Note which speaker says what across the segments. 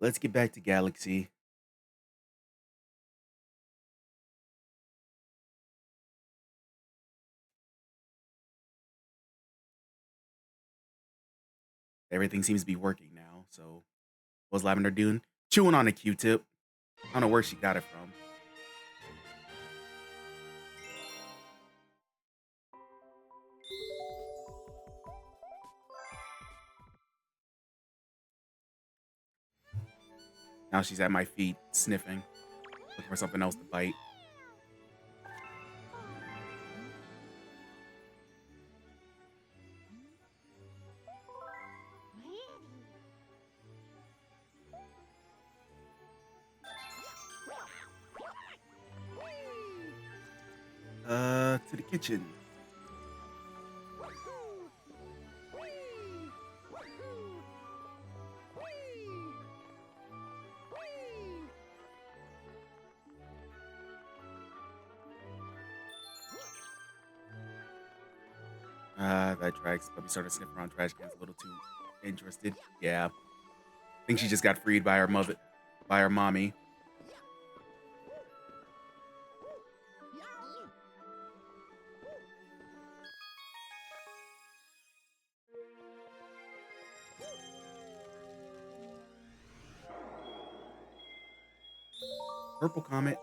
Speaker 1: Let's get back to Galaxy. Everything seems to be working now. So, what's Lavender doing? Chewing on a Q-tip. I don't know where she got it from. Now she's at my feet, sniffing, looking for something else to bite. To the kitchen. That drags. Let me start to sniff around trash cans a little too interested. Yeah. I think she just got freed by her mother, by her mommy. Purple Comet.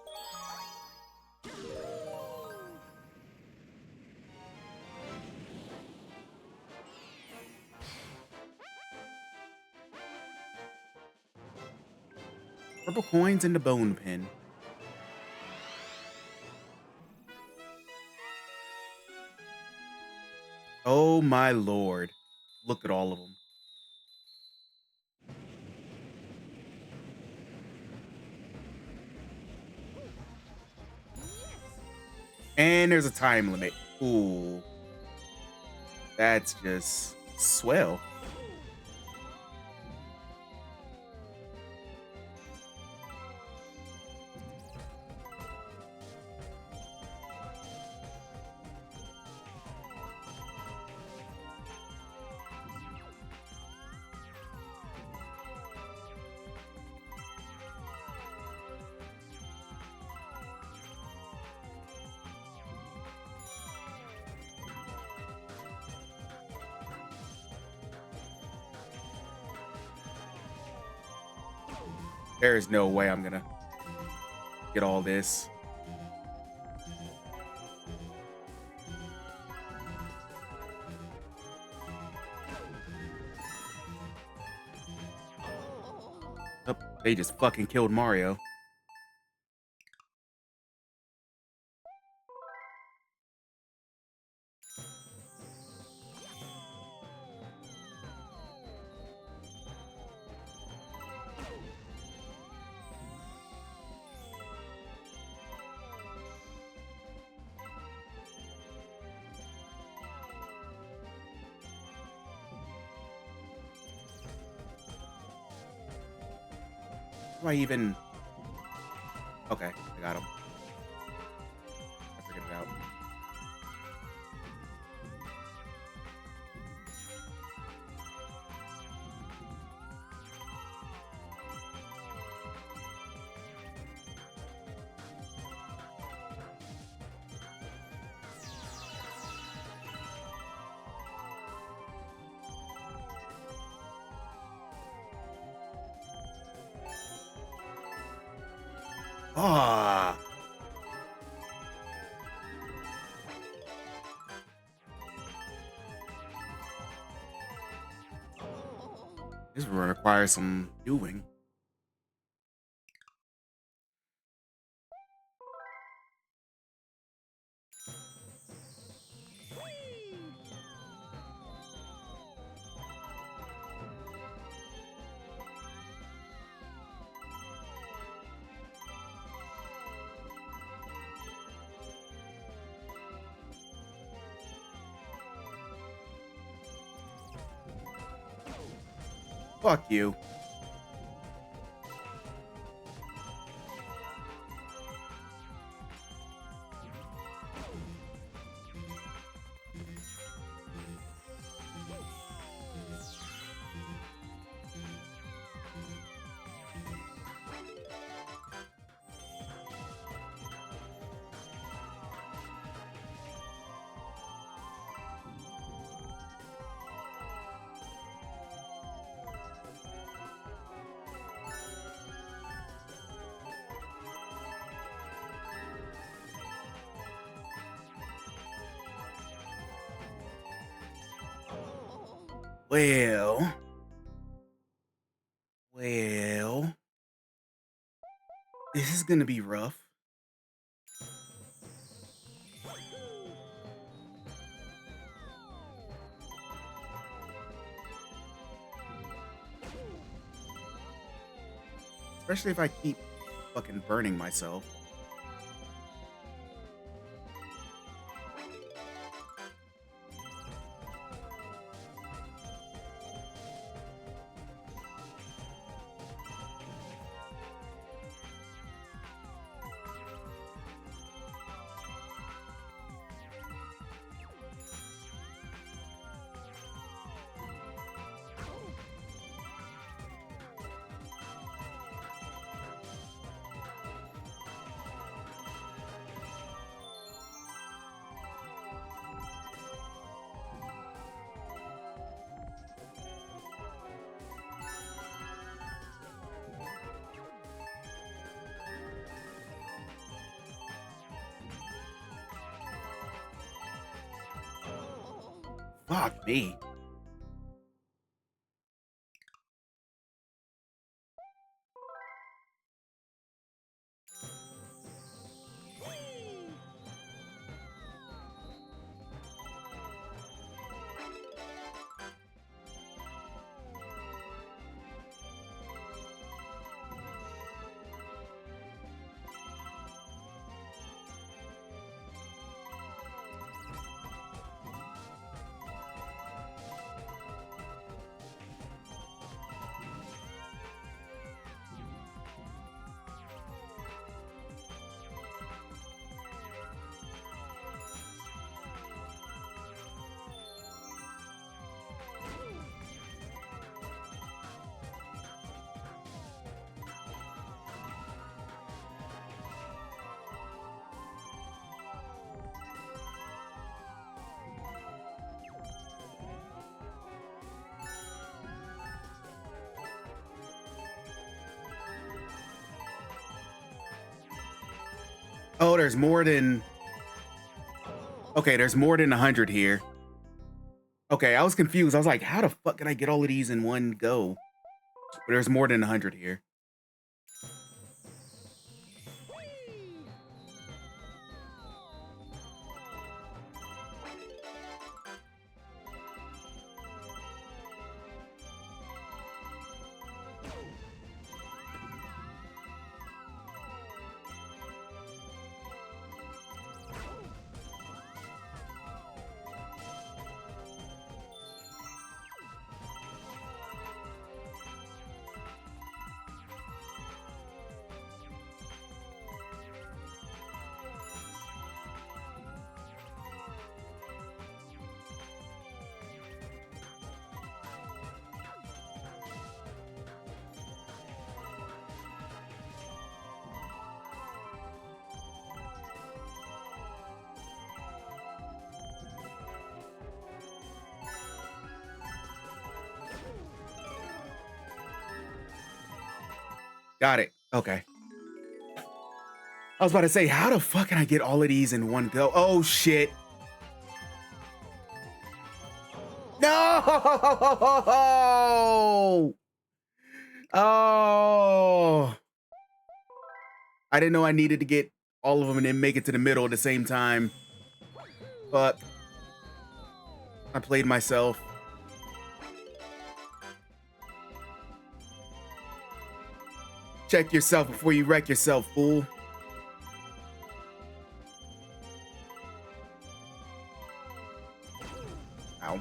Speaker 1: Purple coins and the bone pin. Oh my lord. Look at all of them. And there's a time limit. Ooh. That's just swell. There is no way I'm gonna get all this. Oh, they just fucking killed Mario. Do I even? Okay, I got him. I figured it out. Ah, this will require some doing. Fuck you. Well. Well. This is gonna be rough. Especially if I keep fucking burning myself. Fuck me. Oh, there's more than... Okay, there's more than 100 here. Okay, I was confused. I was like, how the fuck can I get all of these in one go? But there's more than 100 here. Got it. Okay. I was about to say, how the fuck can I get all of these in one go? Oh, shit. No! Oh. I didn't know I needed to get all of them and then make it to the middle at the same time. Fuck. I played myself. Check yourself before you wreck yourself, fool. Ow.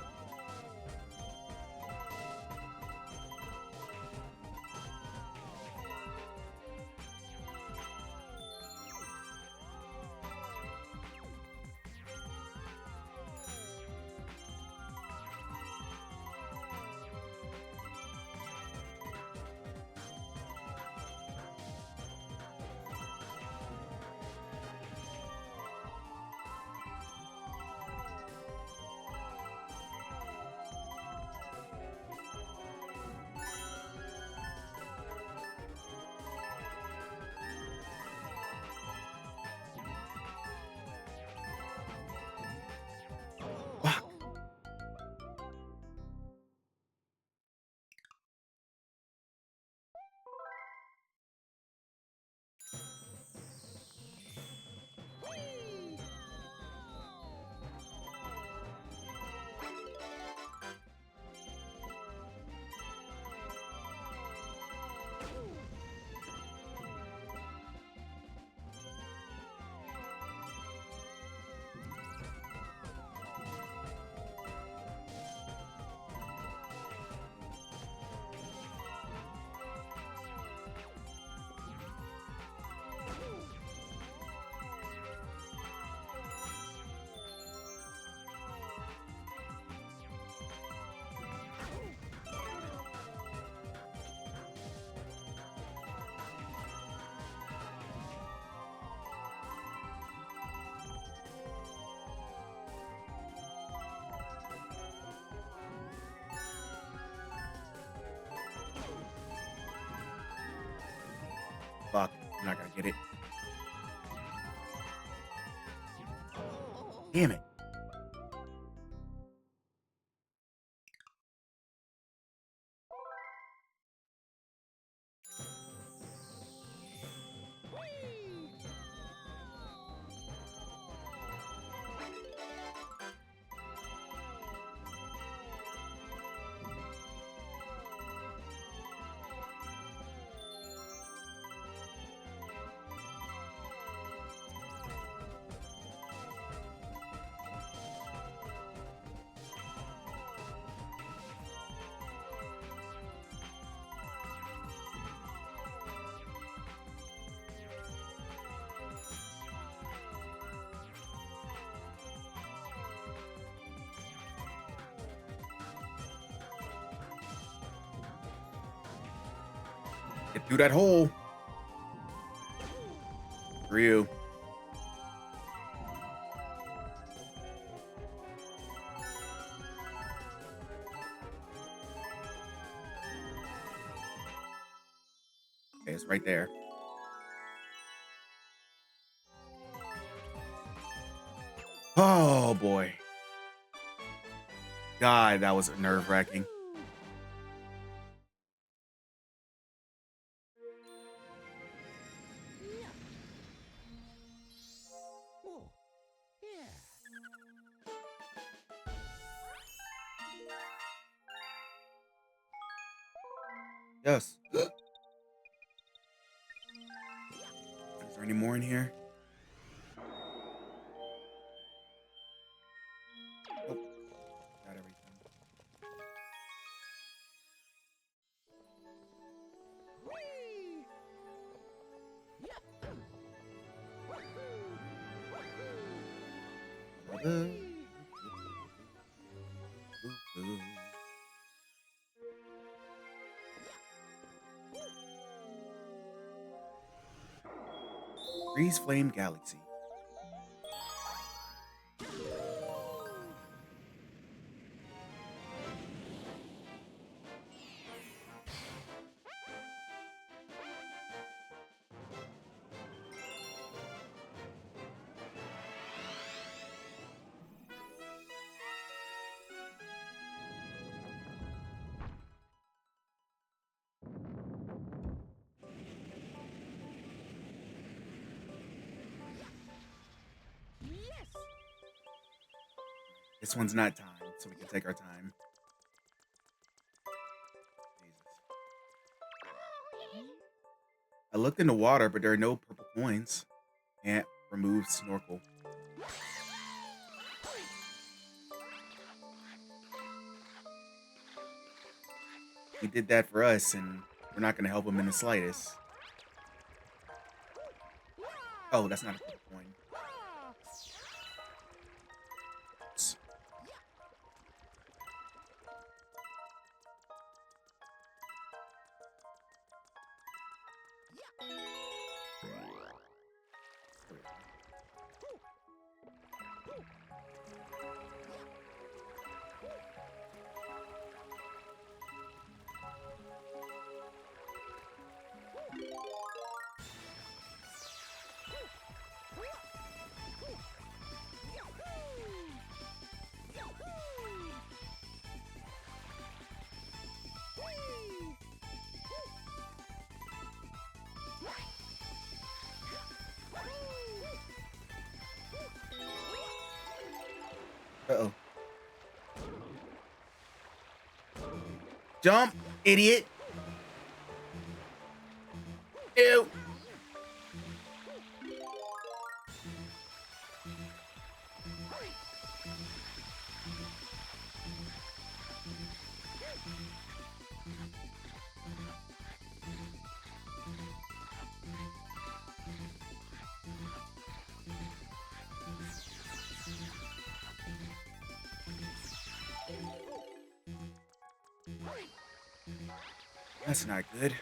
Speaker 1: Fuck. I'm not gonna get it. Damn it. Get through that hole. Ryu. Okay, it's right there. Oh boy. God, that was nerve-wracking. Yes. Is there any more in here? Nope. Got everything. Freeze Flame Galaxy. This one's not timed, so we can take our time. Jesus. I looked in the water, but there are no purple coins. Can't remove snorkel. He did that for us, and we're not going to help him in the slightest. Oh, that's not a purple coin. Uh-oh. Jump, idiot. Ew. That's not good.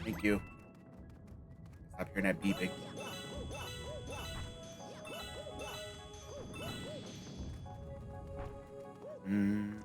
Speaker 1: Thank you. Stop hearing that beeping. Mm.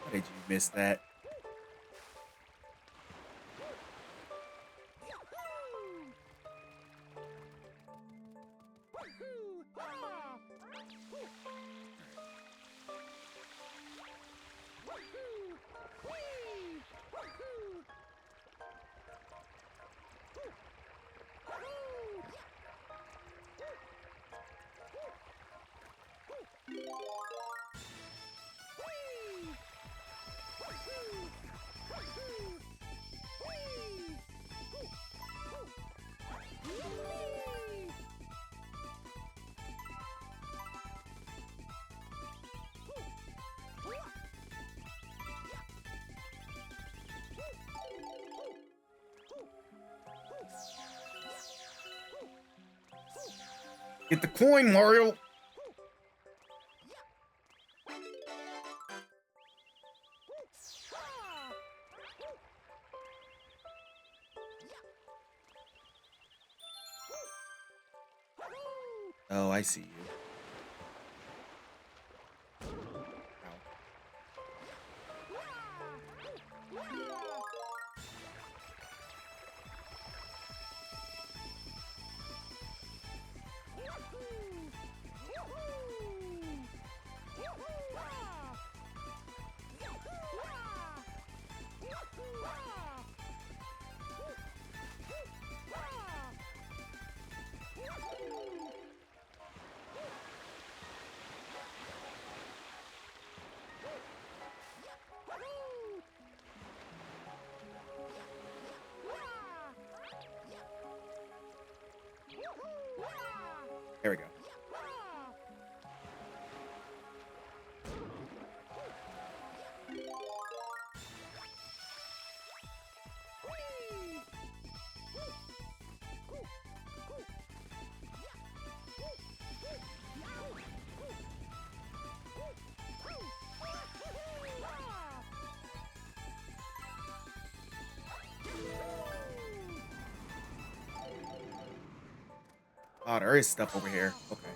Speaker 1: How did you miss that? Get the coin, Mario! Oh, I see you. There we go. Oh, there is stuff over here. Okay.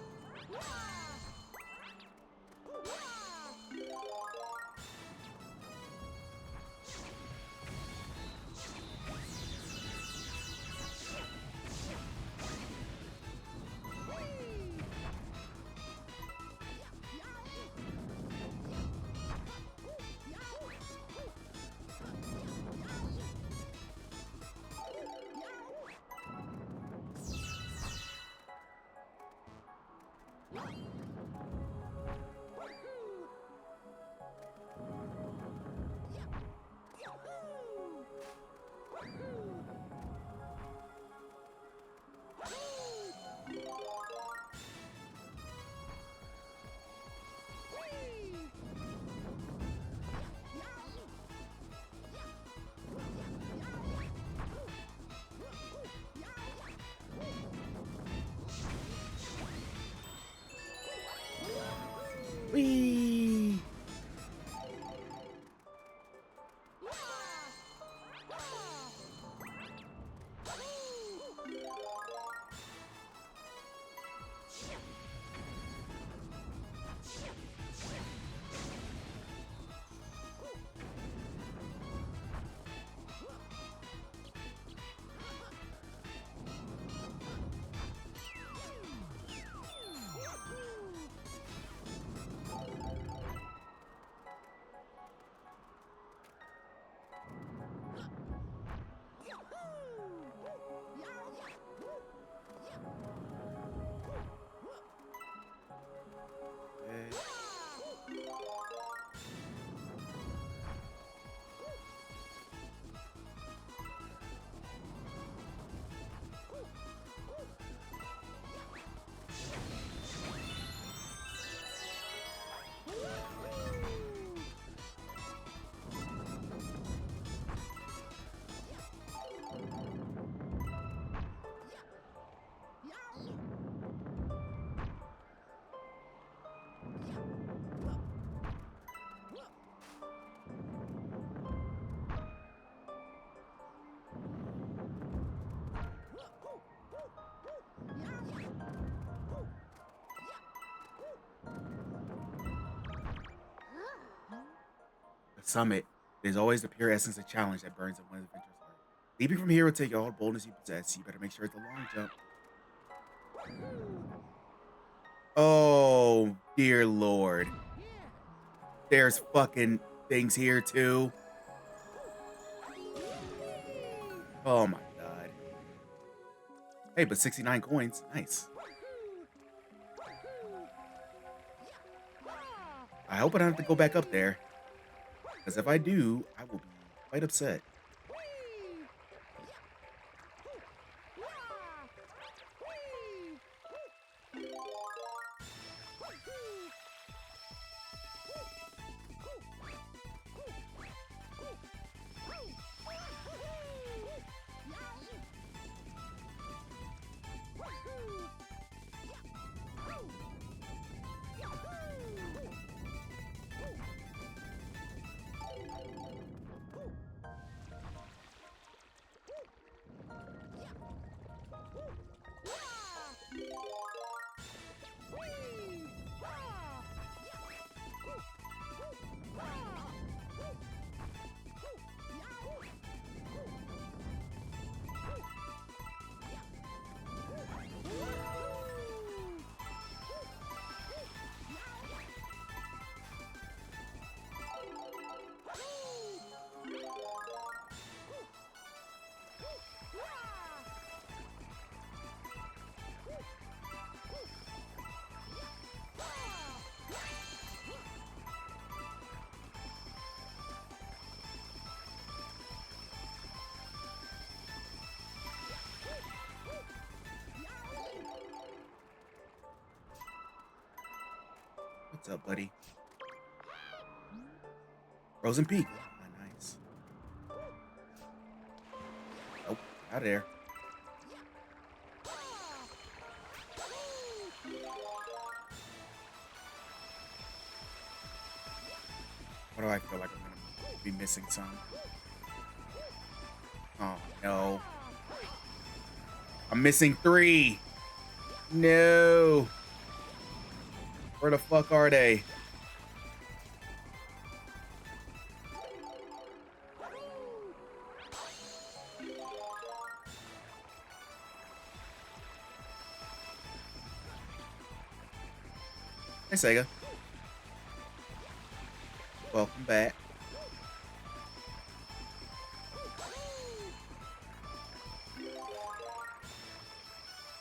Speaker 1: Whee! The summit. There's always the pure essence of challenge that burns in one's adventurous heart. Leaping from here will take all the boldness you possess. You better make sure it's a long jump. Oh, dear Lord. There's fucking things here, too. Oh, my God. Hey, but 69 coins. Nice. I hope I don't have to go back up there. Because if I do, I will be quite upset. What's up, buddy? Frozen Peak. Ah, nice. Nope, out of there. What do I feel like I'm gonna be missing some? Oh no. I'm missing 3. No. Where the fuck are they? Hey, Sega. Welcome back.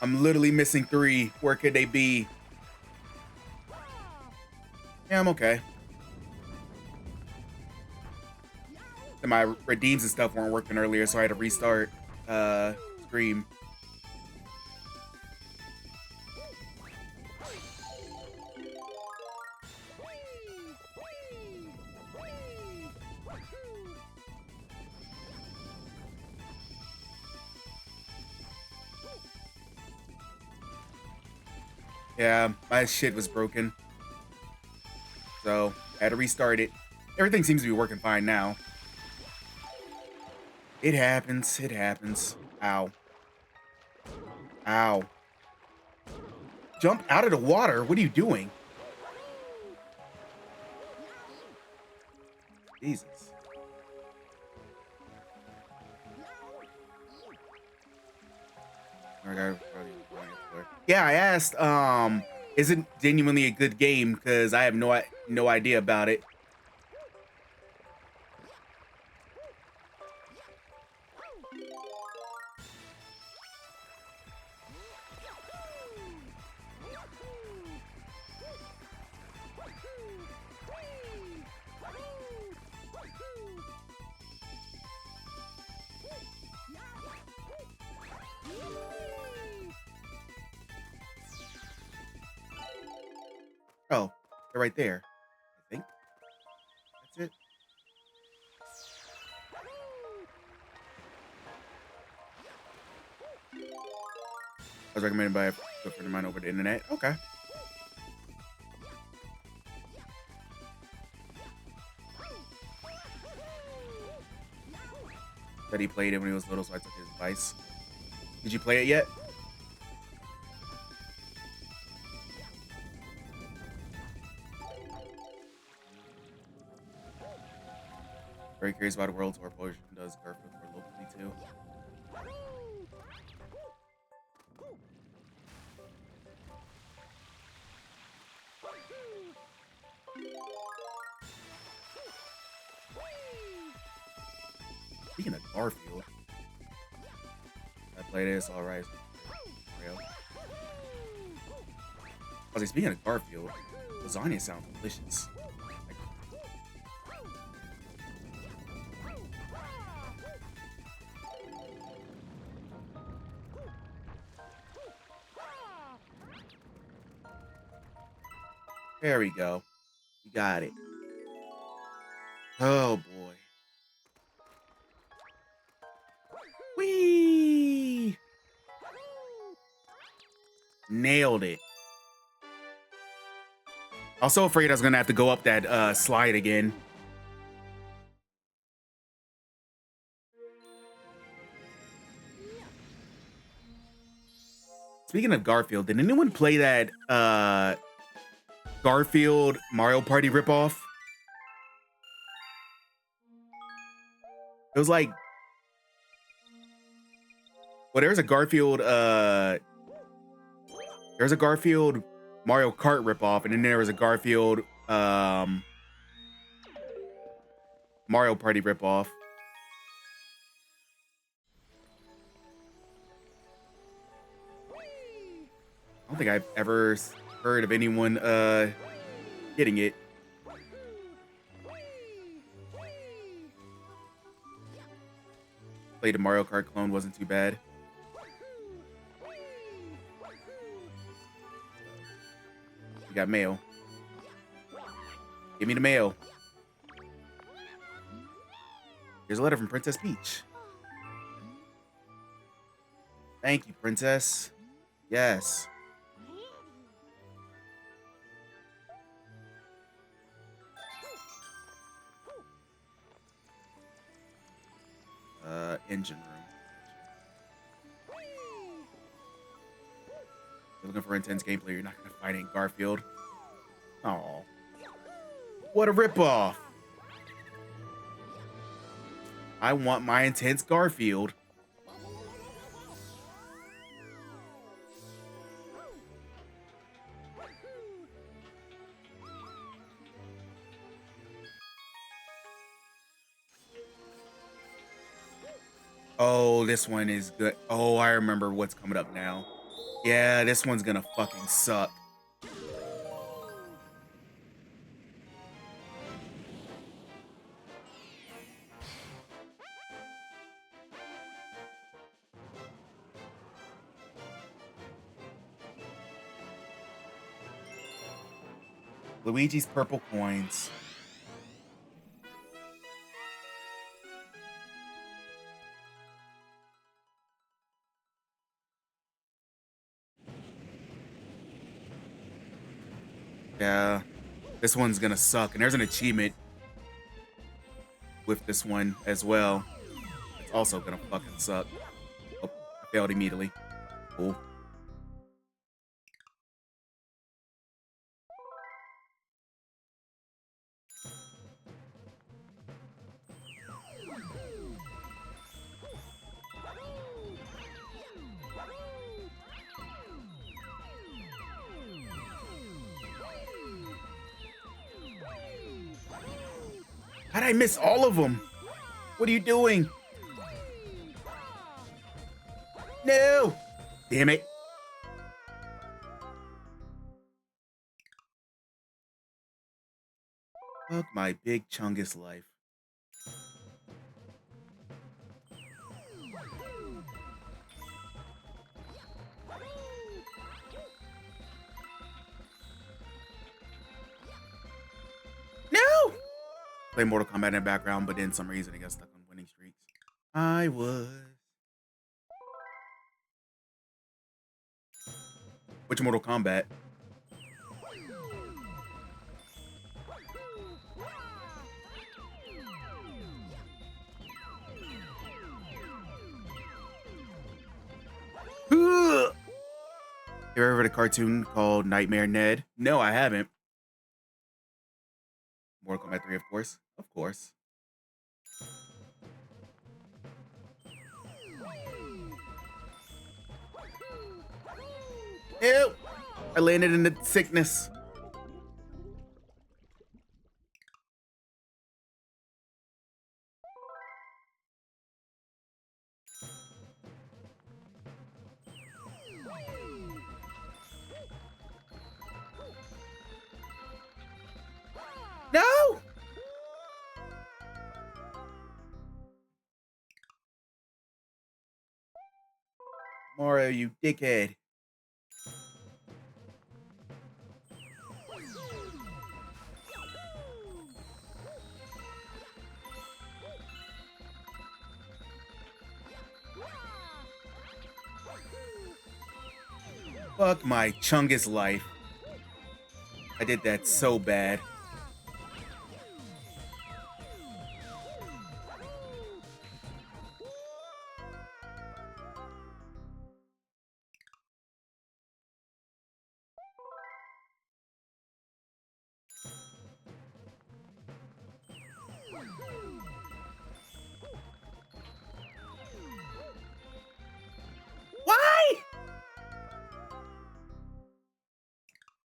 Speaker 1: I'm literally missing 3. Where could they be? Yeah, I'm okay. And my redeems and stuff weren't working earlier, so I had to restart stream. Yeah, my shit was broken. So, had to restart it. Everything seems to be working fine now. It happens. It happens. Ow. Ow. Jump out of the water. What are you doing? Jesus. Yeah, I asked, is it genuinely a good game? Because I have no idea about it. Oh, they're right there. I think that's it. I was recommended by a good friend of mine over the internet. Okay. Said he played it when he was little, so I took his advice. Did you play it yet? Very curious about a world tour portion. Does Garfield for locally too? Speaking of Garfield, I play this. All right. Mario. I was like, speaking of Garfield, lasagna sounds delicious. Like, there we go. You got it. Oh boy. Whee! Nailed it. I was so afraid I was gonna have to go up that slide again. Speaking of Garfield, did anyone play that Garfield Mario Party ripoff? It was like, well, there's a Garfield Mario Kart ripoff, and then there was a Garfield Mario Party ripoff. I don't think I've ever heard of anyone getting it. Played a Mario Kart clone, wasn't too bad. You got mail. Give me the mail. Here's a letter from Princess Peach. Thank you, Princess. Yes. Engine room. You're looking for intense gameplay, you're not gonna find it in Garfield. Oh. What a ripoff. I want my intense Garfield. Oh, this one is good. Oh, I remember what's coming up now. Yeah, this one's gonna fucking suck. Luigi's purple coins. Yeah. This one's gonna suck. And there's an achievement with this one as well. It's also gonna fucking suck. Oh, I failed immediately. Cool. How'd I miss all of them? What are you doing? No! Damn it. Fuck my big Chungus life. No! Play Mortal Kombat in the background, but then some reason I got stuck on winning streaks. I was. Which Mortal Kombat? You ever heard of a cartoon called Nightmare Ned? No, I haven't. Mortal Kombat 3, of course. Of course. Ew! I landed in the sickness. No! Mario, you dickhead. Fuck my Chungus life. I did that so bad. Why?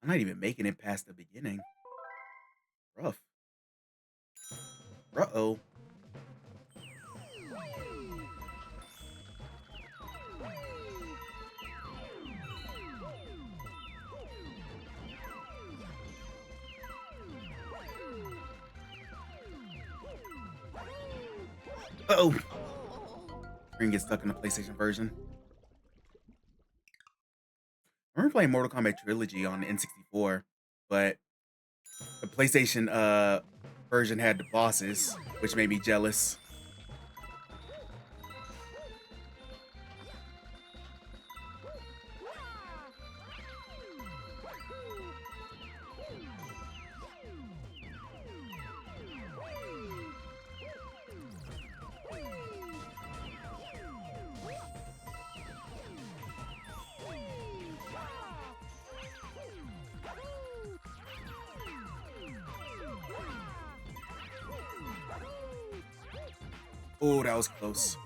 Speaker 1: I'm not even making it past the beginning. Rough. Uh-oh. Uh-oh. Screen gets stuck in the PlayStation version. I remember playing Mortal Kombat Trilogy on the N64, but the PlayStation version had the bosses, which made me jealous. Oh, that was close.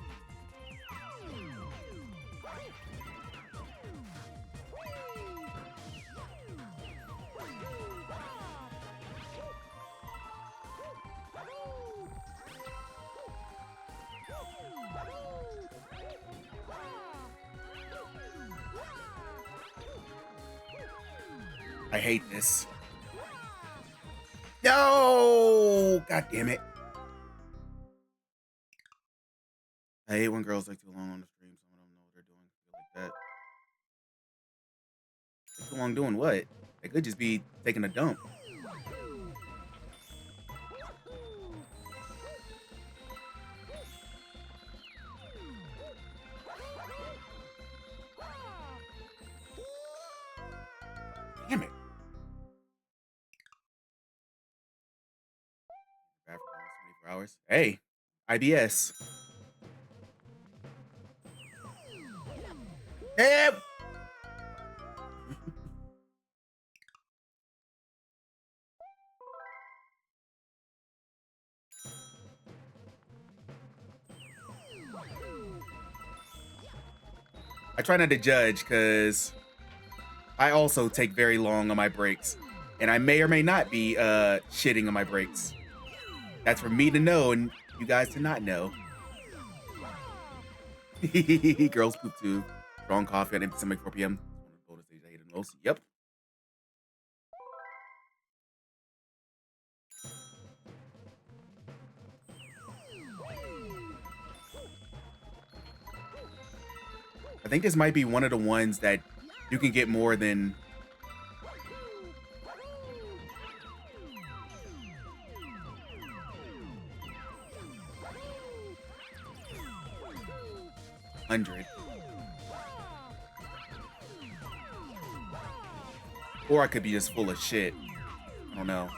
Speaker 1: I hate this. No! God damn it. I hate when girls take too long on the stream. Some of them know what they're doing. Feel like that. Take too long doing what? They could just be taking a dump. Damn it. 4 hours. Hey, IBS. Hey! I try not to judge because I also take very long on my breaks. And I may or may not be shitting on my breaks. That's for me to know and you guys to not know. Girls poop too. Strong coffee at empty stomach 4 p.m. One of the stage I hate the most. Yep. I think this might be one of the ones that you can get more than $100. Or I could be just full of shit. I don't know.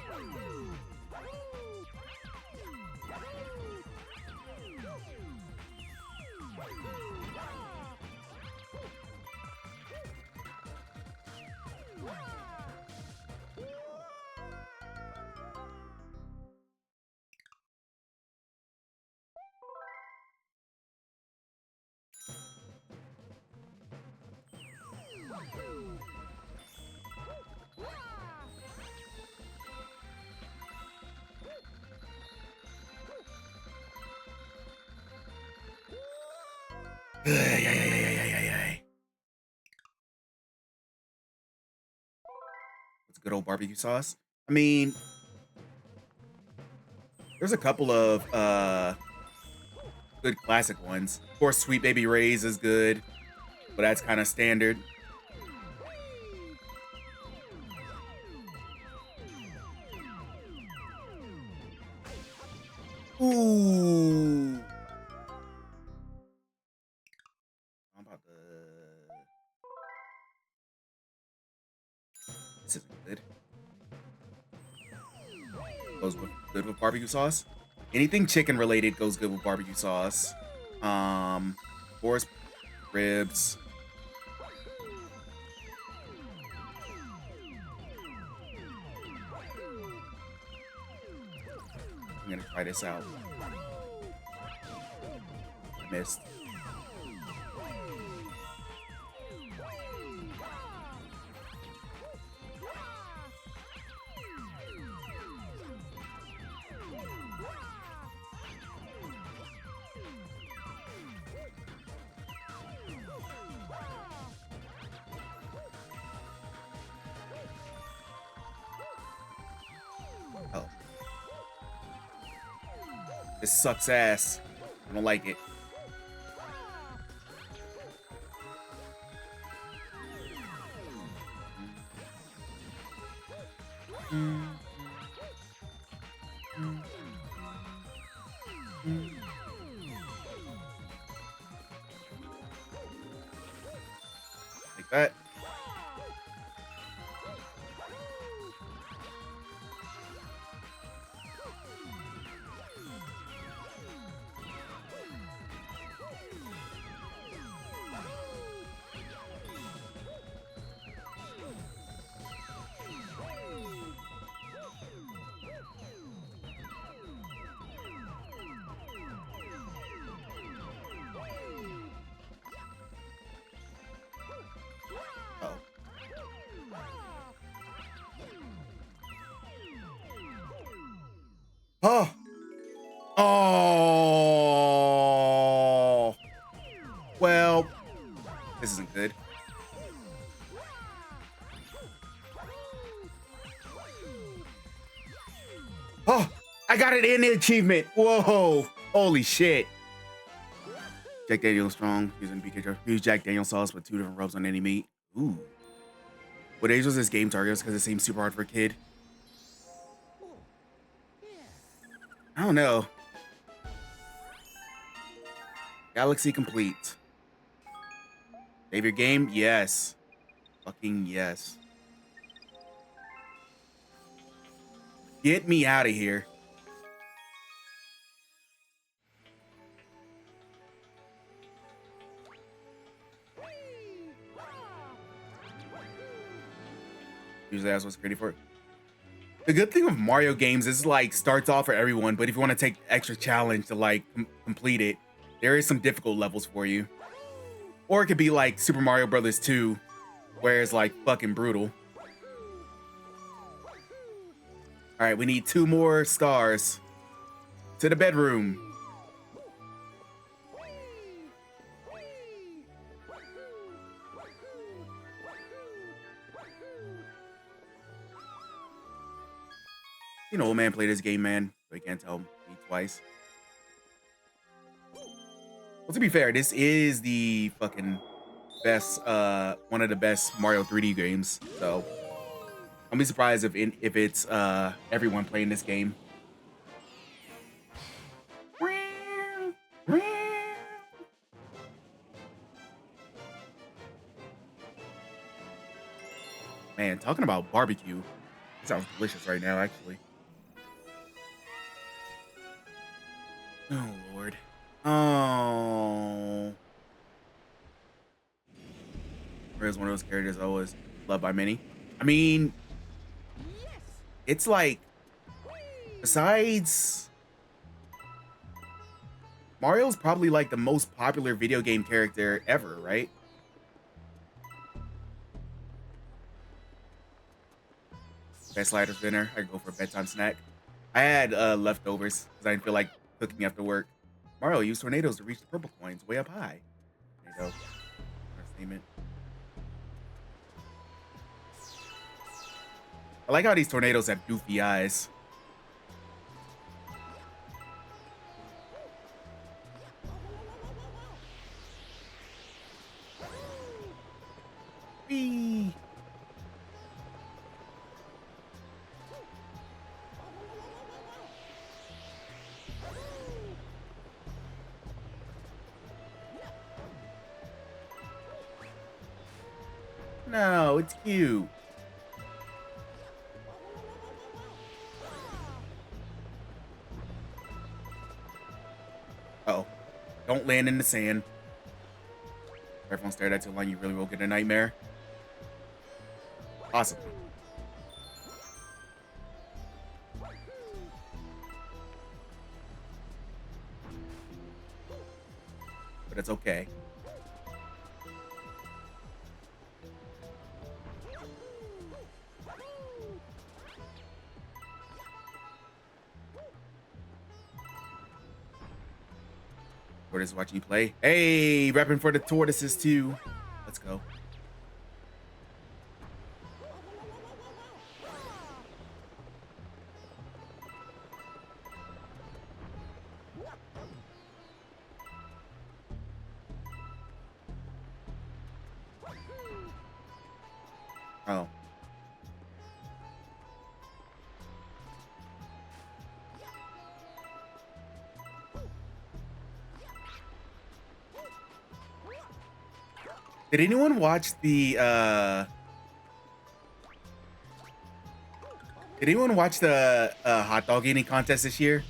Speaker 1: What's good old barbecue sauce? I mean, there's a couple of good classic ones. Of course, Sweet Baby Ray's is good, but that's kind of standard. Ooh. I'm about to. This isn't good. Goes good with barbecue sauce. Anything chicken related goes good with barbecue sauce. Of course, ribs. I'm gonna try this out. I missed. Oh. This sucks ass. I don't like it. Like that. Oh. Oh. Oh. Well, this isn't good. Oh, I got it in the achievement. Whoa. Holy shit. Jack Daniel's strong using BK. Use Jack Daniel's sauce with 2 different rubs on any meat. Ooh. What age was this game target? Because it seems super hard for a kid. I don't know. Galaxy complete. Save your game? Yes. Fucking yes. Get me out of here. Usually that's what's created for it. The good thing with Mario games is like starts off for everyone, but if you want to take the extra challenge to like complete it, there is some difficult levels for you. Or it could be like Super Mario Brothers 2, where it's like fucking brutal. All right, we need 2 more stars. To the bedroom. You know, old man played this game, man. So he can't tell me twice. Well, to be fair, this is the fucking best, one of the best Mario 3D games. So I'll be surprised if it's everyone playing this game. Man, talking about barbecue, it sounds delicious right now, actually. Oh, Lord. Oh. Mario's one of those characters always loved by many. I mean, it's like, besides... Mario's probably like the most popular video game character ever, right? Best sliders dinner. I could go for a bedtime snack. I had leftovers because I didn't feel like cooking after work. Mario used tornadoes to reach the purple coins way up high. There you go. First statement. I like how these tornadoes have goofy eyes. Whee! No, it's cute. Uh-oh. Don't land in the sand. Everyone stared at too long, you really will get a nightmare. Possibly. But it's okay. Tortoise watching you play. Hey, repping for the tortoises too. Let's go. Oh. Did anyone watch the hot dog eating contest this year?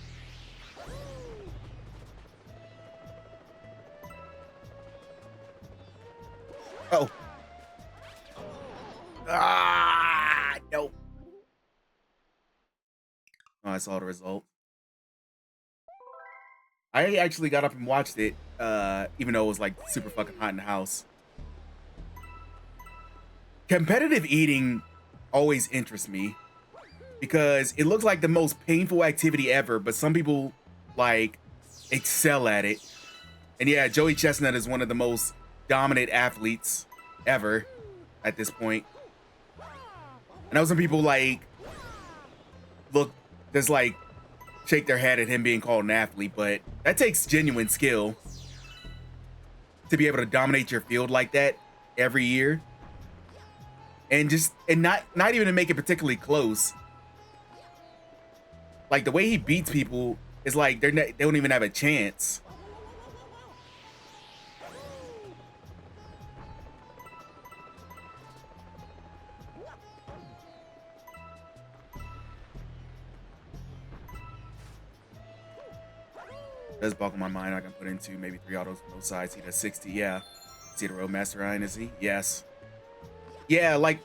Speaker 1: Oh. Ah, nope. Oh, I saw the result. I actually got up and watched it, even though it was like super fucking hot in the house. Competitive eating always interests me because it looks like the most painful activity ever, but some people like excel at it. And yeah, Joey Chestnut is one of the most dominant athletes ever at this point. I know some people like look just like shake their head at him being called an athlete, but that takes genuine skill to be able to dominate your field like that every year. And not even to make it particularly close. Like the way he beats people is like they don't even have a chance. Does bulk in my mind. I can put into maybe 3 autos from both sides. He does 60. Yeah. Is he the Roadmaster Ryan? Is he? Yes. Yeah, like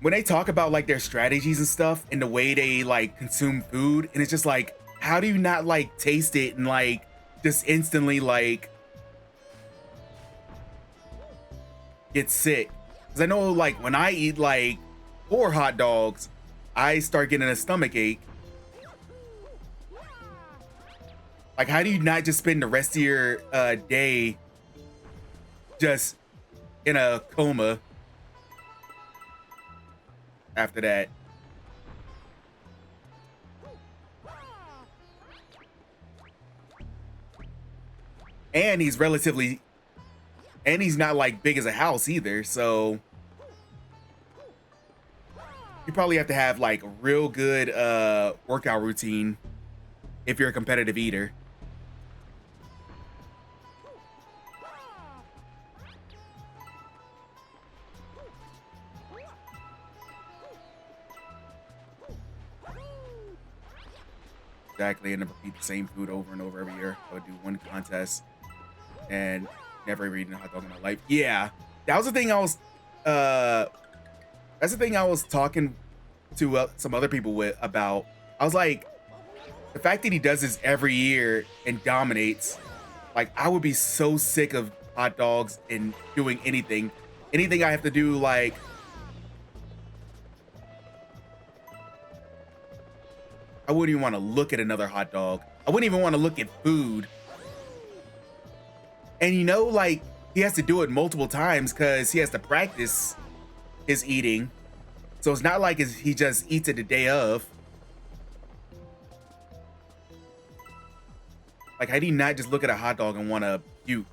Speaker 1: when they talk about like their strategies and stuff and the way they like consume food, and it's just like, how do you not like taste it and like just instantly like get sick? Because I know like when I eat like 4 hot dogs, I start getting a stomach ache. Like, how do you not just spend the rest of your day just in a coma after that? And he's not like big as a house either, so you probably have to have like a real good workout routine if you're a competitive eater. Exactly, and never eat the same food over and over every year. I would do one contest and never ever eaten a hot dog in my life. Yeah, that was the thing I was. That's the thing I was talking to some other people with about. I was like, the fact that he does this every year and dominates. Like, I would be so sick of hot dogs and doing anything. Anything I have to do, like, I wouldn't even want to look at another hot dog. I wouldn't even want to look at food. And you know, like, he has to do it multiple times because he has to practice his eating. So it's not like he just eats it the day of. Like, how do you not just look at a hot dog and want to puke?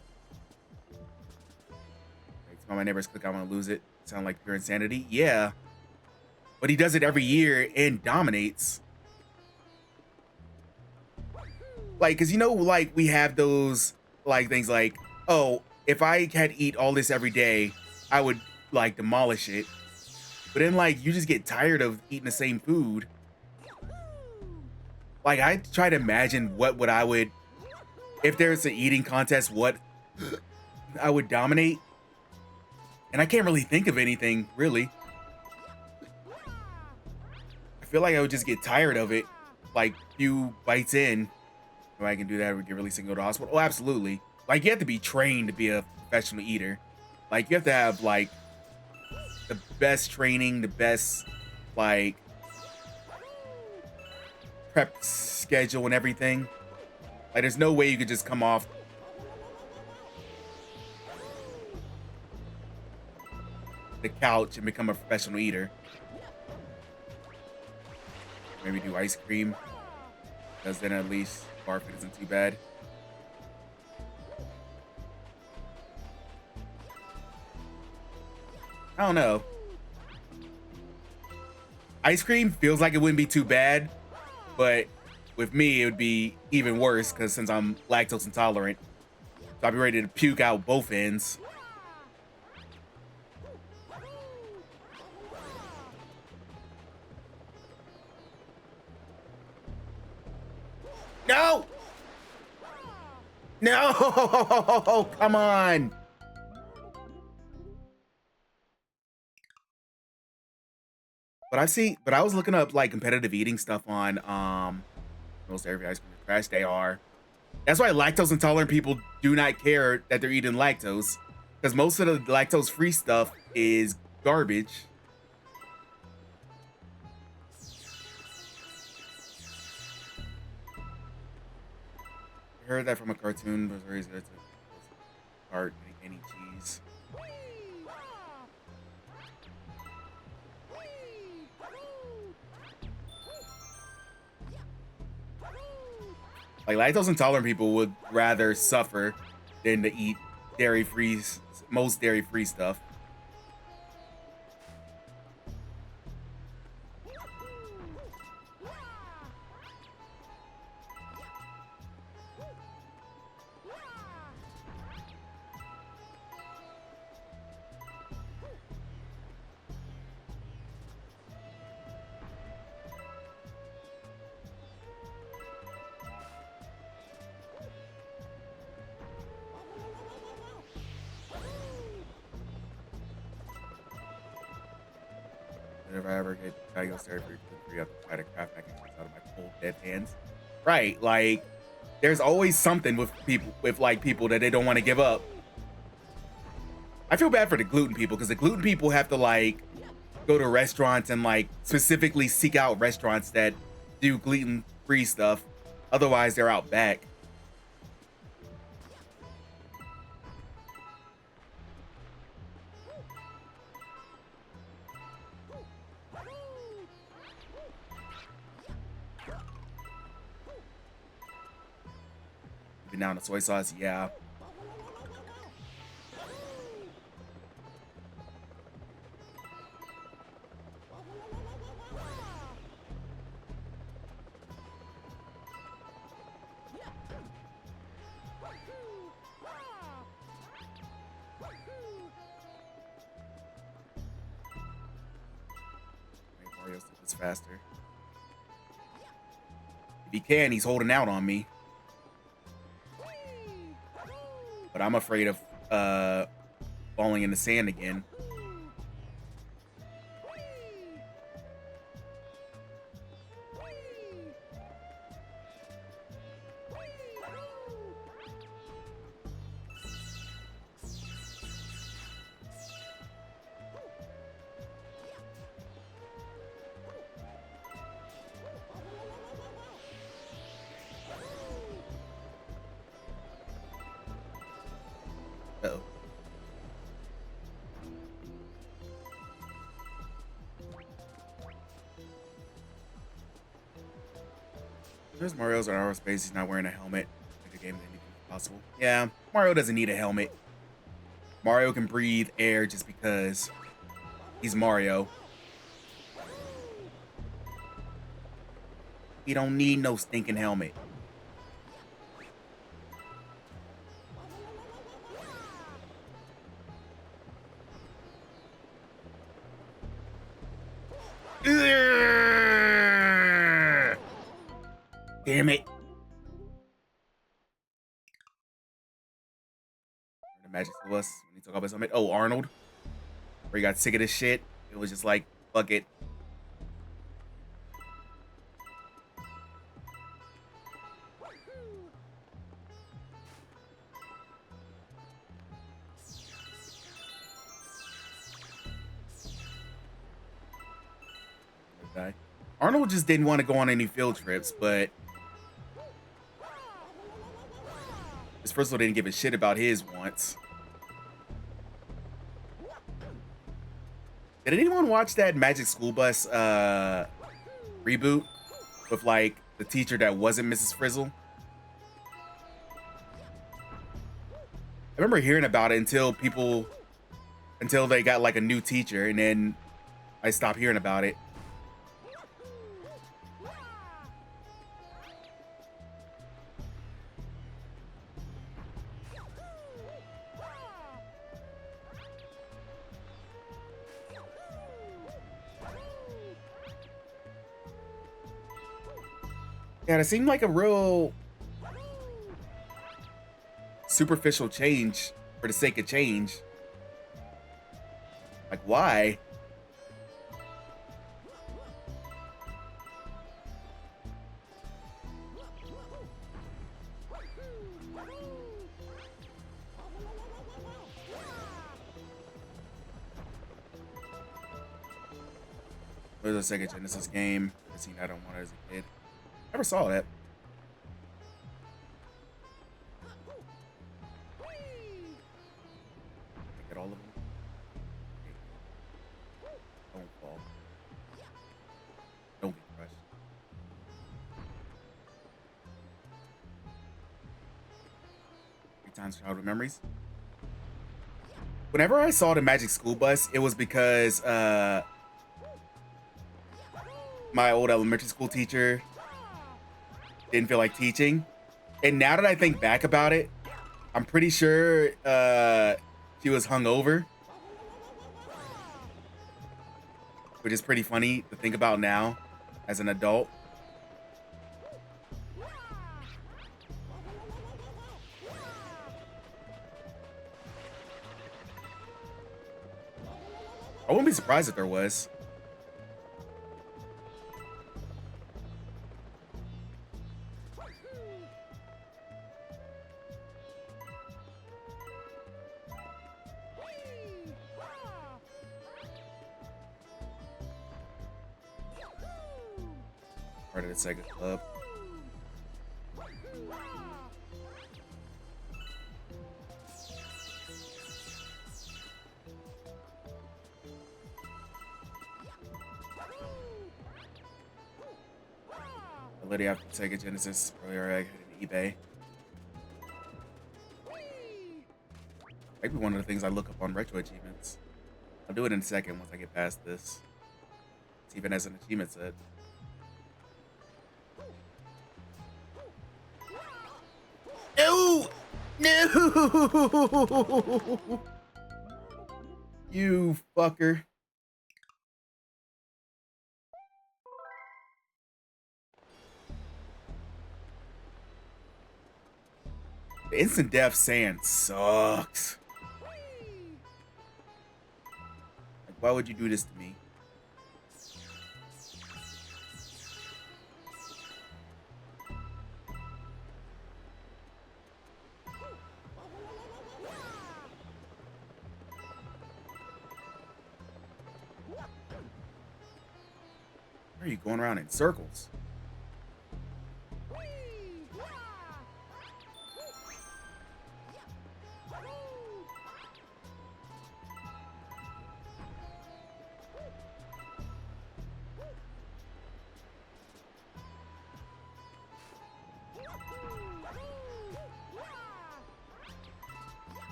Speaker 1: Like, my neighbor's click, I want to lose it. Sound like pure insanity? Yeah. But he does it every year and dominates. Like, because you know, like, we have those, like, things like, oh, if I had to eat all this every day, I would, like, demolish it. But then, like, you just get tired of eating the same food. Like, I try to imagine what I would, if there's an eating contest, what I would dominate. And I can't really think of anything, really. I feel like I would just get tired of it, like, few bites in. If I can do that, we get really sick and go to the hospital. Oh, absolutely. Like, you have to be trained to be a professional eater. Like, you have to have, like, the best training, the best, like, prep schedule and everything. Like, there's no way you could just come off the couch and become a professional eater. Maybe do ice cream, because then at least barfing isn't too bad. I don't know. Ice cream feels like it wouldn't be too bad, but with me, it would be even worse because since I'm lactose intolerant, so I'd be ready to puke out both ends. No! No! Come on! But I was looking up like competitive eating stuff on most every ice cream crash they are. That's why lactose intolerant people do not care that they're eating lactose, because most of the lactose free stuff is garbage. I heard that from a cartoon, but very good to start any cheese. Like, lactose intolerant people would rather suffer than to eat dairy-free, most dairy-free stuff. if I ever get diagnosed there for free, I have to try to craft mac and cheese out of my cold dead hands. Right, like there's always something with people that they don't want to give up. I feel bad for the gluten people because the gluten people have to like go to restaurants and like specifically seek out restaurants that do gluten-free stuff. Otherwise, they're out back. Even down to soy sauce, yeah. Mario's is faster. If he can, he's holding out on me. But I'm afraid of falling in the sand again. Uh-oh. There's Mario's in outer space. He's not wearing a helmet. Make a game that anything possible. Yeah, Mario doesn't need a helmet. Mario can breathe air just because he's Mario. He don't need no stinking helmet. Damn it. The magic to us when he took off his helmet. Oh, Arnold. Where he got sick of this shit. It was just like, fuck it. Okay. Arnold just didn't want to go on any field trips, but Miss Frizzle didn't give a shit about his wants. Did anyone watch that Magic School Bus reboot with like the teacher that wasn't Mrs. Frizzle? I remember hearing about it until they got like a new teacher, and then I stopped hearing about it. Yeah, it seemed like a real superficial change for the sake of change. Like, why? There's a Sega Genesis game. I've seen that on one as a kid. Never saw that. Get all of them. Don't fall. Don't get crushed. 3 times childhood memories. Whenever I saw the Magic School Bus, it was because my old elementary school teacher didn't feel like teaching. And now that I think back about it, I'm pretty sure she was hungover. Which is pretty funny to think about now as an adult. I wouldn't be surprised if there was. part of the Sega Club. I literally have Sega Genesis earlier. I had an eBay. Maybe one of the things I look up on retro achievements. I'll do it in a second once I get past this. It's even as an achievement set. No! No! You fucker. The instant death sand sucks. Like, why would you do this to me? Why are you going around in circles?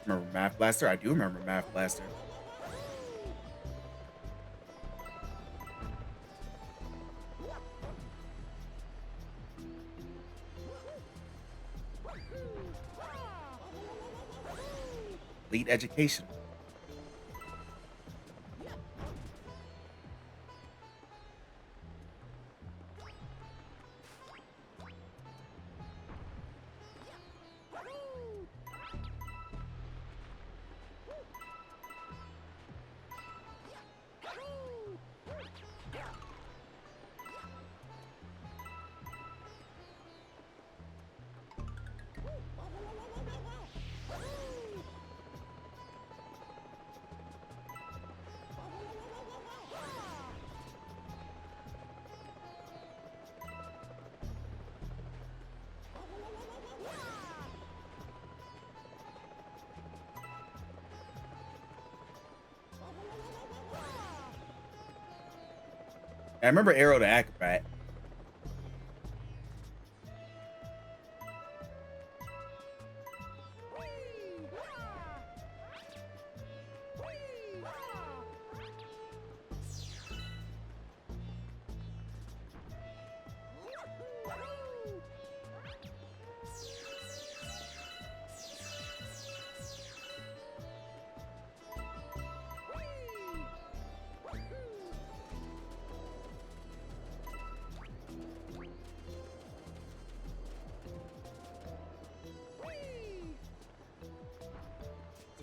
Speaker 1: Remember Math Blaster? I do remember Math Blaster. Elite Education. I remember Arrow the Acrobat.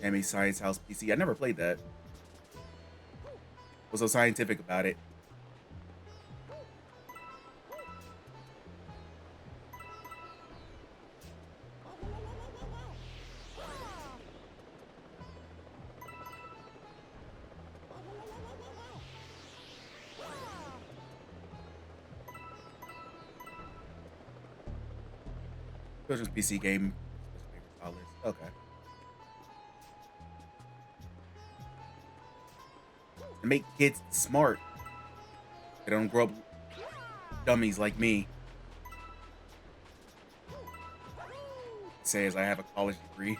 Speaker 1: Tammy Science House PC. I never played that. What's so scientific about it? Children's PC game. Okay. To make kids smart. They don't grow up dummies like me. Says I have a college degree.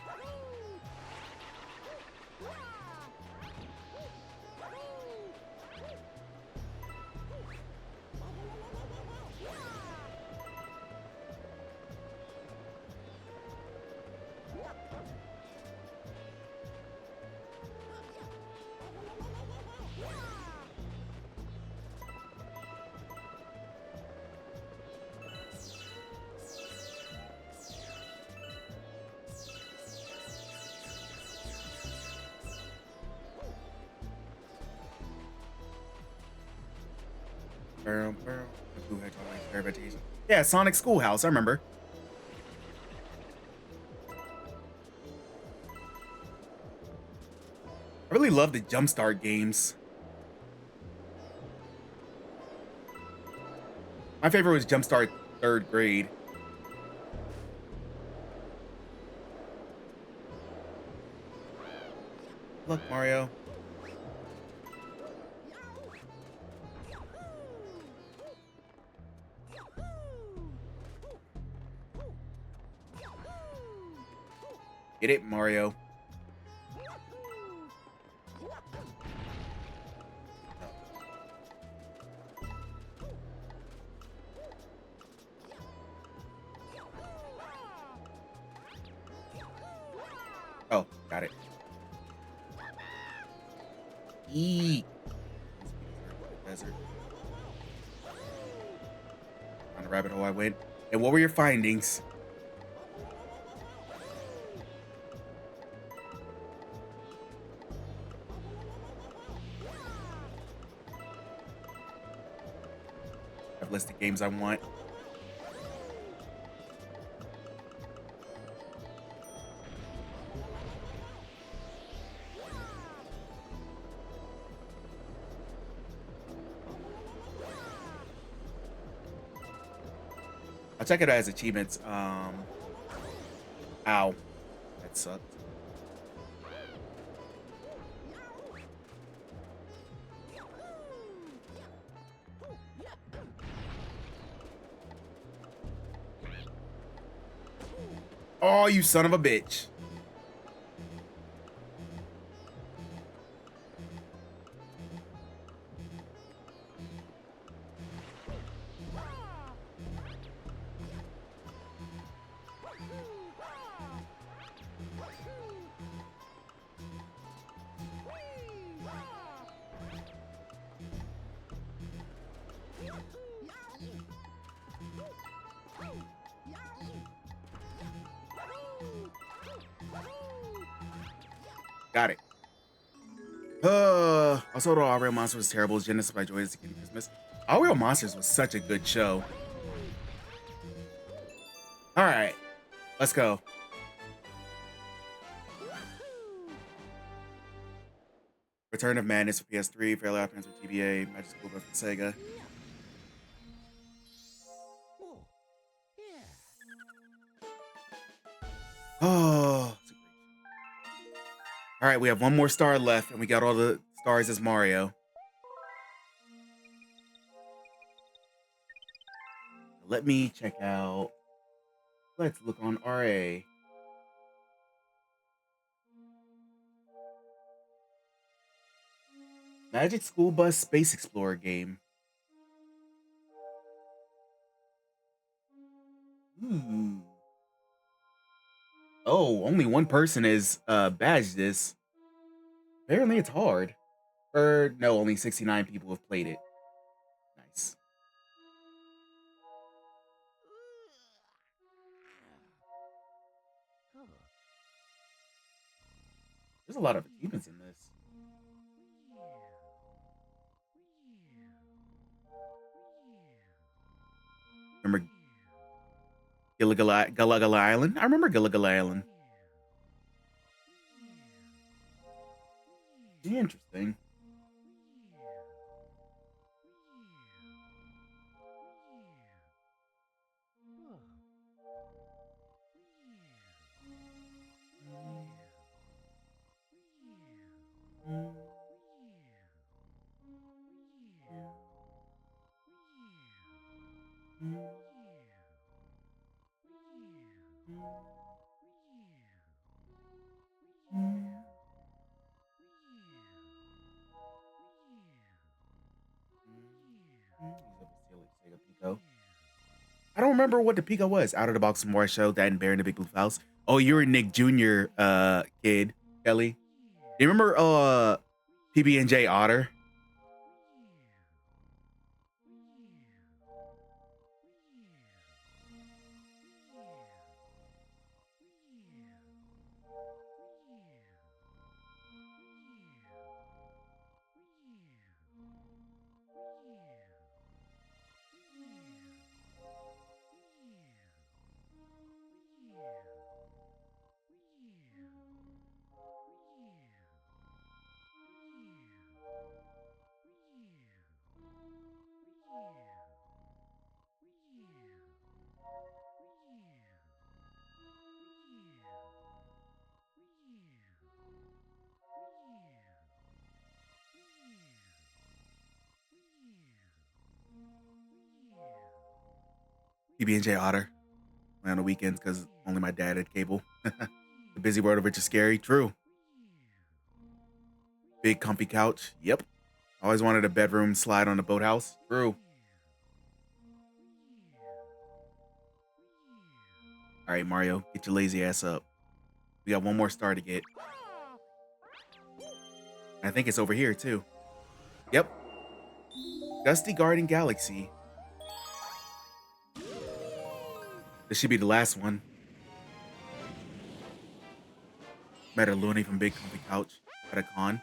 Speaker 1: The Blue Hedgehog likes vegetation. Yeah, Sonic Schoolhouse. I remember. I really love the Jumpstart games. My favorite was Jumpstart third grade. Look, Mario. Get it, Mario. Oh, got it. Eat. Desert. On the rabbit hole I went. And what were your findings? I've listed games I want. I'll check it out as achievements. Ow. That sucked. Oh, you son of a bitch. Got it. Also, the All Real Monsters was terrible. Genesis by Joyous Kitty Christmas. All Real Monsters was such a good show. All right, let's go. Return of Madness for PS3, Fairly Odd Parents for TBA, Magic School Bus for Sega. Oh, all right, we have one more star left, and we got all the stars as Mario. Let me check out. Let's look on RA. Magic School Bus Space Explorer game. Ooh. Oh, only one person is badged this. Apparently it's hard. Or no, only 69 people have played it. Nice. There's a lot of achievements in this. Remember Gullah Island? I remember Gullah Island. Interesting. I don't remember what the Pico was. Out of the Box More Show, that and Bear in the Big Blue House. Oh, you're a Nick Jr. Kid, Kelly. Do you remember PB&J Otter? TB&J Otter. Play on the weekends because only my dad had cable. The Busy World of Rich is Scary. True. Big comfy couch. Yep. Always wanted a bedroom slide on the boathouse. True. All right, Mario, get your lazy ass up. We got one more star to get. I think it's over here too. Yep. Dusty Garden Galaxy. This should be the last one. Met a loony from Big Comfy Couch at a con.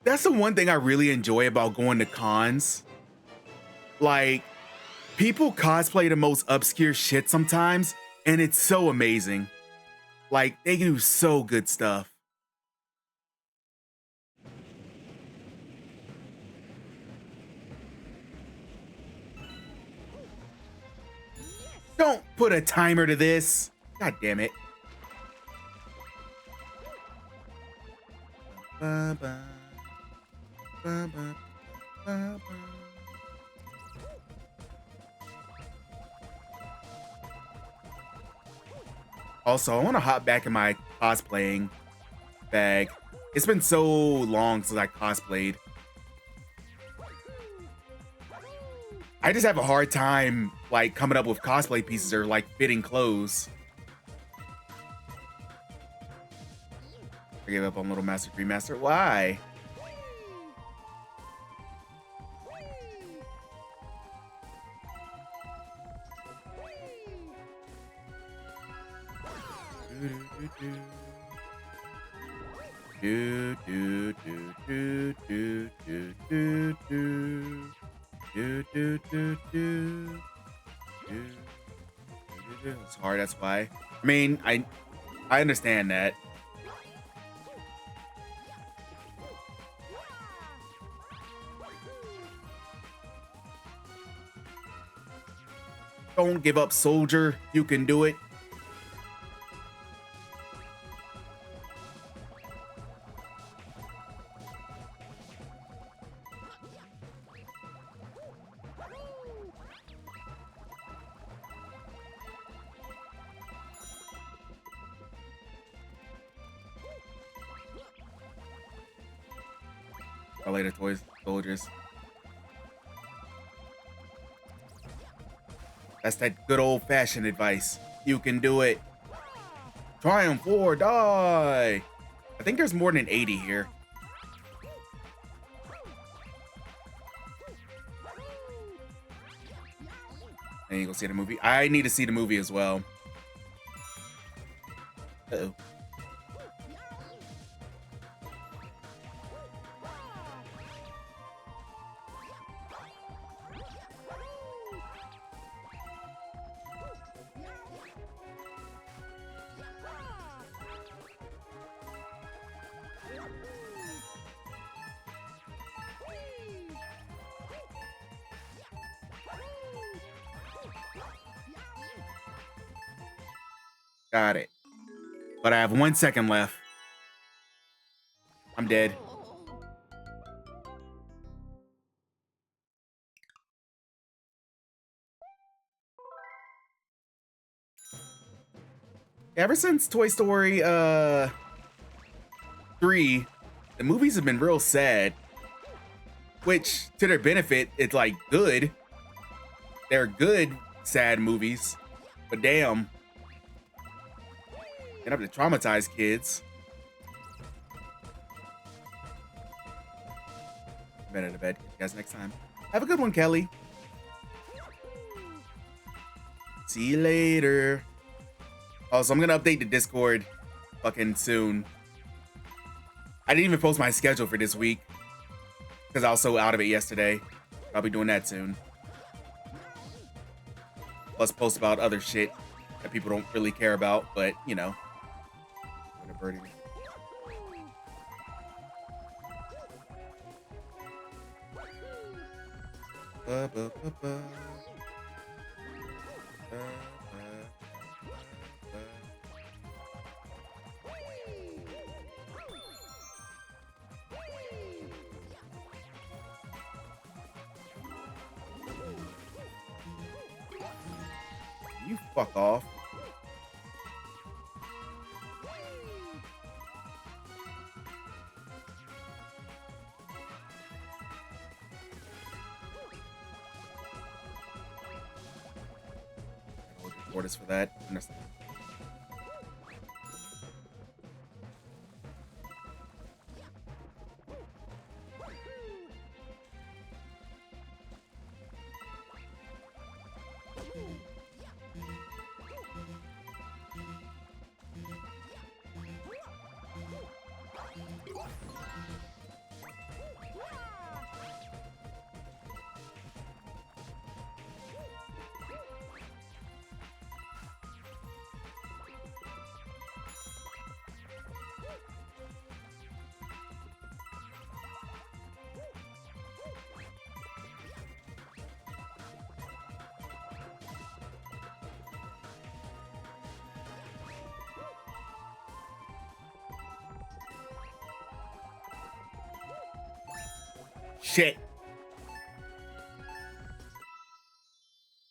Speaker 1: That's the one thing I really enjoy about going to cons. Like, people cosplay the most obscure shit sometimes, and it's so amazing. Like, they do so good stuff. Don't put a timer to this. God damn it. Also, I want to hop back in my cosplaying bag. It's been so long since I cosplayed. I just have a hard time like coming up with cosplay pieces or like fitting clothes. I gave up on Little Master Remaster. Why? It's hard, that's why. I mean, I understand that. Don't give up, soldier. You can do it. Later, toys, soldiers. That's that good old-fashioned advice. You can do it. Triumph or die. I think there's more than 80 here. And you go see the movie. I need to see the movie as well. Uh-oh. Got it. But I have 1 second left. I'm dead. Ever since Toy Story 3, the movies have been real sad. Which, to their benefit, it's like good. They're good sad movies. But damn. Gonna have to traumatize kids. Better to bed. See you guys next time. Have a good one, Kelly. See you later. Also, I'm gonna update the Discord fucking soon. I didn't even post my schedule for this week because I was so out of it yesterday. I'll be doing that soon. Plus post about other shit that people don't really care about, but you know. Birdie. fuck off. Orders for that. Shit.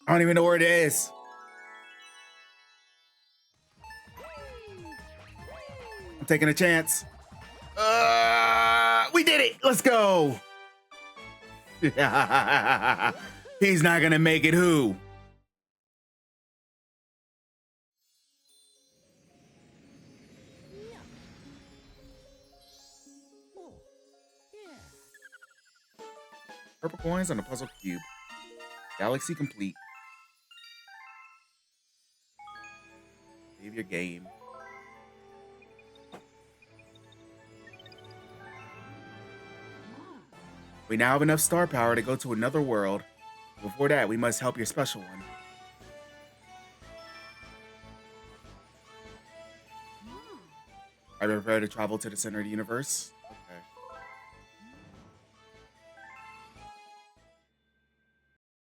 Speaker 1: I don't even know where it is. I'm taking a chance. We did it. Let's go. He's not gonna make it. Who? Purple coins on a puzzle cube. Galaxy complete. Save your game. We now have enough star power to go to another world. Before that, we must help your special one. Are you prepared to travel to the center of the universe? Okay.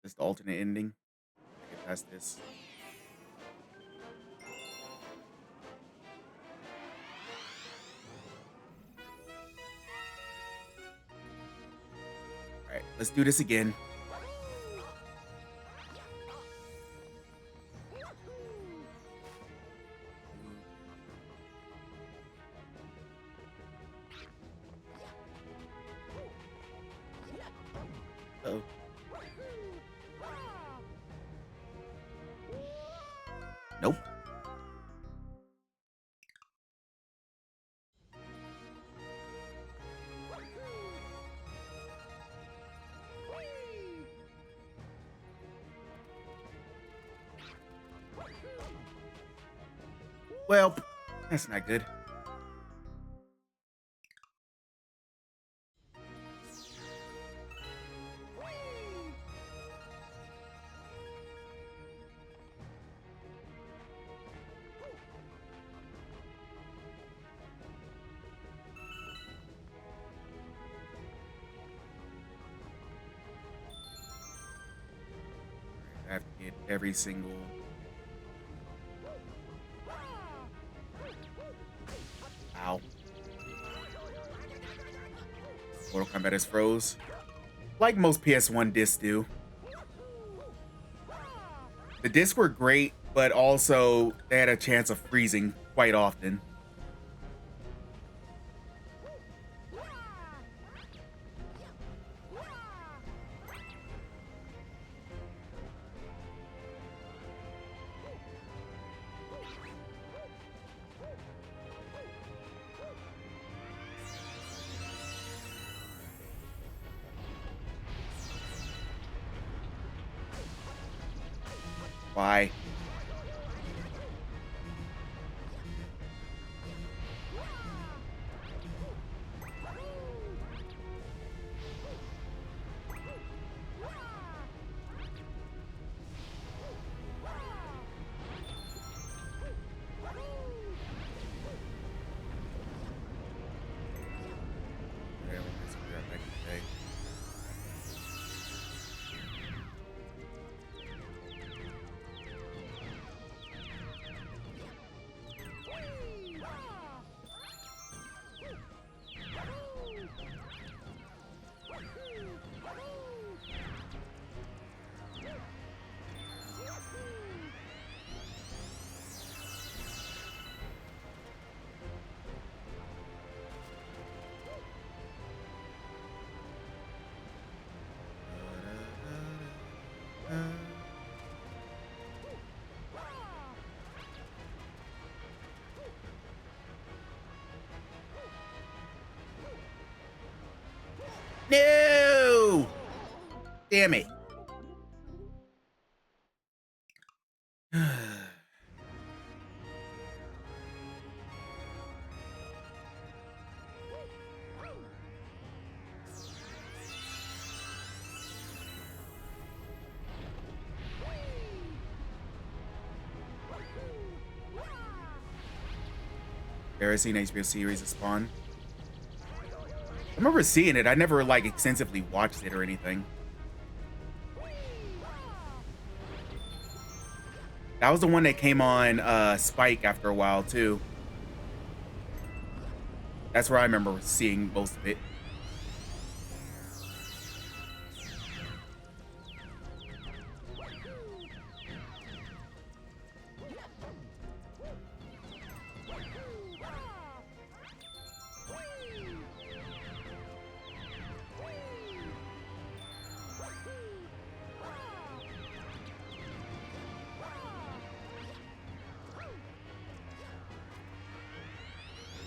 Speaker 1: This is the alternate ending. I can test this. Alright, let's do this again. Uh-oh. Nope. Well, that's not good. I have to get every single... Ow. Mortal Kombat is froze. Like most PS1 discs do. The discs were great, but also they had a chance of freezing quite often. Why? No! Damn it. Ever seen HBO series of Spawn? I remember seeing it. I never like extensively watched it or anything. That was the one that came on Spike after a while too. That's where I remember seeing most of it.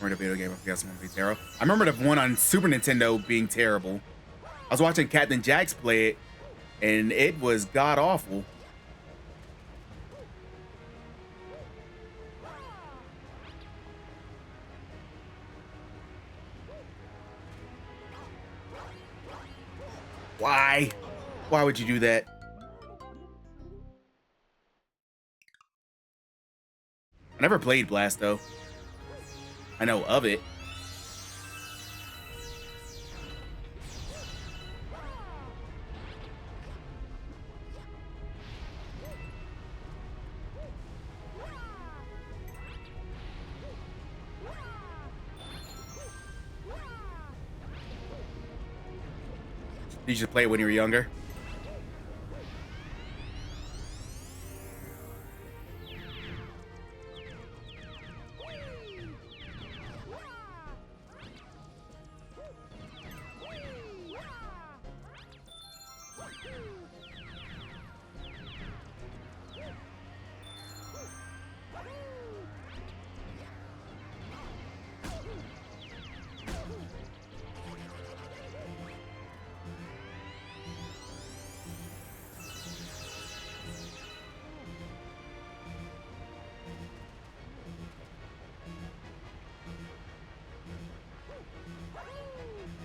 Speaker 1: Remember the video game of Guess One be terrible. I remember the one on Super Nintendo being terrible. I was watching Captain Jax play it, and it was god awful. Why? Why would you do that? I never played Blasto. I know of it. You should play it when you were younger.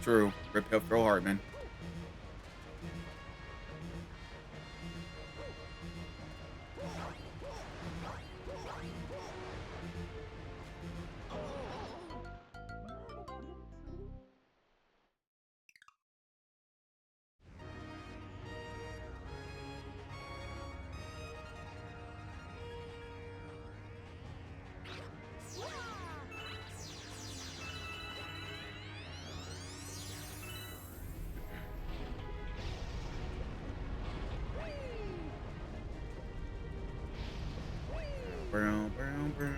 Speaker 1: True. Rip up Phil Hartman. Brown, brown, brown.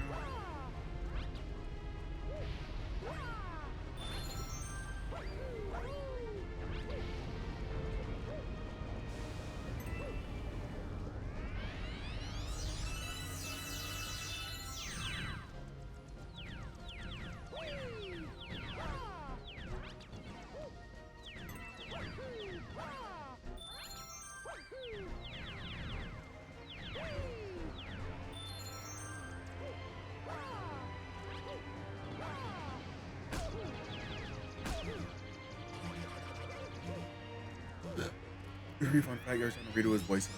Speaker 1: Every fun fact, every time I read his voice.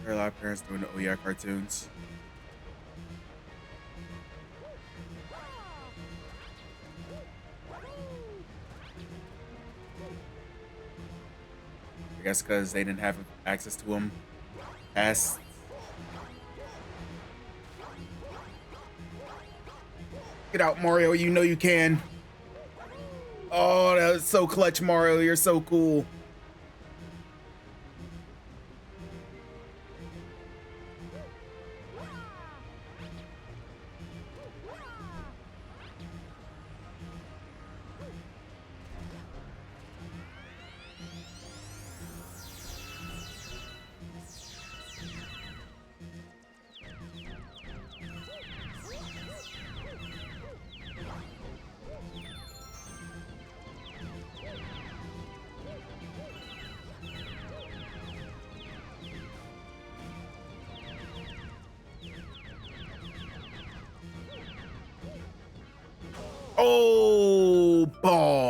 Speaker 1: There are a lot of parents doing the Oh Yeah cartoons. I guess because they didn't have access to them past. Get out, Mario. You know you can. Oh, that was so clutch, Mario. You're so cool.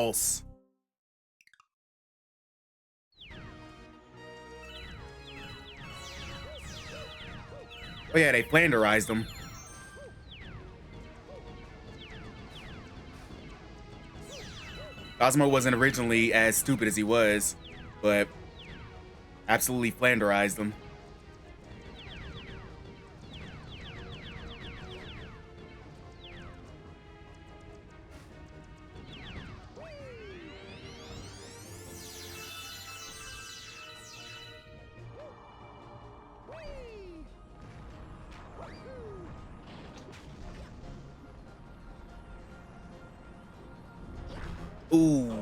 Speaker 1: boss. Oh yeah, they flanderized him. Cosmo wasn't originally as stupid as he was, but absolutely flanderized him. Ooh.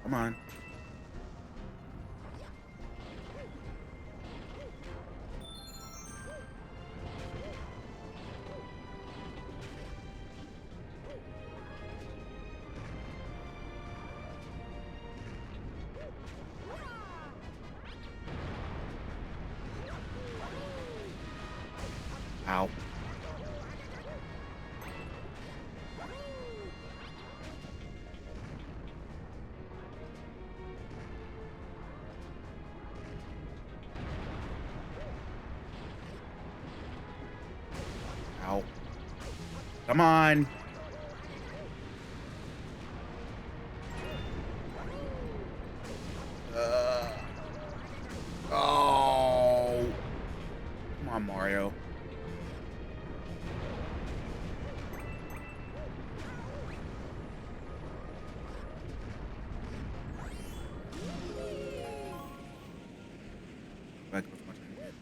Speaker 1: Come on. Ow. Ow. Come on. Oh. Come on, Mario. Back with much I did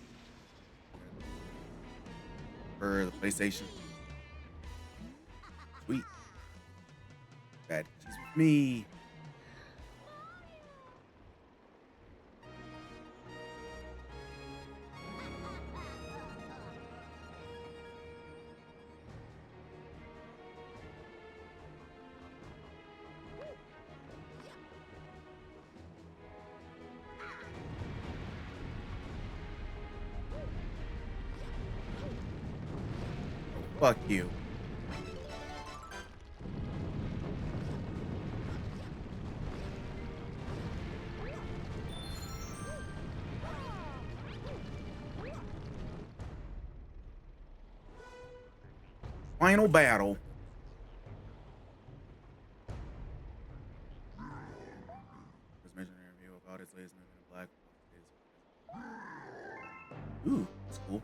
Speaker 1: for the PlayStation. Sweet. Bad. She's with me. Fuck you. Final battle. Just mentioned an interview about his latest movie in Black. Ooh, that's cool.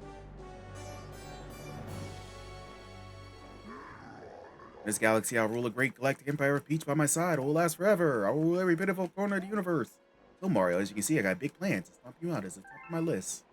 Speaker 1: This galaxy, I'll rule a great galactic empire of Peach by my side. It will last forever. I will rule every pitiful corner of the universe. So Mario, as you can see, I got big plans to stomp you out as the top of my list.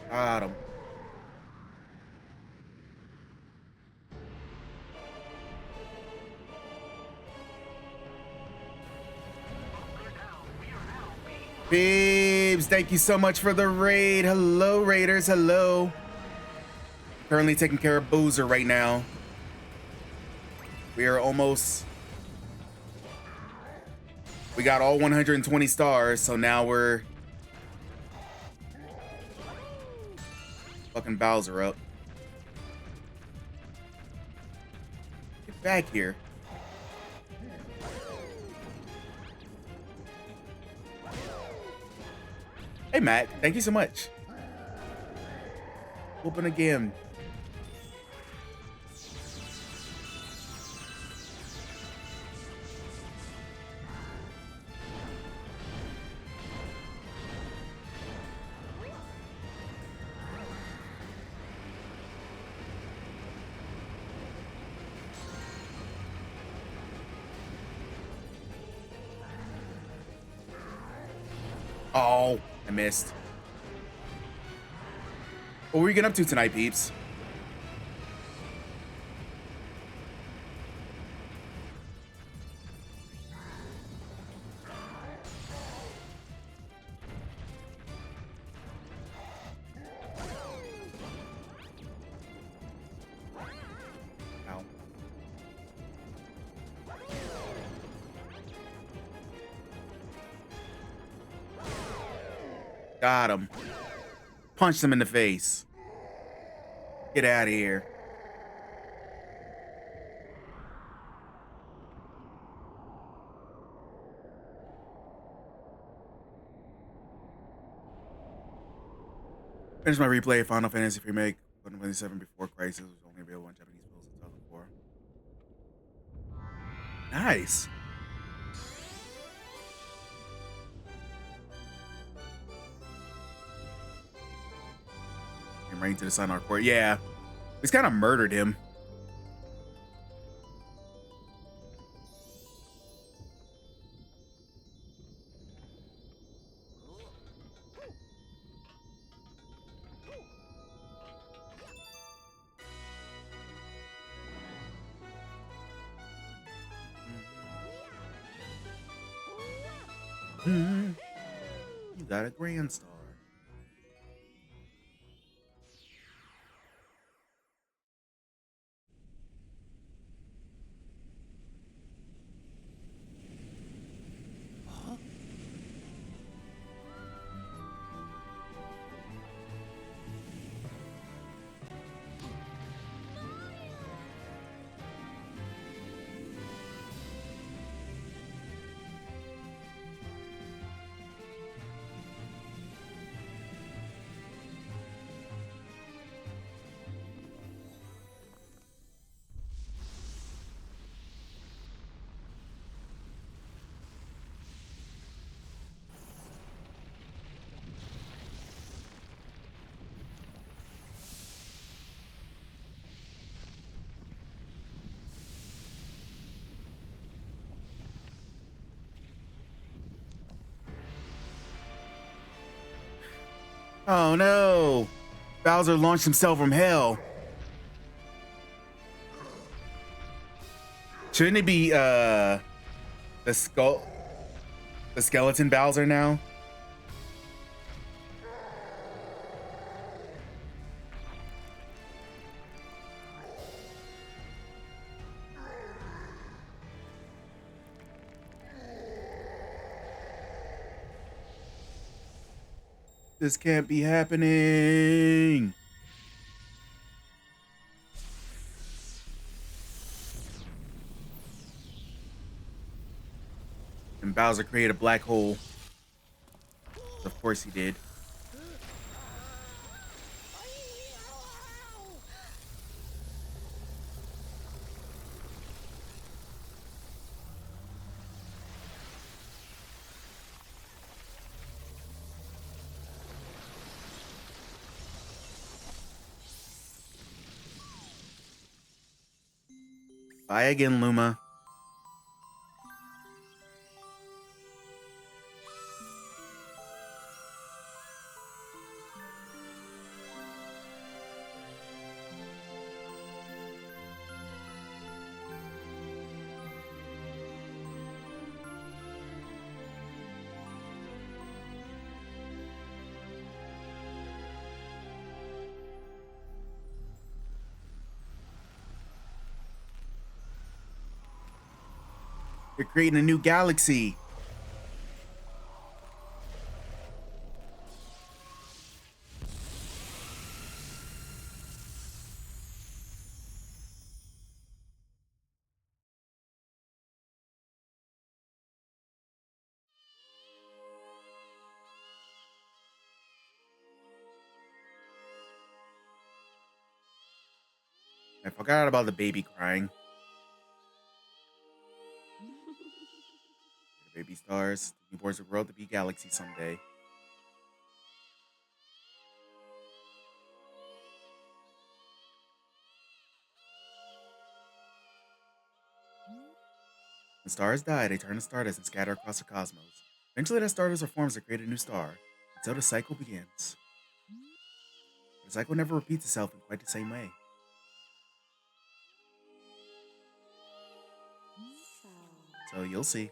Speaker 1: Got him. Beebs, thank you so much for the raid. Hello, Raiders. Hello. Currently taking care of Boozer right now. We are almost... We got all 120 stars, so now we're... fucking Bowser up. Get back here. Hey, Matt. Thank you so much. Open again. Oh, I missed. What were we getting up to tonight, peeps? Ow. Got him. Punched him in the face. Get out of here. Finish my replay of Final Fantasy Remake 127 before Crisis was only available on Japanese bills in 2004. Nice. Came right into the Sun Court. Yeah. He's kind of murdered him. You got a Grand Star. Oh no! Bowser launched himself from hell. Shouldn't it be the skeleton Bowser now? This can't be happening. And Bowser created a black hole. Of course he did. Bye again, Luma. They're creating a new galaxy. I forgot about the baby crying. The baby stars. The newborns will grow up to be galaxy someday. When stars die, they turn to stardust and scatter across the cosmos. Eventually, that stardust reforms to create a new star, until the cycle begins. The cycle never repeats itself in quite the same way. So you'll see.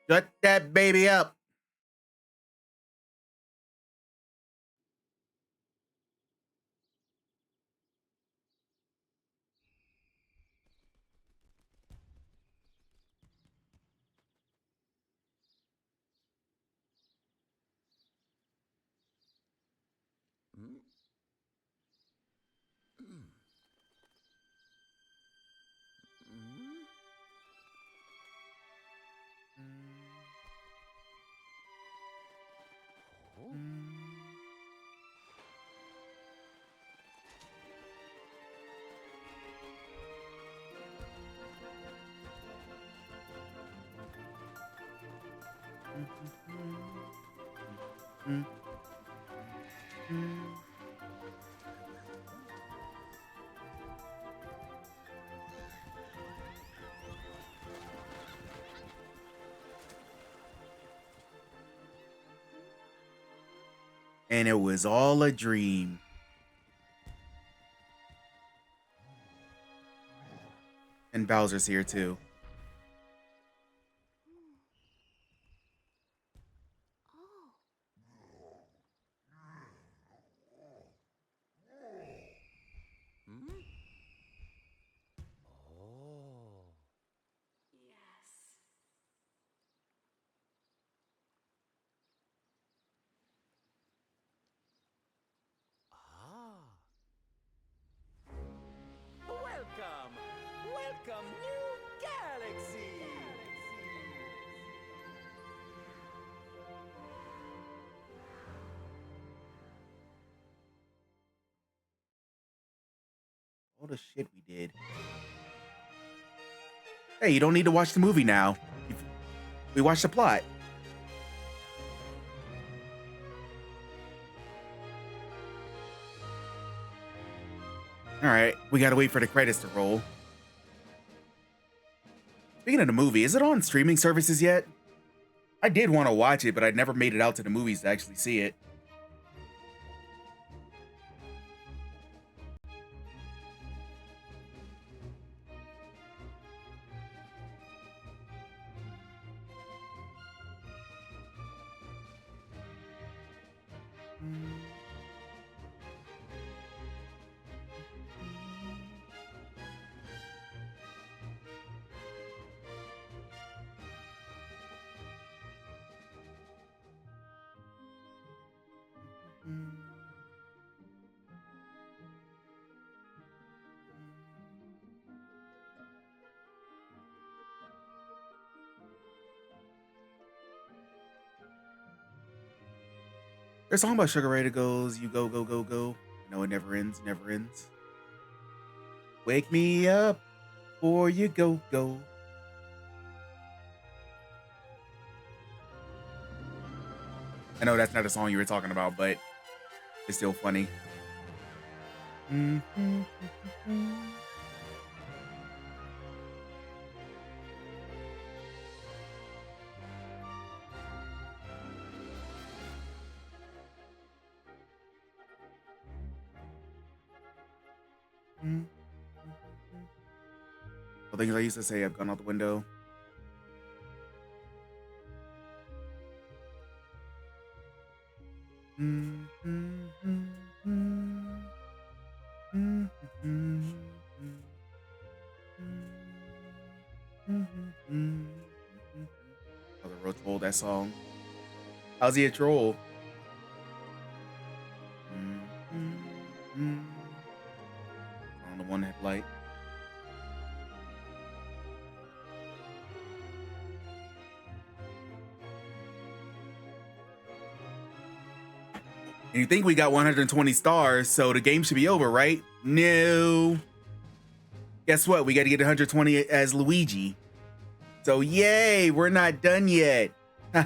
Speaker 1: Shut that baby up. And it was all a dream. And Bowser's here too.
Speaker 2: Welcome! Welcome, new galaxy!
Speaker 1: All the shit we did. Hey, you don't need to watch the movie now. We watched the plot. Alright, we gotta wait for the credits to roll. Speaking of the movie, is it on streaming services yet? I did want to watch it, but I never made it out to the movies to actually see it. Their song about Sugar Ray goes, "You go, go, go, go. No, it never ends, never ends. Wake me up before you go, go." I know that's not a song you were talking about, but it's still funny. The things I used to say have gone out the window. Mm, oh, the road troll, that song. How's he a troll? On the one headlight. And you think we got 120 stars, so the game should be over, right? No. Guess what? We got to get 120 as Luigi. So yay, we're not done yet. So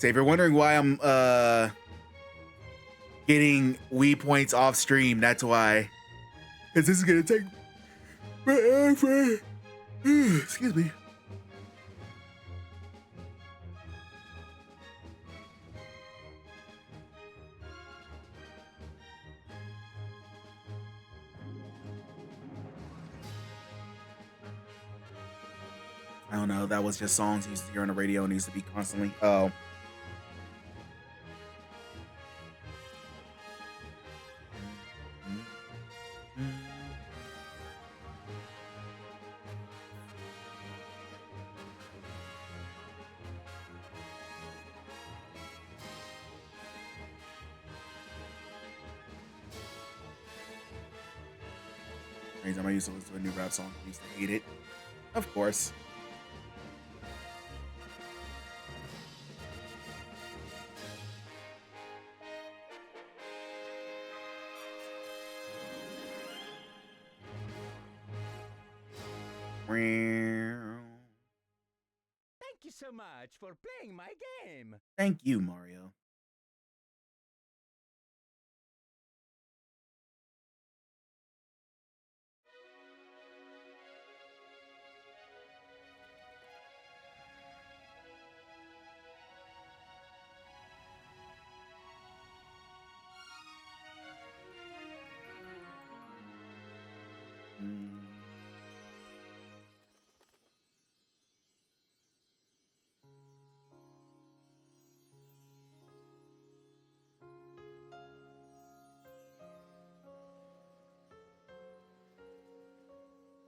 Speaker 1: if you're wondering why I'm getting Wii points off stream, that's why. Because this is gonna take forever. Excuse me. I don't know. That was just songs you used to hear on the radio. Needs to be constantly. Oh. Anytime I used to listen to a new rap song, I used to hate it. Of course.
Speaker 2: Thank you so much for playing my game.
Speaker 1: Thank you, Mario.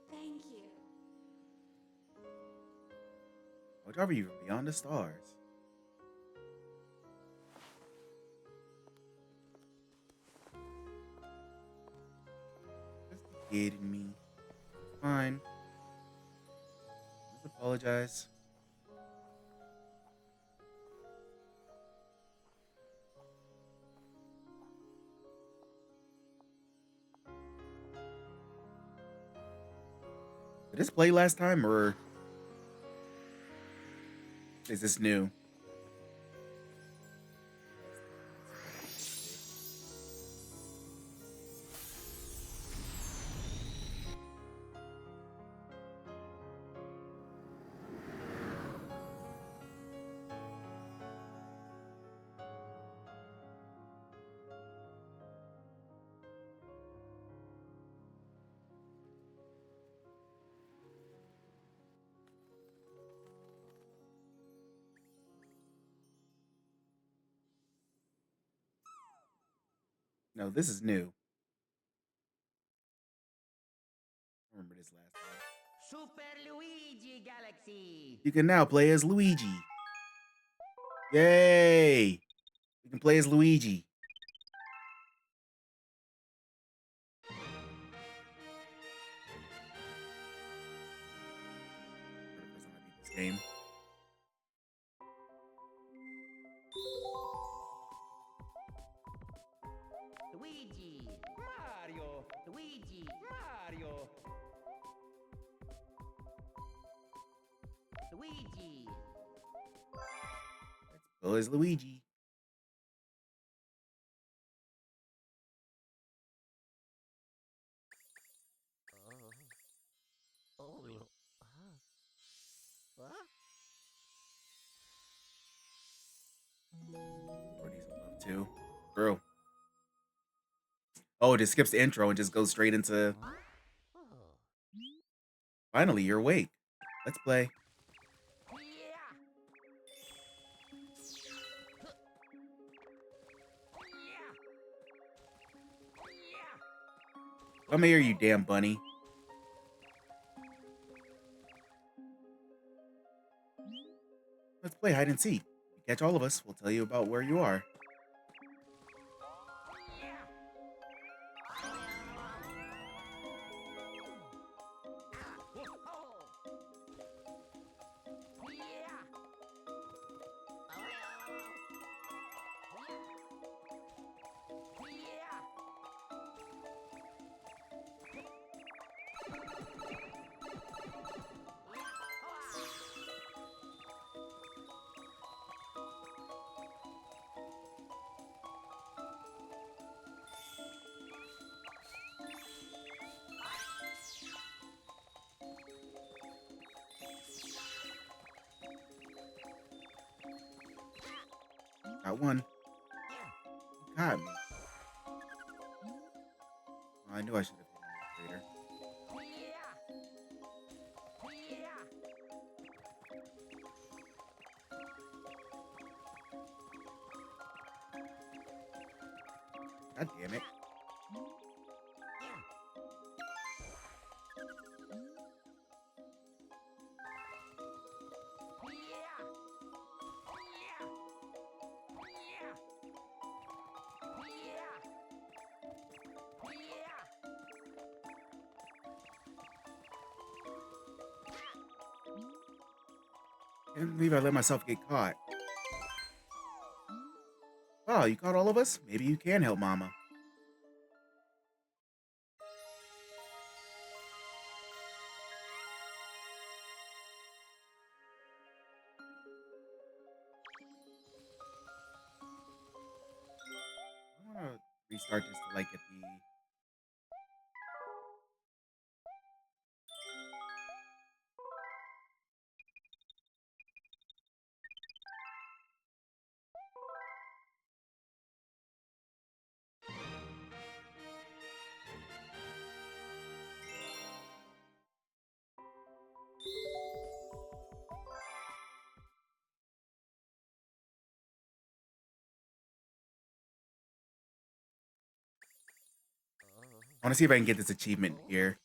Speaker 3: Thank you.
Speaker 1: Whatever you from beyond the stars. Just kidding me. Fine. Just apologize. Did this play last time, or is this new? No, this is new. I remember this last time.
Speaker 4: Super Luigi Galaxy.
Speaker 1: You can now play as Luigi. Yay! You can play as Luigi. This game.
Speaker 4: Luigi.
Speaker 2: Mario.
Speaker 4: Luigi.
Speaker 2: Mario.
Speaker 4: Luigi.
Speaker 1: Let's go as Luigi. Or needs some love too. Bro. Oh, it just skips the intro and just goes straight into. Finally, you're awake. Let's play. Come here, you damn bunny. Let's play hide and seek. If you catch all of us, we'll tell you about where you are. Got one. Got me. I knew I should have hit him later. God damn it. I can't believe I let myself get caught. Oh, you caught all of us? Maybe you can help Mama. I want to restart this to like get the... I want to see if I can get this achievement here.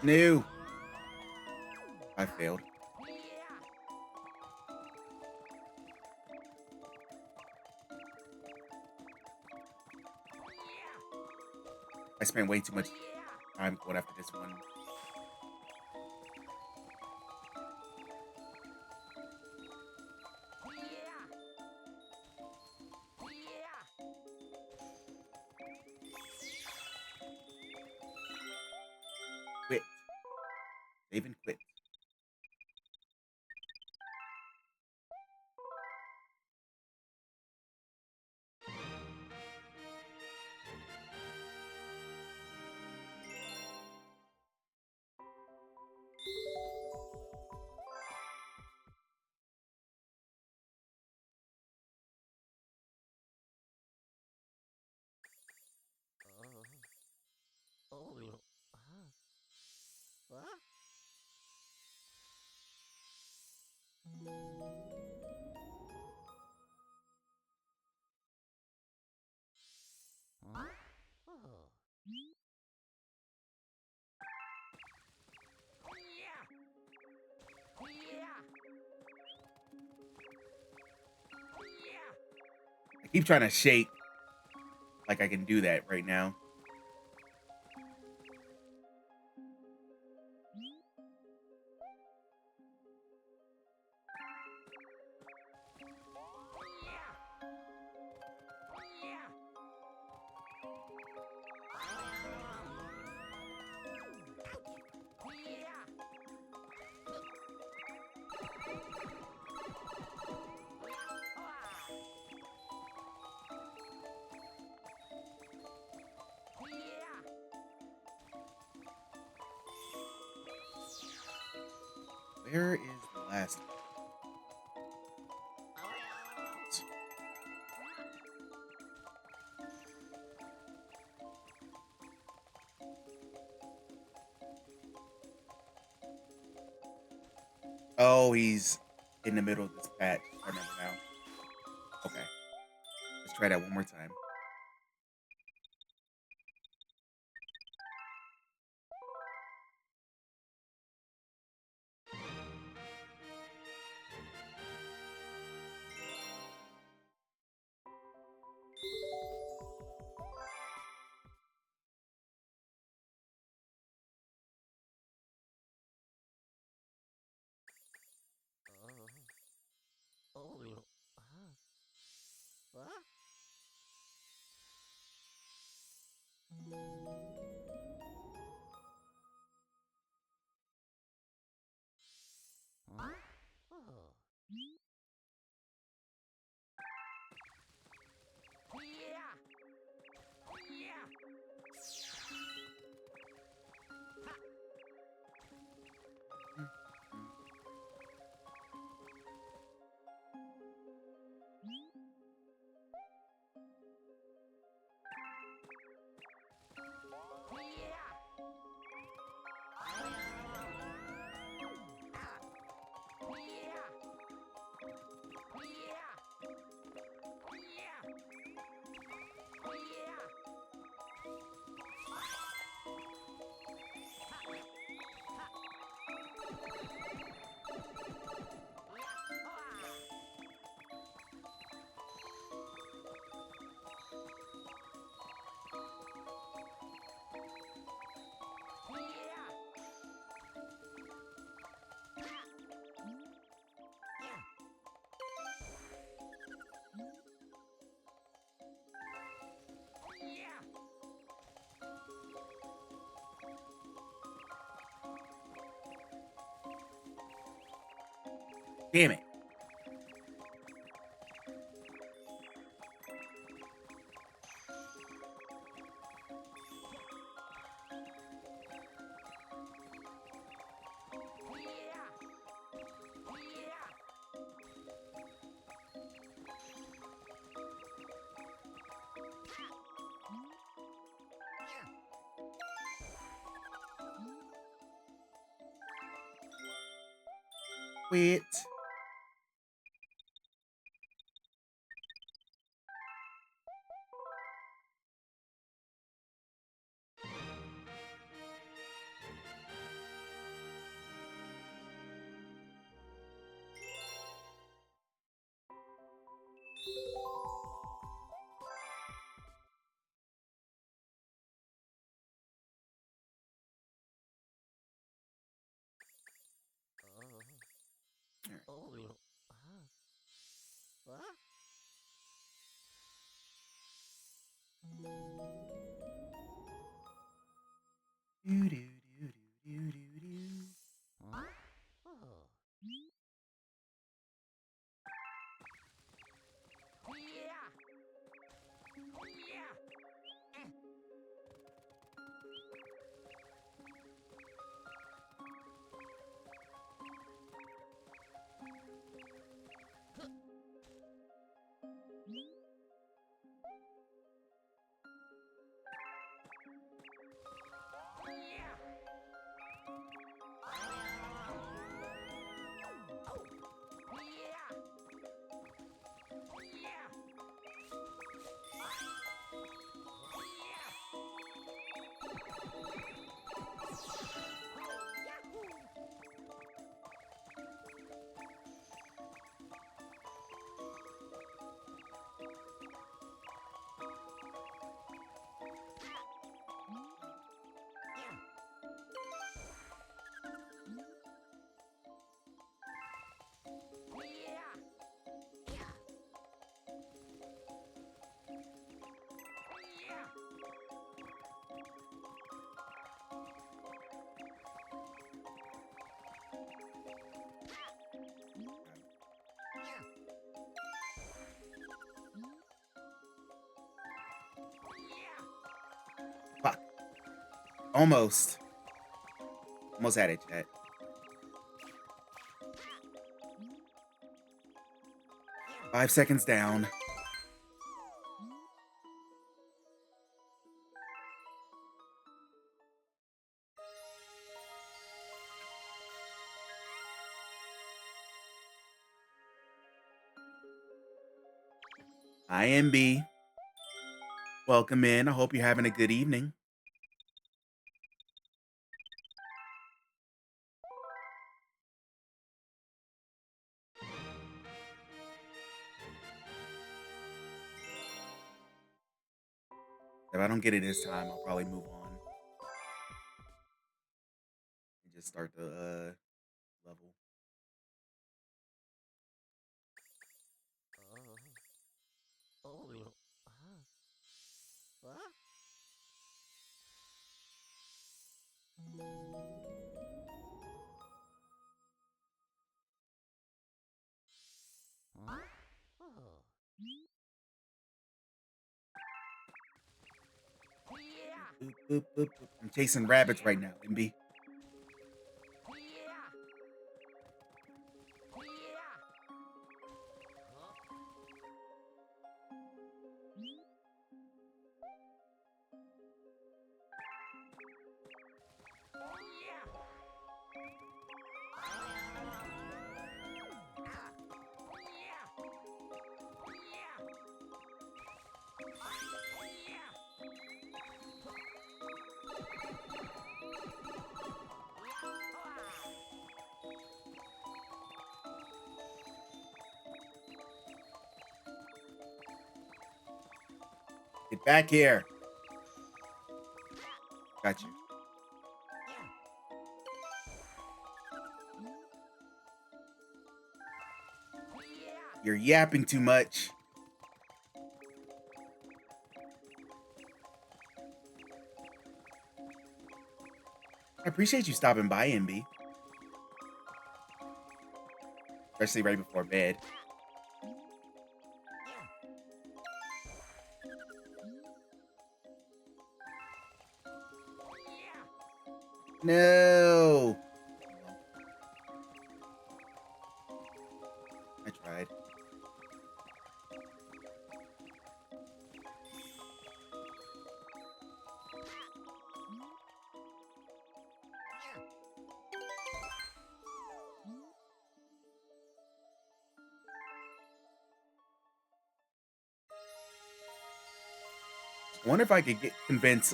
Speaker 1: No. I failed. I spent way too much time going after this one. Quit. Save and quit. I keep trying to shake like I can do that right now. Where is the last one? Oh, he's in the middle of this patch. I remember now. Okay. Let's try that one more time. Damn it. Quit. Do, do, do, do, do, do, do. Fuck. Almost. Almost had it, chat. 5 seconds down. Hi, MB. Welcome in. I hope you're having a good evening. If I don't get it this time, I'll probably move on and just start the level. Boop, boop, boop, boop. I'm chasing rabbits right now, MB. Get back here. Got you. You're yapping too much. I appreciate you stopping by, MB. Especially right before bed. No. I tried. I wonder if I could convince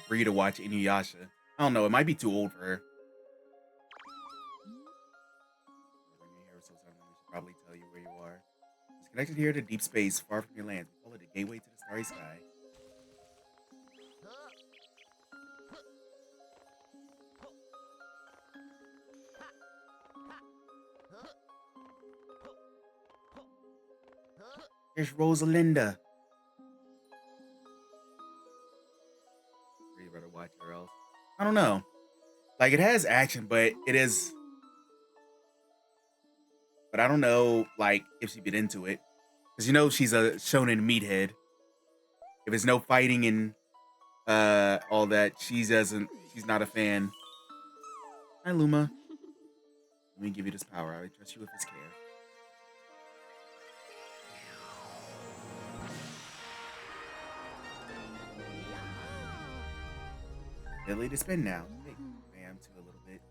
Speaker 1: Bree to watch Inuyasha. I don't know. It might be too old for her. We should probably tell you where you are. It's connected here to deep space, far from your lands. We call it a gateway to the starry sky. Here's Rosalinda. You better watch her else. I don't know. Like, it has action, but it is. But I don't know, like, if she'd get into it. Because you know she's a shonen meathead. If there's no fighting and all that, she's not a fan. Hi, Luma. Let me give you this power. I trust you with this care. Deadly to spin now. Hey, I am too a little bit.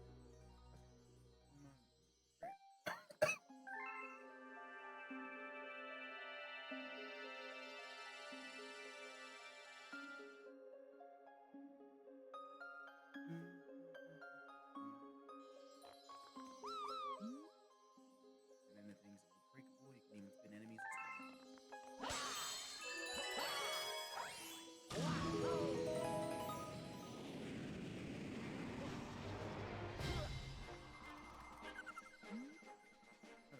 Speaker 1: And then the thing's unbreakable. You can even spin enemies.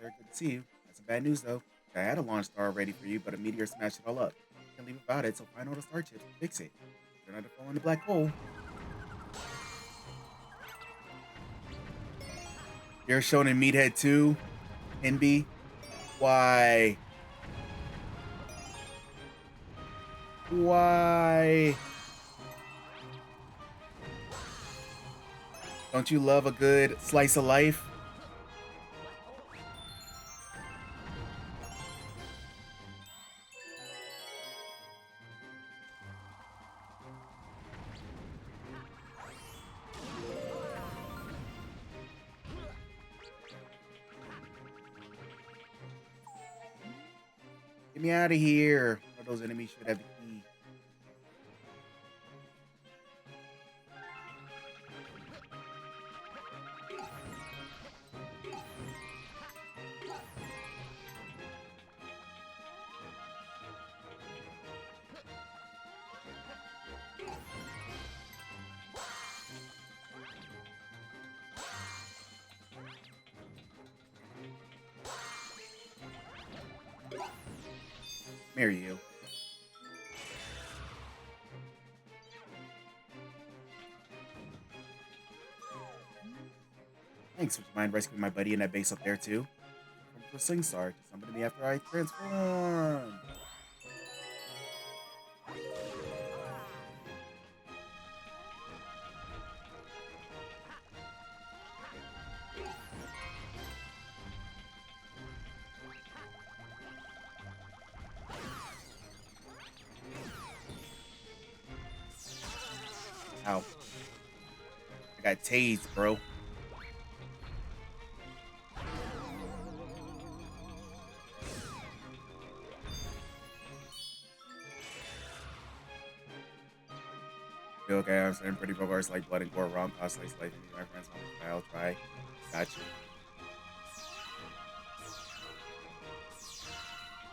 Speaker 1: There, good to see you. That's some bad news though. I had a launch star ready for you, but a meteor smashed it all up. Can't leave without it, so find all the star chips and fix it. You're not to fall in the black hole. You're shown in Meathead 2, NB. Why? Why? Don't you love a good slice of life? Get me out of here. One of those enemies should have the key. Marry you. Thanks. Would you mind rescuing my buddy in that base up there too? I'm for SingStar. Summon me after I transform. Ow. I got tased, bro. Feel okay, I'm saying pretty bars like blood and gore, wrong cost like life, my friends on the I'll try. Gotcha.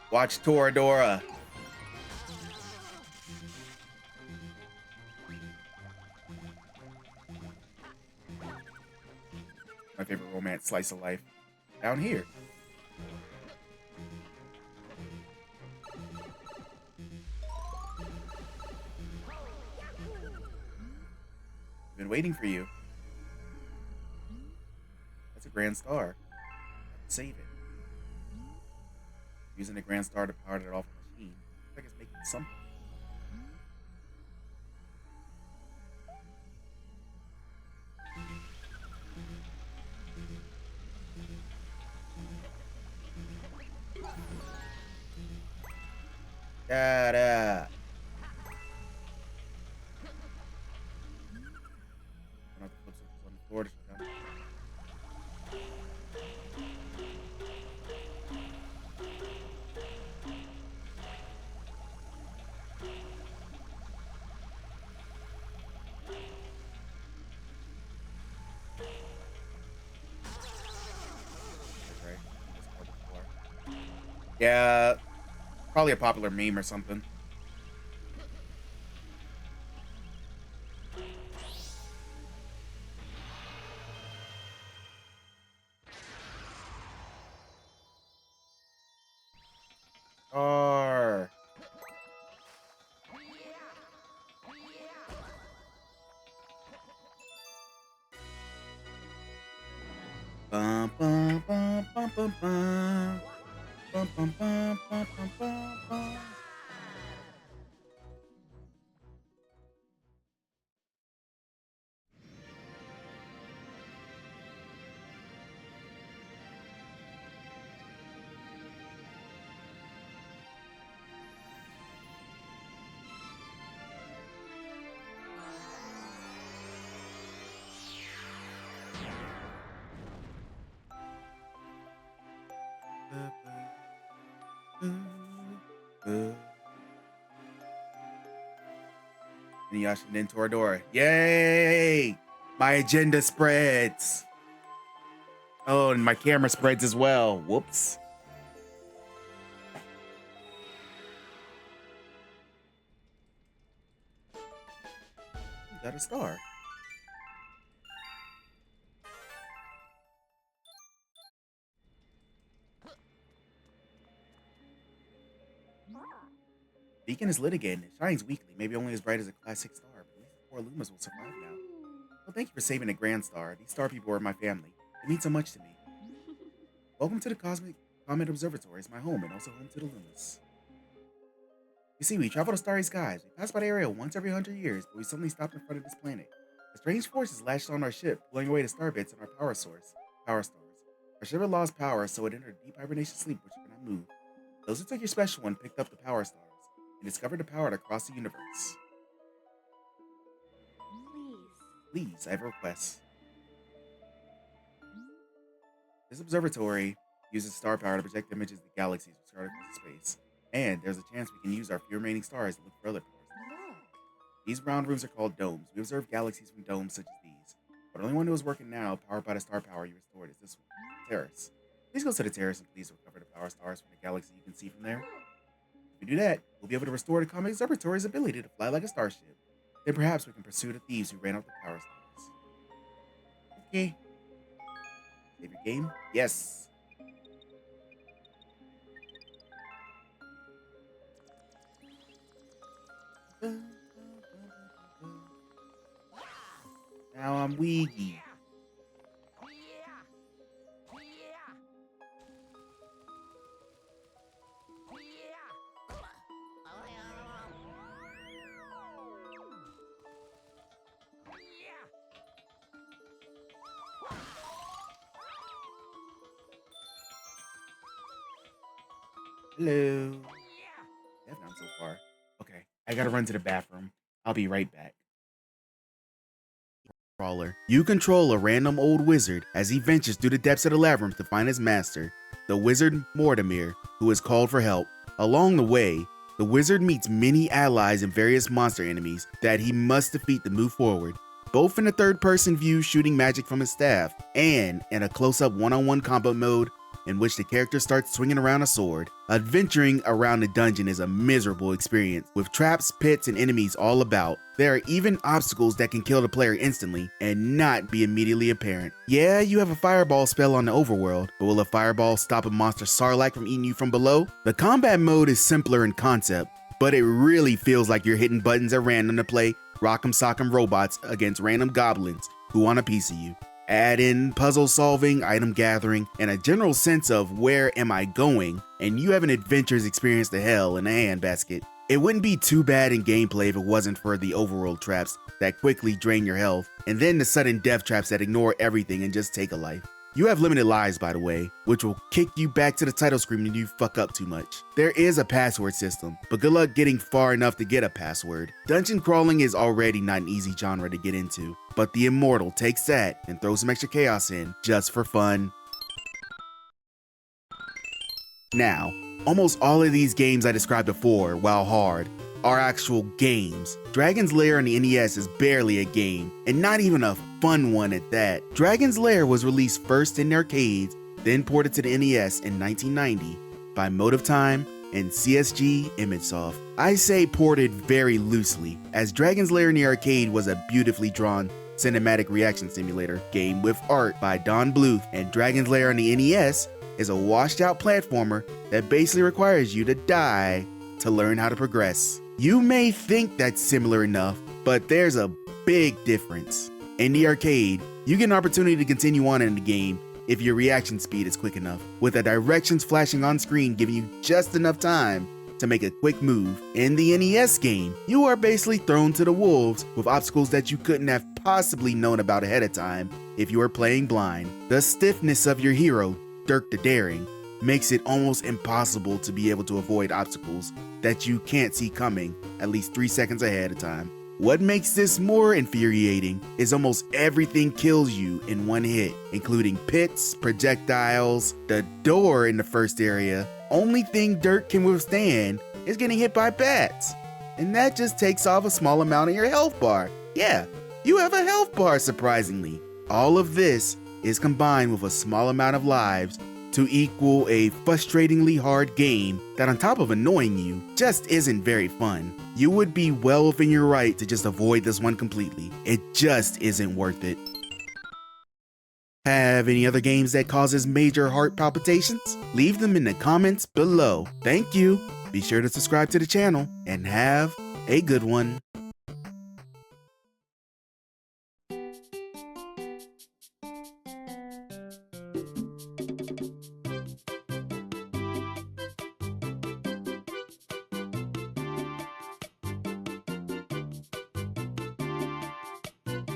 Speaker 1: Watch Toradora. My favorite romance slice of life. Down here. Been waiting for you. That's a grand star. Save it. Using the grand star to power it off the machine. Looks like it's making something. Da-da. I'm gonna have to flip switches on the floor to shut down. Okay. Yeah, probably a popular meme or something. Or bum bum bum bum bum bum bum bum bum bum bum bum bum. Inuyasha and then Toradora. Yay! My agenda spreads. Oh, and my camera spreads as well. Whoops. You got a star. Beacon is lit again. It shines weakly, maybe only as bright as a class 6 star, but at least the 4 Lumas will survive now. Well, thank you for saving a grand star. These star people are my family. They mean so much to me. Welcome to the Cosmic Comet Observatory. It's my home and also home to the Lumas. You see, we travel to starry skies. We pass by the area once every 100 years, but we suddenly stopped in front of this planet. A strange force is lashed on our ship, blowing away the star bits and our power source, power stars. Our ship had lost power, so it entered deep hibernation sleep, which could not move. Those who took your special one picked up the power stars and discovered the power across the universe. Please, I have a request. This observatory uses star power to project images of the galaxies which are across space. And there's a chance we can use our few remaining stars to look for other powers. These round rooms are called domes. We observe galaxies from domes such as these. But the only one who is working now, powered by the star power you restored, is this one, Terrace. Please go to the Terrace and please recover the power stars from the galaxy you can see from there. If we do that, we'll be able to restore the Comet Observatory's ability to fly like a starship. Then perhaps we can pursue the thieves who ran out the power stars. Okay. Save your game? Yes. Now I'm Weegie. Hello. Definitely so far. Okay, I gotta run to the bathroom. I'll be right back. Brawler. You control a random old wizard as he ventures through the depths of the labyrinth to find his master, the wizard Mortimer, who is called for help. Along the way, the wizard meets many allies and various monster enemies that he must defeat to move forward, both in the third-person view shooting magic from his staff, and in a close-up one-on-one combat mode in which the character starts swinging around a sword. Adventuring around the dungeon is a miserable experience, with traps, pits, and enemies all about. There are even obstacles that can kill the player instantly and not be immediately apparent. Yeah, you have a fireball spell on the overworld, but will a fireball stop a monster Sarlacc from eating you from below? The combat mode is simpler in concept, but it really feels like you're hitting buttons at random to play Rock'em Sock'em Robots against random goblins who want a piece of you. Add in puzzle solving, item gathering, and a general sense of where am I going, and you have an adventurous experience to hell in a handbasket. It wouldn't be too bad in gameplay if it wasn't for the overworld traps that quickly drain your health, and then the sudden death traps that ignore everything and just take a life. You have limited lives, by the way, which will kick you back to the title screen when you fuck up too much. There is a password system, but good luck getting far enough to get a password. Dungeon crawling is already not an easy genre to get into, but the Immortal takes that and throws some extra chaos in, just for fun. Now, almost all of these games I described before, while hard, are actual games. Dragon's Lair on the NES is barely a game, and not even a fun one at that. Dragon's Lair was released first in arcades, then ported to the NES in 1990 by Motive Time and CSG ImageSoft. I say ported very loosely, as Dragon's Lair in the arcade was a beautifully drawn cinematic reaction simulator game with art by Don Bluth, and Dragon's Lair on the NES is a washed out platformer that basically requires you to die to learn how to progress. You may think that's similar enough, but there's a big difference. In the arcade, you get an opportunity to continue on in the game if your reaction speed is quick enough, with the directions flashing on screen giving you just enough time to make a quick move. In the NES game, you are basically thrown to the wolves with obstacles that you couldn't have possibly known about ahead of time if you were playing blind. The stiffness of your hero, Dirk the Daring, makes it almost impossible to be able to avoid obstacles that you can't see coming at least 3 seconds ahead of time. What makes this more infuriating is almost everything kills you in one hit, including pits, projectiles, the door in the first area. Only thing Dirk can withstand is getting hit by bats, and that just takes off a small amount of your health bar. Yeah, you have a health bar surprisingly. All of this is combined with a small amount of lives to equal a frustratingly hard game that, on top of annoying you, just isn't very fun. You would be well within your right to just avoid this one completely. It just isn't worth it. Have any other games that causes major heart palpitations? Leave them in the comments below. Thank you. Be sure to subscribe to the channel and have a good one.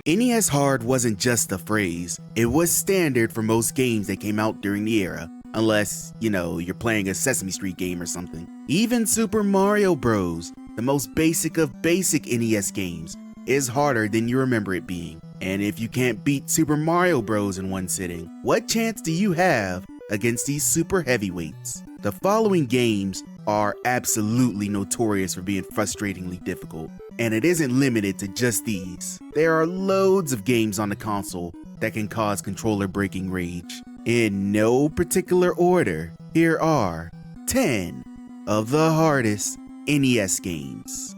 Speaker 1: NES Hard wasn't just a phrase, it was standard for most games that came out during the era, unless, you know, you're playing a Sesame Street game or something. Even Super Mario Bros., the most basic of basic NES games, is harder than you remember it being. And if you can't beat Super Mario Bros. In one sitting, what chance do you have against these super heavyweights? The following games are absolutely notorious for being frustratingly difficult. And it isn't limited to just these. There are loads of games on the console that can cause controller breaking rage. In no particular order, here are 10 of the hardest NES games.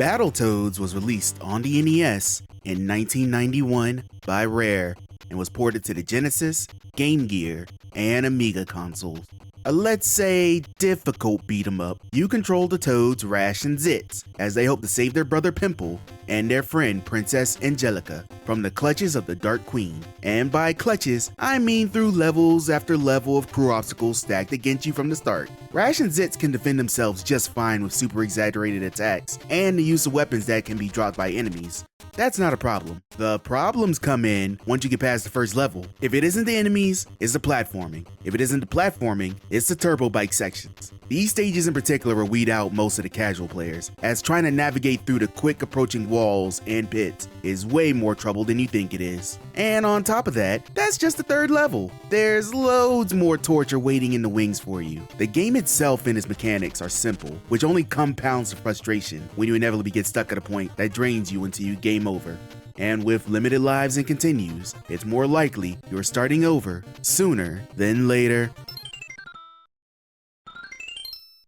Speaker 1: Battletoads was released on the NES in 1991 by Rare and was ported to the Genesis, Game Gear, and Amiga consoles. A let's say difficult beat 'em up. You control the Toads Rash and Zitz as they hope to save their brother Pimple and their friend Princess Angelica from the clutches of the Dark Queen. And by clutches, I mean through levels after level of crew obstacles stacked against you from the start. Rash and Zitz can defend themselves just fine with super exaggerated attacks and the use of weapons that can be dropped by enemies. That's not a problem. The problems come in once you get past the first level. If it isn't the enemies, it's the platforming. If it isn't the platforming, it's the turbo bike sections. These stages in particular will weed out most of the casual players, as trying to navigate through the quick approaching walls and pits is way more trouble than you think it is. And on top of that, that's just the third level. There's loads more torture waiting in the wings for you. The game itself and its mechanics are simple, which only compounds the frustration when you inevitably get stuck at a point that drains you until you game over. And with limited lives and continues, it's more likely you're starting over sooner than later.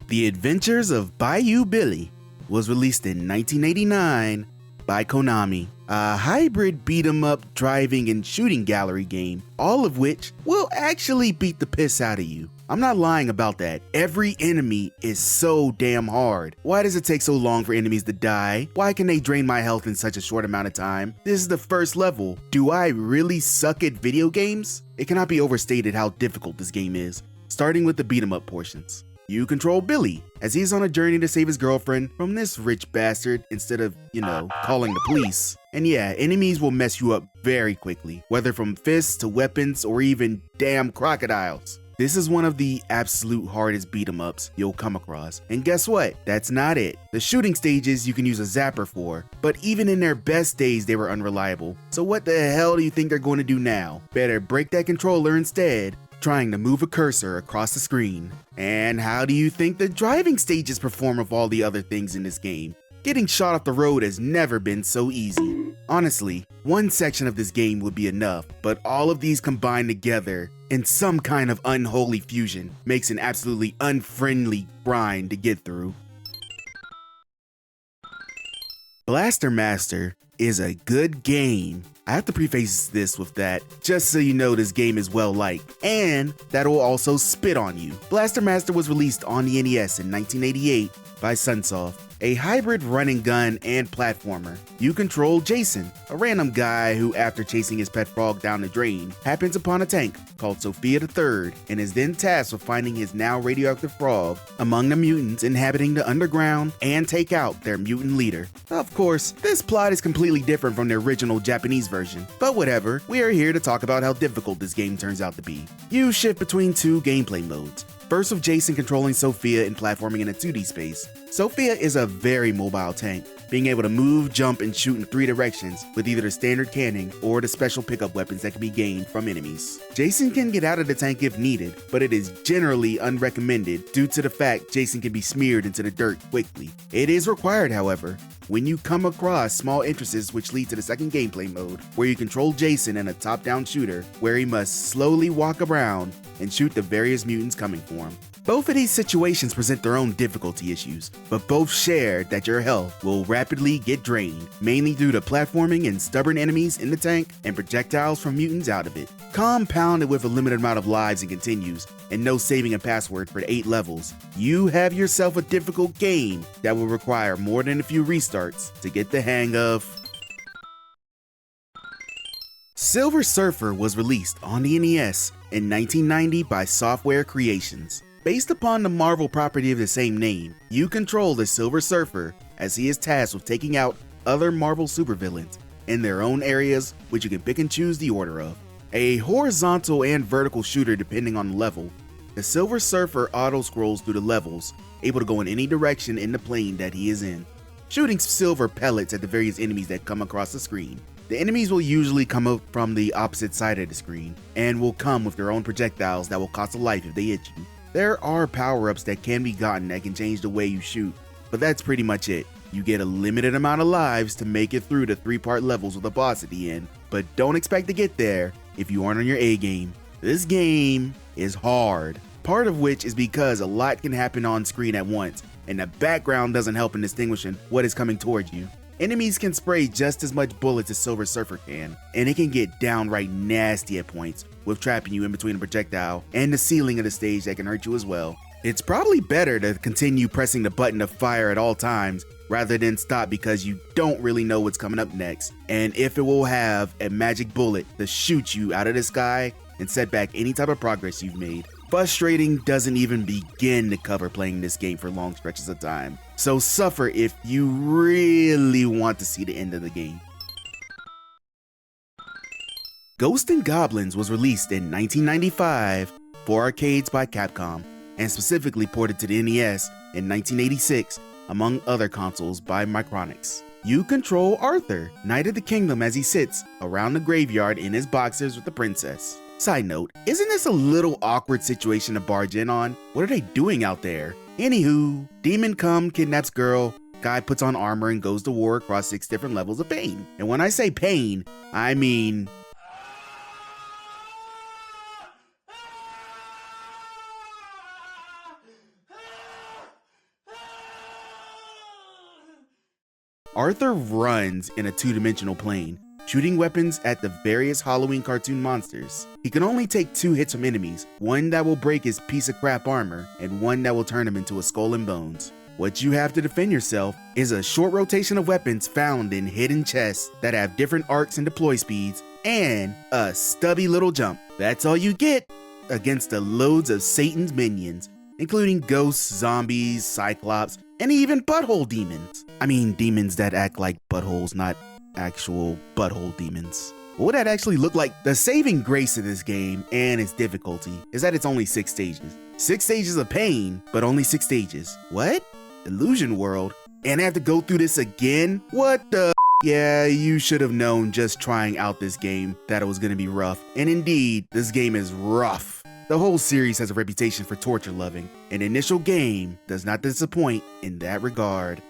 Speaker 1: The Adventures of Bayou Billy was released in 1989 by Konami, a hybrid beat-em-up driving and shooting gallery game, all of which will actually beat the piss out of you. I'm not lying about that. Every enemy is so damn hard. Why does it take so long for enemies to die? Why can they drain my health in such a short amount of time? This is the first level. Do I really suck at video games? It cannot be overstated how difficult this game is, starting with the beat-em-up portions. You control Billy, as he's on a journey to save his girlfriend from this rich bastard instead of, calling the police. And yeah, enemies will mess you up very quickly, whether from fists to weapons or even damn crocodiles. This is one of the absolute hardest beat 'em ups you'll come across. And guess what? That's not it. The shooting stages you can use a zapper for, but even in their best days they were unreliable. So what the hell do you think they're going to do now? Better break that controller instead, trying to move a cursor across the screen. And how do you think the driving stages perform of all the other things in this game? Getting shot off the road has never been so easy. Honestly, one section of this game would be enough, but all of these combined together in some kind of unholy fusion makes an absolutely unfriendly grind to get through. Blaster Master is a good game. I have to preface this with that, just so you know this game is well liked, and that will also spit on you. Blaster Master was released on the NES in 1988 by Sunsoft, a hybrid run and gun and platformer. You control Jason, a random guy who, after chasing his pet frog down the drain, happens upon a tank called Sophia III and is then tasked with finding his now radioactive frog among the mutants inhabiting the underground and take out their mutant leader. Of course, this plot is completely different from the original Japanese version, but whatever, we are here to talk about how difficult this game turns out to be. You shift between two gameplay modes. First, with Jason controlling Sophia and platforming in a 2D space. Sophia is a very mobile tank, being able to move, jump, and shoot in 3 directions with either the standard cannon or the special pickup weapons that can be gained from enemies. Jason can get out of the tank if needed, but it is generally unrecommended due to the fact Jason can be smeared into the dirt quickly. It is required, however, when you come across small entrances which lead to the second gameplay mode, where you control Jason in a top-down shooter, where he must slowly walk around and shoot the various mutants coming for him. Both of these situations present their own difficulty issues, but both share that your health will rapidly get drained, mainly due to platforming and stubborn enemies in the tank and projectiles from mutants out of it. Compounded with a limited amount of lives and continues, and no saving a password for 8 levels, you have yourself a difficult game that will require more than a few restarts to get the hang of. Silver Surfer was released on the NES in 1990 by Software Creations. Based upon the Marvel property of the same name, you control the Silver Surfer as he is tasked with taking out other Marvel supervillains in their own areas, which you can pick and choose the order of. A horizontal and vertical shooter depending on the level, the Silver Surfer auto-scrolls through the levels, able to go in any direction in the plane that he is in, shooting silver pellets at the various enemies that come across the screen. The enemies will usually come up from the opposite side of the screen and will come with their own projectiles that will cost a life if they hit you. There are power-ups that can be gotten that can change the way you shoot, but that's pretty much it. You get a limited amount of lives to make it through the 3-part levels with a boss at the end, but don't expect to get there if you aren't on your A game. This game is hard, part of which is because a lot can happen on screen at once, and the background doesn't help in distinguishing what is coming towards you. Enemies can spray just as much bullets as Silver Surfer can, and it can get downright nasty at points, with trapping you in between a projectile and the ceiling of the stage that can hurt you as well. It's probably better to continue pressing the button of fire at all times rather than stop because you don't really know what's coming up next, and if it will have a magic bullet to shoot you out of the sky and set back any type of progress you've made. Frustrating doesn't even begin to cover playing this game for long stretches of time, so suffer if you really want to see the end of the game. Ghosts 'n Goblins was released in 1995 for arcades by Capcom, and specifically ported to the NES in 1986, among other consoles by Micronix. You control Arthur, Knight of the Kingdom, as he sits around the graveyard in his boxers with the princess. Side note, isn't this a little awkward situation to barge in on? What are they doing out there? Anywho, demon come, kidnaps girl, guy puts on armor and goes to war across 6 different levels of pain. And when I say pain, I mean Arthur runs in a 2-dimensional plane, shooting weapons at the various Halloween cartoon monsters. He can only take 2 hits from enemies, one that will break his piece of crap armor, and one that will turn him into a skull and bones. What you have to defend yourself is a short rotation of weapons found in hidden chests that have different arcs and deploy speeds, and a stubby little jump. That's all you get against the loads of Satan's minions, including ghosts, zombies, cyclops, and even butthole demons. I mean, demons that act like buttholes, not actual butthole demons. What would that actually look like? The saving grace of this game and its difficulty is that it's only 6 stages. 6 stages of pain, but only 6 stages. What? Illusion World? And I have to go through this again? What the? Yeah, you should have known just trying out this game that it was gonna be rough. And indeed, this game is rough. The whole series has a reputation for torture loving, and the initial game does not disappoint in that regard.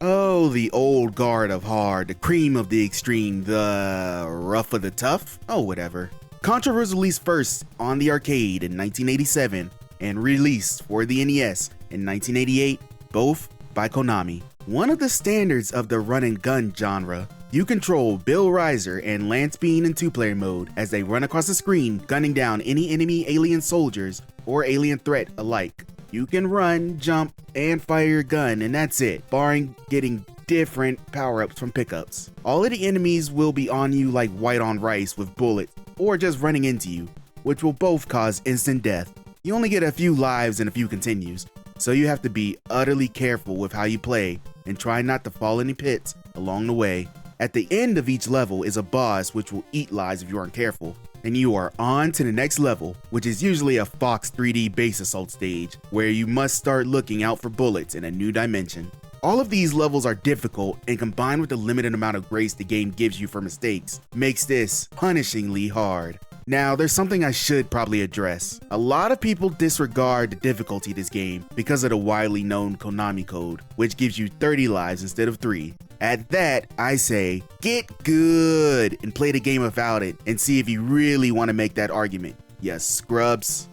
Speaker 1: Oh, the old guard of hard, the cream of the extreme, the rough of the tough? Oh, whatever. Contra was released first on the arcade in 1987 and released for the NES in 1988, both by Konami. One of the standards of the run and gun genre, you control Bill Riser and Lance Bean in 2-player mode as they run across the screen, gunning down any enemy alien soldiers or alien threat alike. You can run, jump, and fire your gun, and that's it, barring getting different power-ups from pickups. All of the enemies will be on you like white on rice with bullets, or just running into you, which will both cause instant death. You only get a few lives and a few continues, so you have to be utterly careful with how you play and try not to fall any pits along the way. At the end of each level is a boss which will eat lives if you aren't careful, and you are on to the next level, which is usually a Fox 3D base assault stage, where you must start looking out for bullets in a new dimension. All of these levels are difficult, and combined with the limited amount of grace the game gives you for mistakes, makes this punishingly hard. Now, there's something I should probably address. A lot of people disregard the difficulty of this game because of the widely known Konami code, which gives you 30 lives instead of 3. At that, I say, get good and play the game without it and see if you really want to make that argument. Yes, scrubs.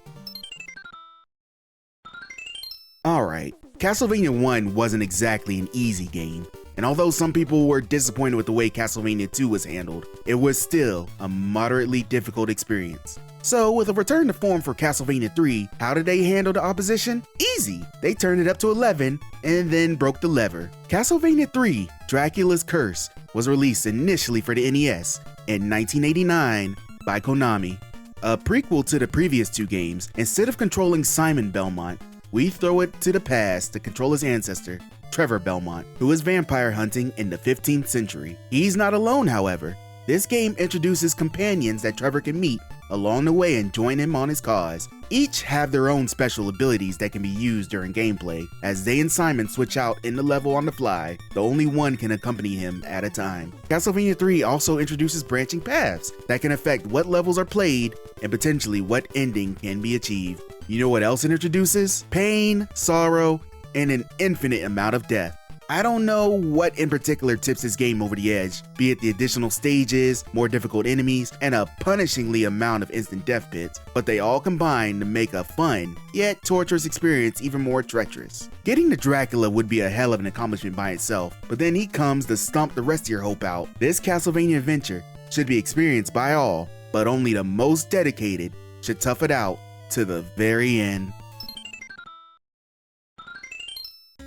Speaker 1: Alright, Castlevania 1 wasn't exactly an easy game, and although some people were disappointed with the way Castlevania 2 was handled, it was still a moderately difficult experience. So with a return to form for Castlevania 3, how did they handle the opposition? Easy! They turned it up to 11 and then broke the lever. Castlevania 3, Dracula's Curse, was released initially for the NES in 1989 by Konami. A prequel to the previous 2 games, instead of controlling Simon Belmont, we throw it to the past to control his ancestor, Trevor Belmont, who is vampire hunting in the 15th century. He's not alone, however. This game introduces companions that Trevor can meet along the way and join him on his cause. Each have their own special abilities that can be used during gameplay. As Zay and Simon switch out in the level on the fly, the only one can accompany him at a time. Castlevania 3 also introduces branching paths that can affect what levels are played and potentially what ending can be achieved. You know what else it introduces? Pain, sorrow, and an infinite amount of death. I don't know what in particular tips this game over the edge, be it the additional stages, more difficult enemies, and a punishingly amount of instant death pits, but they all combine to make a fun, yet torturous experience even more treacherous. Getting to Dracula would be a hell of an accomplishment by itself, but then he comes to stomp the rest of your hope out. This Castlevania adventure should be experienced by all, but only the most dedicated should tough it out to the very end.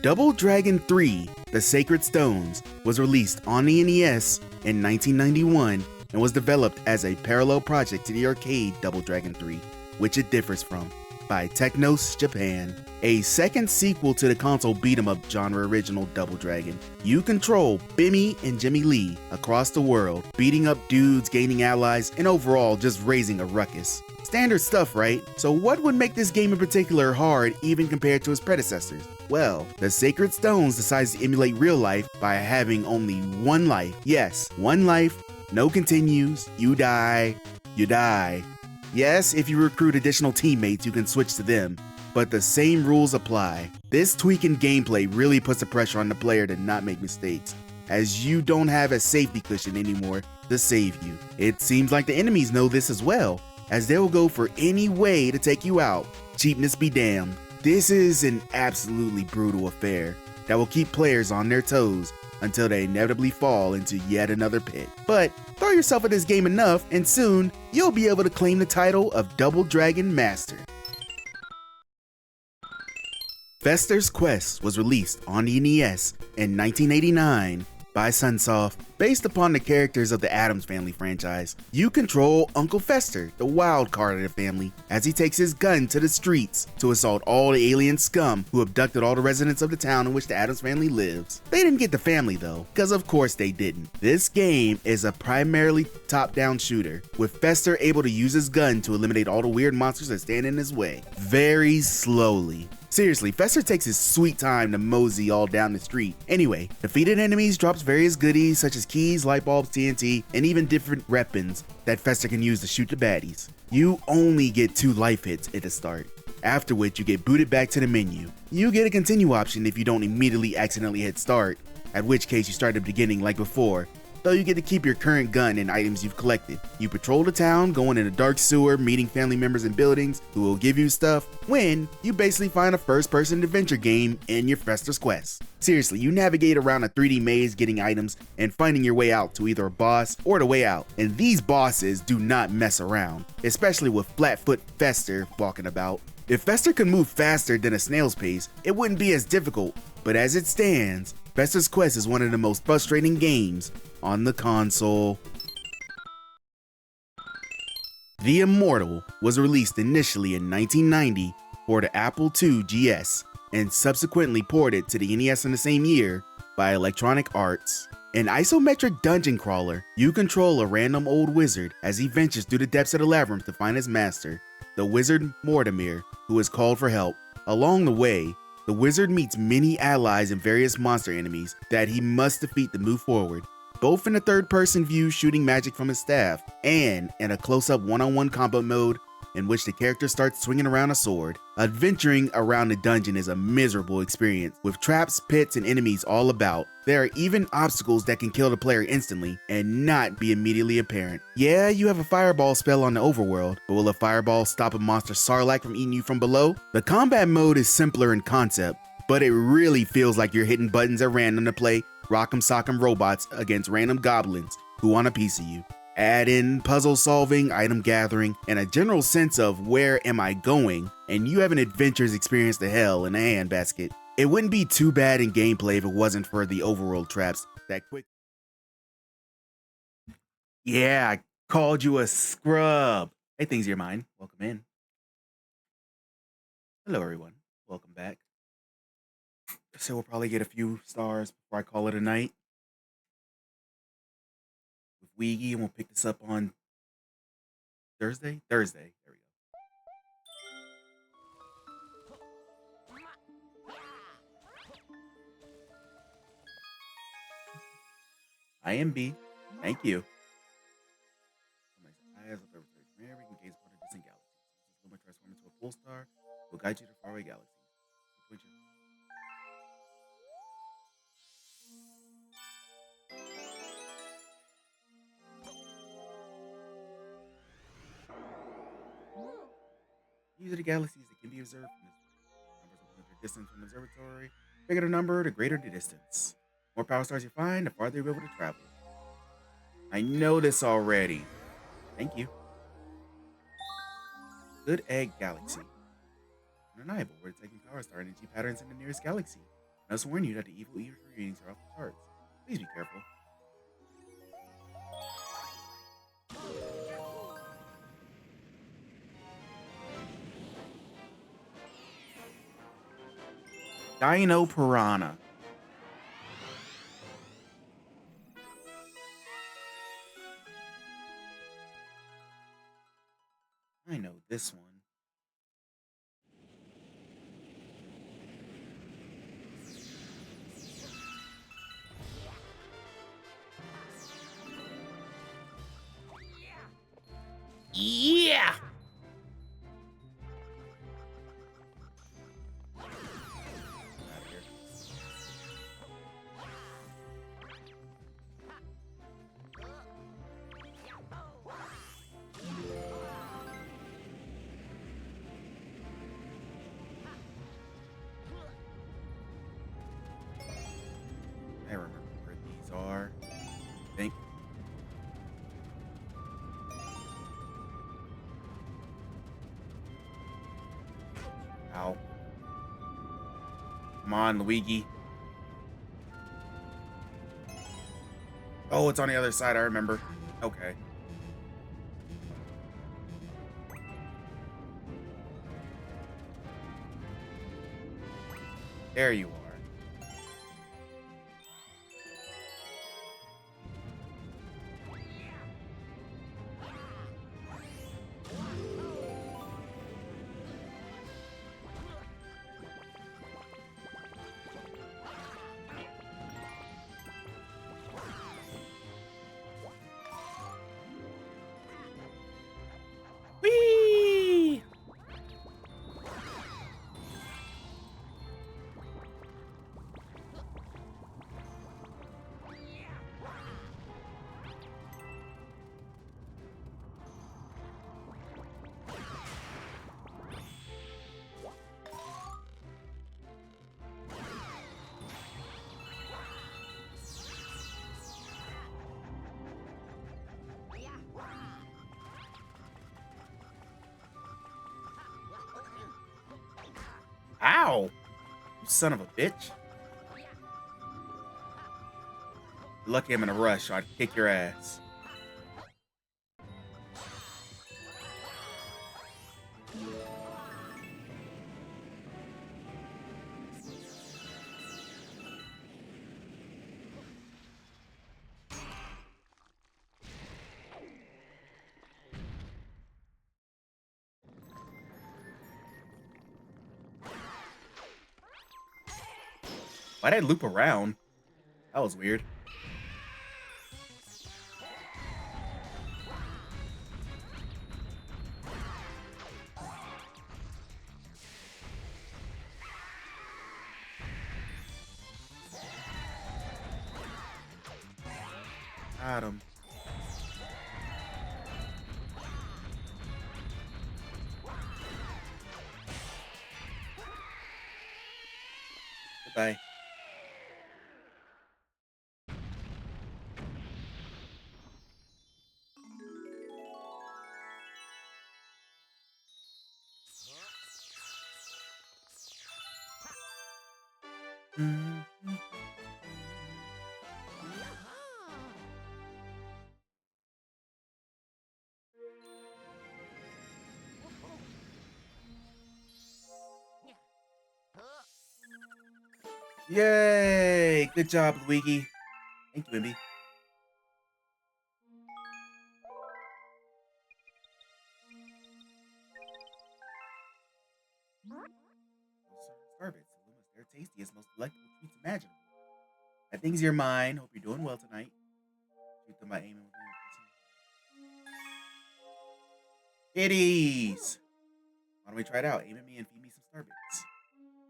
Speaker 1: Double Dragon 3: The Sacred Stones was released on the NES in 1991 and was developed as a parallel project to the arcade Double Dragon 3, which it differs from, by Technos Japan. A second sequel to the console beat-em-up genre original Double Dragon. You control Bimmy and Jimmy Lee across the world, beating up dudes, gaining allies, and overall just raising a ruckus. Standard stuff, right? So what would make this game in particular hard even compared to its predecessors? Well, the Sacred Stones decides to emulate real life by having only one life. Yes, one life, no continues, you die, you die. Yes, if you recruit additional teammates, you can switch to them, but the same rules apply. This tweak in gameplay really puts the pressure on the player to not make mistakes, as you don't have a safety cushion anymore to save you. It seems like the enemies know this as well, as they will go for any way to take you out. Cheapness be damned. This is an absolutely brutal affair that will keep players on their toes until they inevitably fall into yet another pit. But throw yourself at this game enough and soon you'll be able to claim the title of Double Dragon Master. Fester's Quest was released on the NES in 1989 by Sunsoft. Based upon the characters of the Addams Family franchise, you control Uncle Fester, the wild card of the family, as he takes his gun to the streets to assault all the alien scum who abducted all the residents of the town in which the Addams family lives. They didn't get the family though, because of course they didn't. This game is a primarily top-down shooter, with Fester able to use his gun to eliminate all the weird monsters that stand in his way, very slowly. Seriously, Fester takes his sweet time to mosey all down the street. Anyway, defeated enemies drops various goodies such as keys, light bulbs, TNT, and even different weapons that Fester can use to shoot the baddies. You only get 2 life hits at the start, after which you get booted back to the menu. You get a continue option if you don't immediately accidentally hit start, at which case you start at the beginning like before, though you get to keep your current gun and items you've collected. You patrol the town, going in a dark sewer, meeting family members in buildings who will give you stuff, when you basically find a first-person adventure game in your Fester's Quest. Seriously, you navigate around a 3D maze getting items and finding your way out to either a boss or the way out. And these bosses do not mess around, especially with Flatfoot Fester walking about. If Fester could move faster than a snail's pace, it wouldn't be as difficult, but as it stands, Fester's Quest is one of the most frustrating games on the console. The Immortal was released initially in 1990 for the Apple II GS and subsequently ported to the NES in the same year by Electronic Arts. An isometric dungeon crawler, you control a random old wizard as he ventures through the depths of the labyrinth to find his master, the wizard Mortimer, who is called for help. Along the way, the wizard meets many allies and various monster enemies that he must defeat to move forward, both in a third-person view shooting magic from his staff, and in a close-up one-on-one combat mode in which the character starts swinging around a sword. Adventuring around the dungeon is a miserable experience, with traps, pits, and enemies all about. There are even obstacles that can kill the player instantly and not be immediately apparent. Yeah, you have a fireball spell on the overworld, but will a fireball stop a monster Sarlacc from eating you from below? The combat mode is simpler in concept, but it really feels like you're hitting buttons at random to play Rock'em Sock'em Robots against random goblins who want a piece of you. Add in puzzle solving, item gathering, and a general sense of where am I going, and you have an adventurous experience to hell in a handbasket. It wouldn't be too bad in gameplay if it wasn't for the overworld traps that quick. Yeah, I called you a scrub. Hey, things your mind. Welcome in. Hello, everyone. Welcome back. So we'll probably get a few stars before I call it a night with Weegie, and we'll pick this up on Thursday. There we go. I am B. Thank you. Eyes of everything. From here, we can gaze upon a distant galaxy. This Luma transform into a full star. Will guide you to faraway galaxies. These are the galaxies that can be observed from this numbers of their distance from the observatory. The bigger the number, the greater the distance. The more power stars you find, the farther you'll be able to travel. I know this already. Thank you. Good Egg Galaxy. Undeniable, we're detecting power star energy patterns in the nearest galaxy. I must warn you that the evil E readings are off the charts. Please be careful. Dino Piranha. I know this one. Yeah! I remember where these are. I think. Ow. Come on, Luigi. Oh, it's on the other side, I remember. Okay. There you are. Whee! Ow! You son of a bitch. Lucky I'm in a rush, or I'd kick your ass. Why'd I loop around? That was weird. Got him. Goodbye. Mhm. Yay! Good job, Luigi. Thank you, Imby. Starbits, Luma's their tastiest, most delectable treats imaginable. That thing's your mine. Hope you're doing well tonight. about aiming with Kitties! Why don't we try it out? Aim at me and feed me some star bits.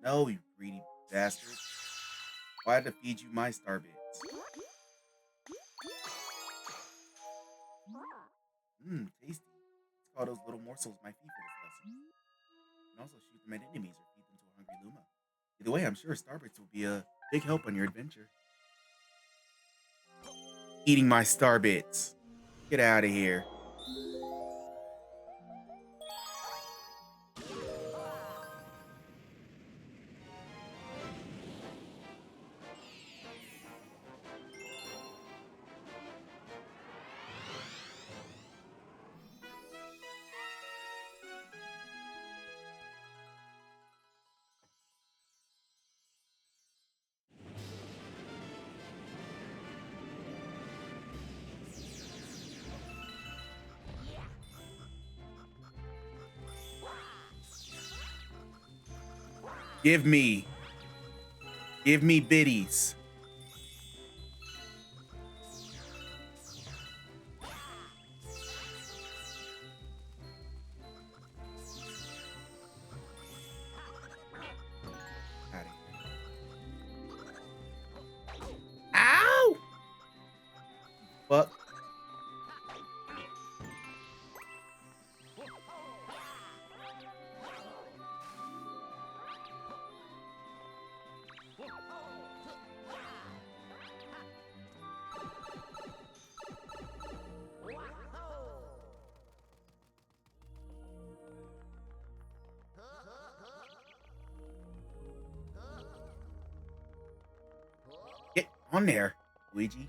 Speaker 1: No, you greedy bastard. Why had to feed you my star bits? Tasty. Let's call those little morsels my feed for this lesson. You can also shoot them at enemies or feed them to a hungry Luma. Either way, I'm sure Starbits will be a big help on your adventure. Eating my Starbits. Get out of here. Give me biddies. Ow! Fuck. Get on there, Luigi.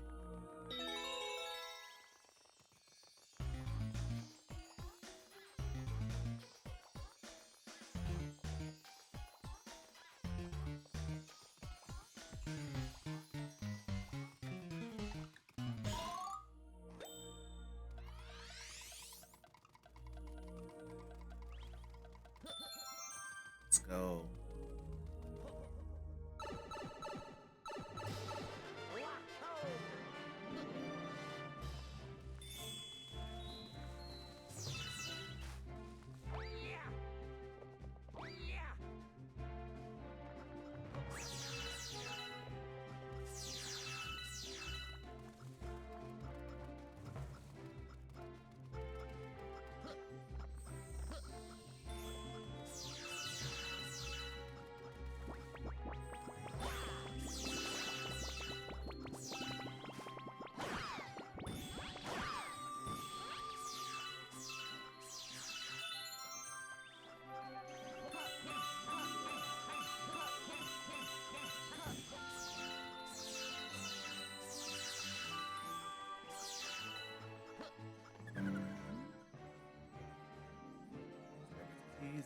Speaker 1: Let's go.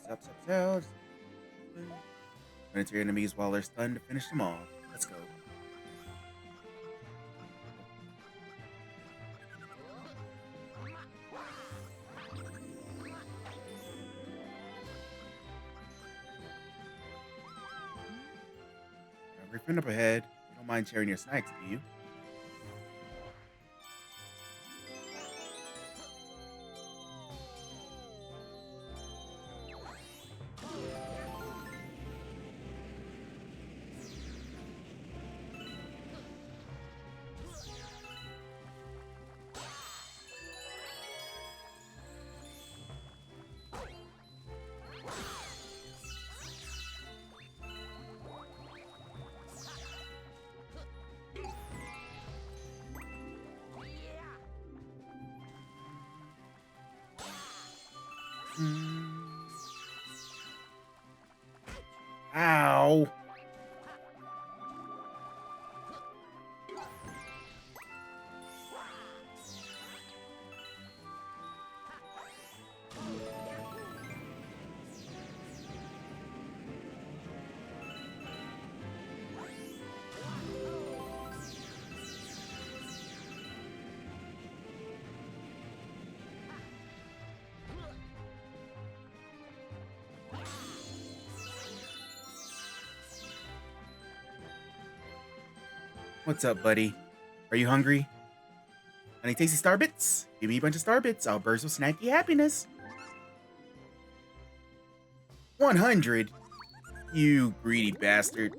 Speaker 1: Zap, zap, zap. Run into your enemies while they're stunned to finish them off. Let's go. Every friend up ahead. You don't mind sharing your snacks, do you? Ow. What's up, buddy? Are you hungry? Honey tasty star bits. Give me a bunch of star bits. I'll burst with snacky happiness. 100. You greedy bastard.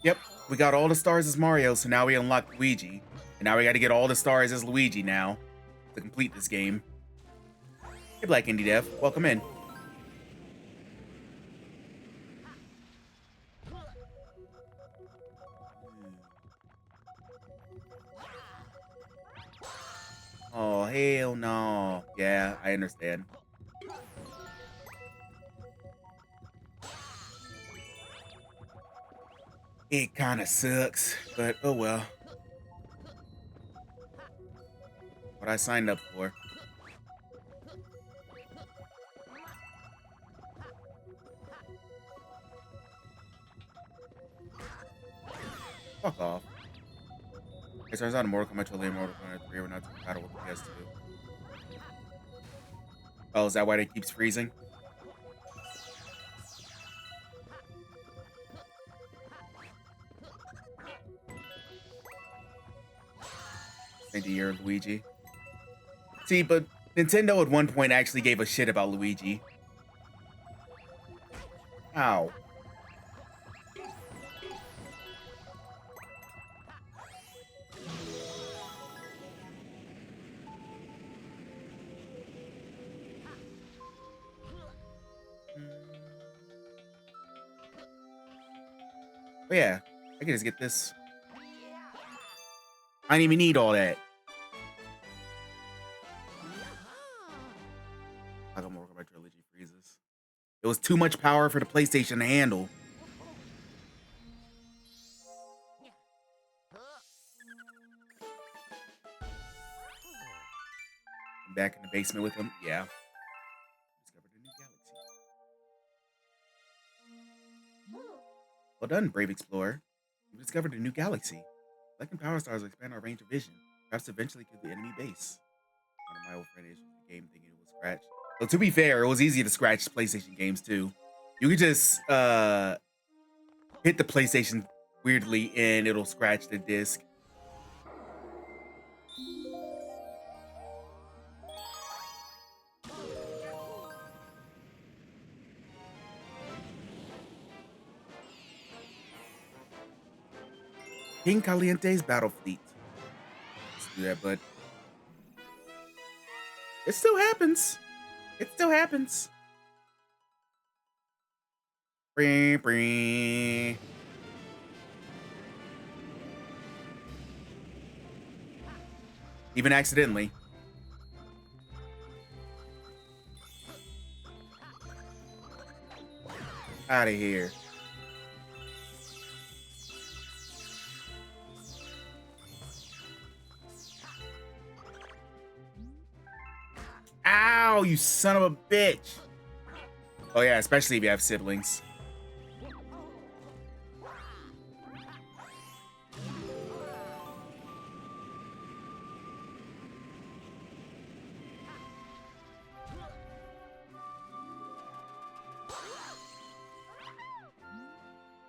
Speaker 1: Yep, we got all the stars as Mario, so now we unlock Luigi. And now we gotta get all the stars as Luigi now to complete this game. Hey, Black Indie Dev, welcome in. Oh, hell no. Yeah, I understand. It kind of sucks, but oh well. What I signed up for. Fuck off. It turns out in Mortal Kombat 12 and Mortal Kombat 3 were not compatible with PS2. Oh, is that why it keeps freezing? Thank you, Luigi. See, but Nintendo at one point actually gave a shit about Luigi. Ow. Oh yeah, I can just get this. I didn't even need all that. I got more about Trilogy freezes. It was too much power for the PlayStation to handle. I'm back in the basement with him. Yeah. Discovered a new galaxy. Well done, brave explorer. You've discovered a new galaxy. Collecting power stars will expand our range of vision. Perhaps eventually kill the enemy base. One of my old friends issued the game thinking it was Scratch. So to be fair, it was easy to scratch PlayStation games too. You could just hit the PlayStation weirdly and it'll scratch the disc. King Caliente's battle fleet. Let's do that, but it still happens. It still happens. Bree, bree. Even accidentally. Out of here. Ow, you son of a bitch. Oh yeah, especially if you have siblings.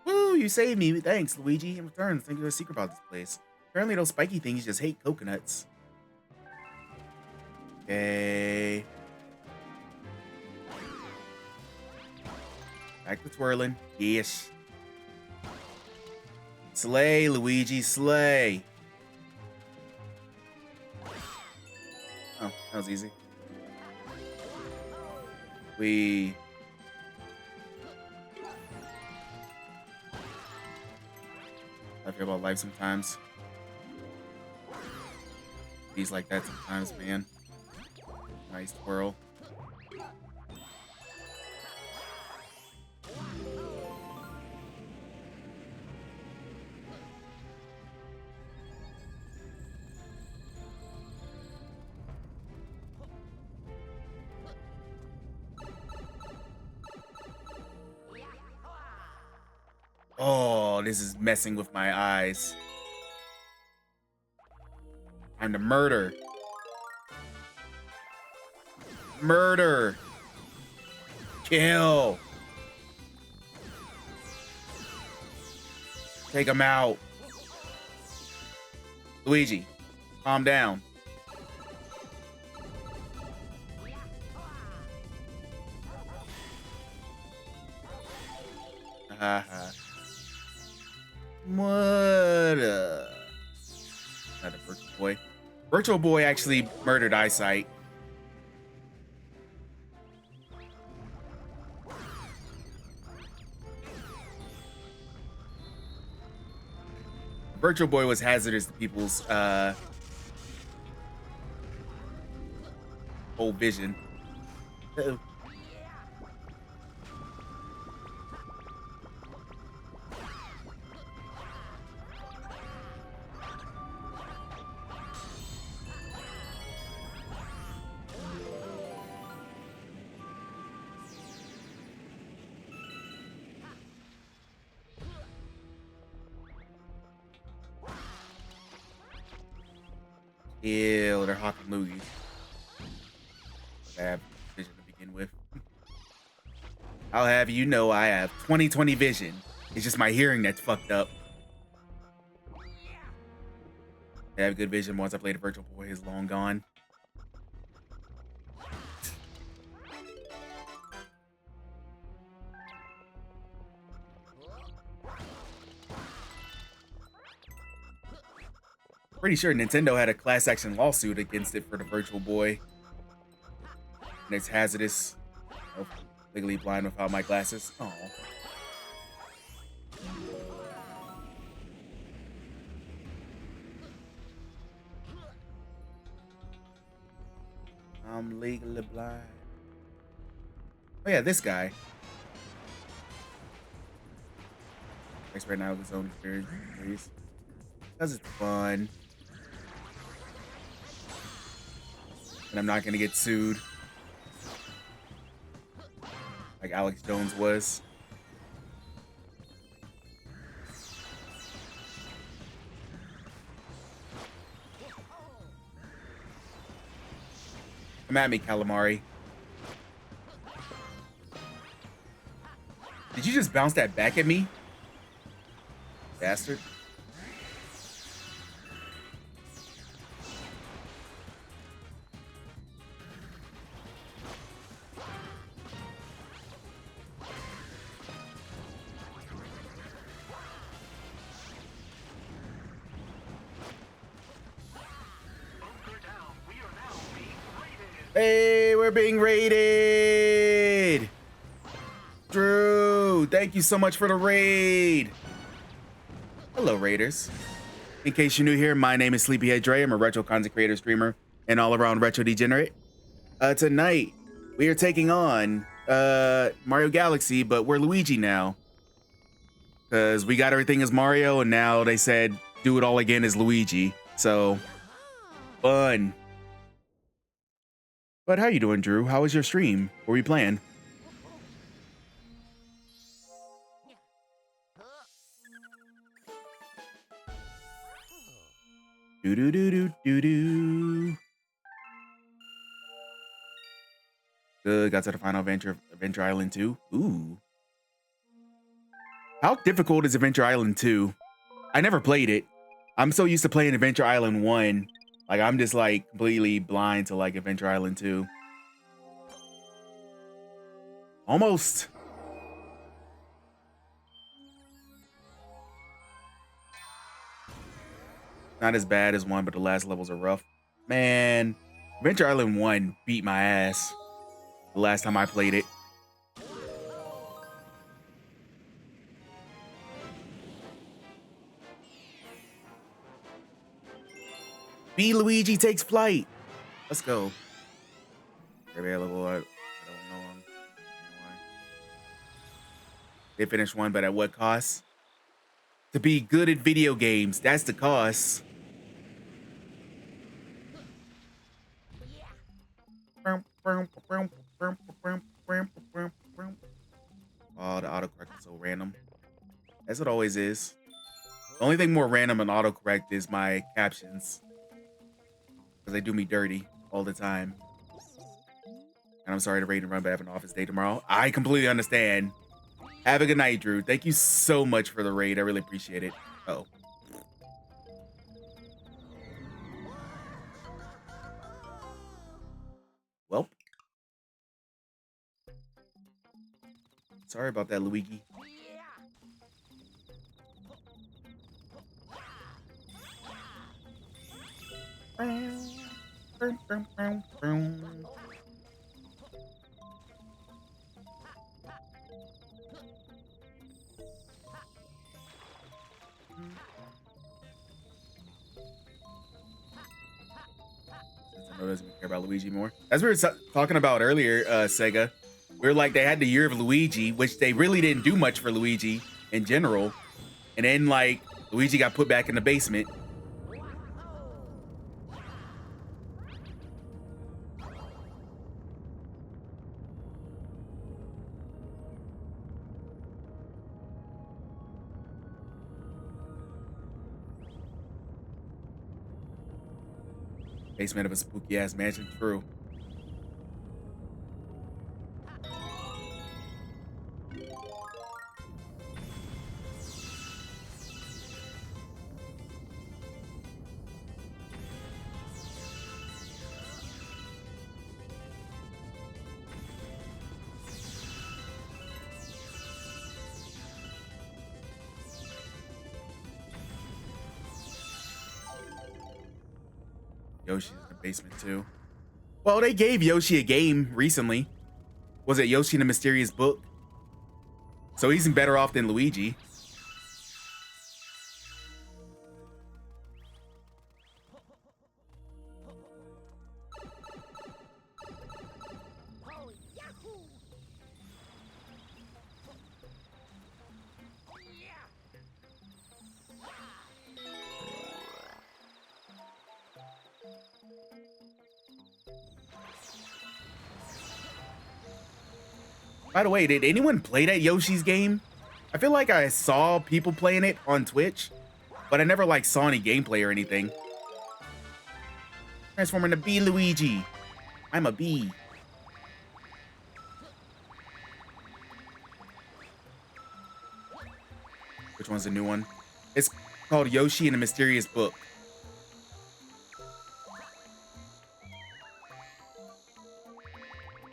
Speaker 1: Woo! you saved me. Thanks, Luigi. In return, think there's a secret about this place. Apparently those spiky things just hate coconuts. Okay. Back to twirling. Yes. Slay, Luigi, slay. Oh, that was easy. I feel about life sometimes. He's like that sometimes, man. Nice twirl. Oh, this is messing with my eyes. Time to murder. Murder. Kill. Take him out. Luigi, calm down. Haha. What not a Virtual Boy. Virtual Boy actually murdered Eyesight. Virtual Boy was hazardous to people's whole vision. Uh-oh. Ew, they're Hakamugi. Bad vision to begin with. I'll have you know I have 20/20 vision. It's just my hearing that's fucked up. I have good vision once I played a Virtual Boy is long gone. Pretty sure Nintendo had a class action lawsuit against it for the Virtual Boy. And it's hazardous. Oh, legally blind without my glasses. Oh. I'm legally blind. Oh yeah, this guy. Thanks right now with his own experience. Because it's fun. And I'm not gonna get sued like Alex Jones was. Come at me, Calamari. Did you just bounce that back at me? Bastard. Hey, we're being raided! Drew, thank you so much for the raid. Hello, raiders. In case you're new here, my name is Sleepyhead Dre. I'm a retro content creator, streamer, and all-around retro degenerate. Tonight, we are taking on Mario Galaxy, but we're Luigi now. Because we got everything as Mario, and now they said do it all again as Luigi. So, fun. But how you doing, Drew? How was your stream? What were you playing? Do do do do do do. Good. Got to the final Adventure Island 2. Ooh. How difficult is Adventure Island 2? I never played it. I'm so used to playing Adventure Island 1. Like, I'm just, like, completely blind to, like, Adventure Island 2. Almost. Not as bad as 1, but the last levels are rough. Man, Adventure Island 1 beat my ass the last time I played it. B. Luigi takes flight. Let's go. Available. I don't know him. They finished 1, but at what cost? To be good at video games. That's the cost. Oh, the autocorrect is so random. As it always is. The only thing more random than autocorrect is my captions. Because they do me dirty all the time. And I'm sorry to raid and run, but I have an office day tomorrow. I completely understand. Have a good night, Drew. Thank you so much for the raid. I really appreciate it. Oh. Well. Sorry about that, Luigi. Nintendo doesn't care about Luigi more. As we were talking about earlier, Sega, we were like, they had the year of Luigi, which they really didn't do much for Luigi in general. And then, like, Luigi got put back in the basement. Basement of a spooky ass mansion. True. Yoshi's in the basement too. Well, they gave Yoshi a game recently. Was it Yoshi and the Mysterious Book? So he's better off than Luigi. By the way, did anyone play that Yoshi's game? I feel like I saw people playing it on Twitch, but I never like saw any gameplay or anything. Transforming to Bee Luigi. I'm a bee. Which one's the new one? It's called Yoshi and the Mysterious Book.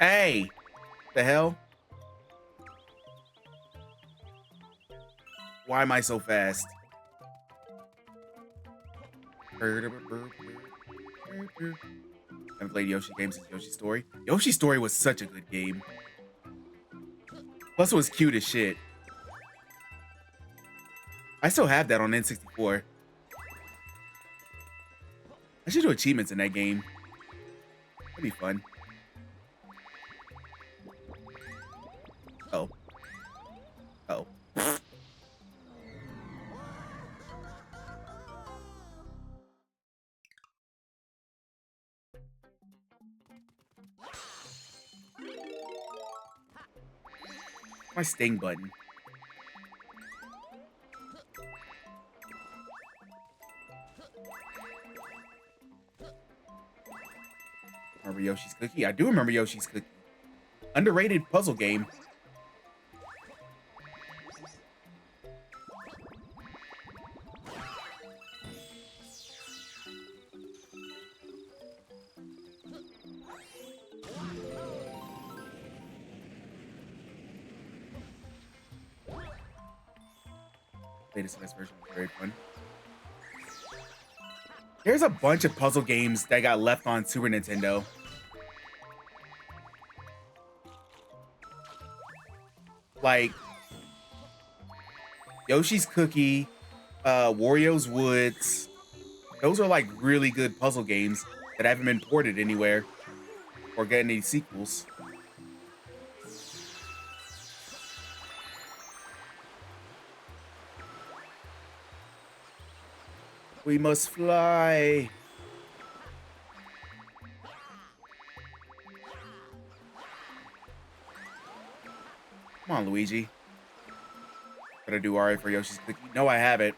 Speaker 1: Hey, the hell? Why am I so fast? Haven't played Yoshi games since Yoshi Story. Yoshi Story was such a good game. Plus, it was cute as shit. I still have that on N64. I should do achievements in that game. That'd be fun. Oh. Oh. My sting button. Remember Yoshi's Cookie? I do remember Yoshi's Cookie. Underrated puzzle game. Latest NES version was very fun. There's a bunch of puzzle games that got left on Super Nintendo. Like Yoshi's Cookie, Wario's Woods. Those are like really good puzzle games that haven't been ported anywhere or getting any sequels. We must fly. Come on, Luigi. Gotta do alright for Yoshi's Cookie. No, I haven't.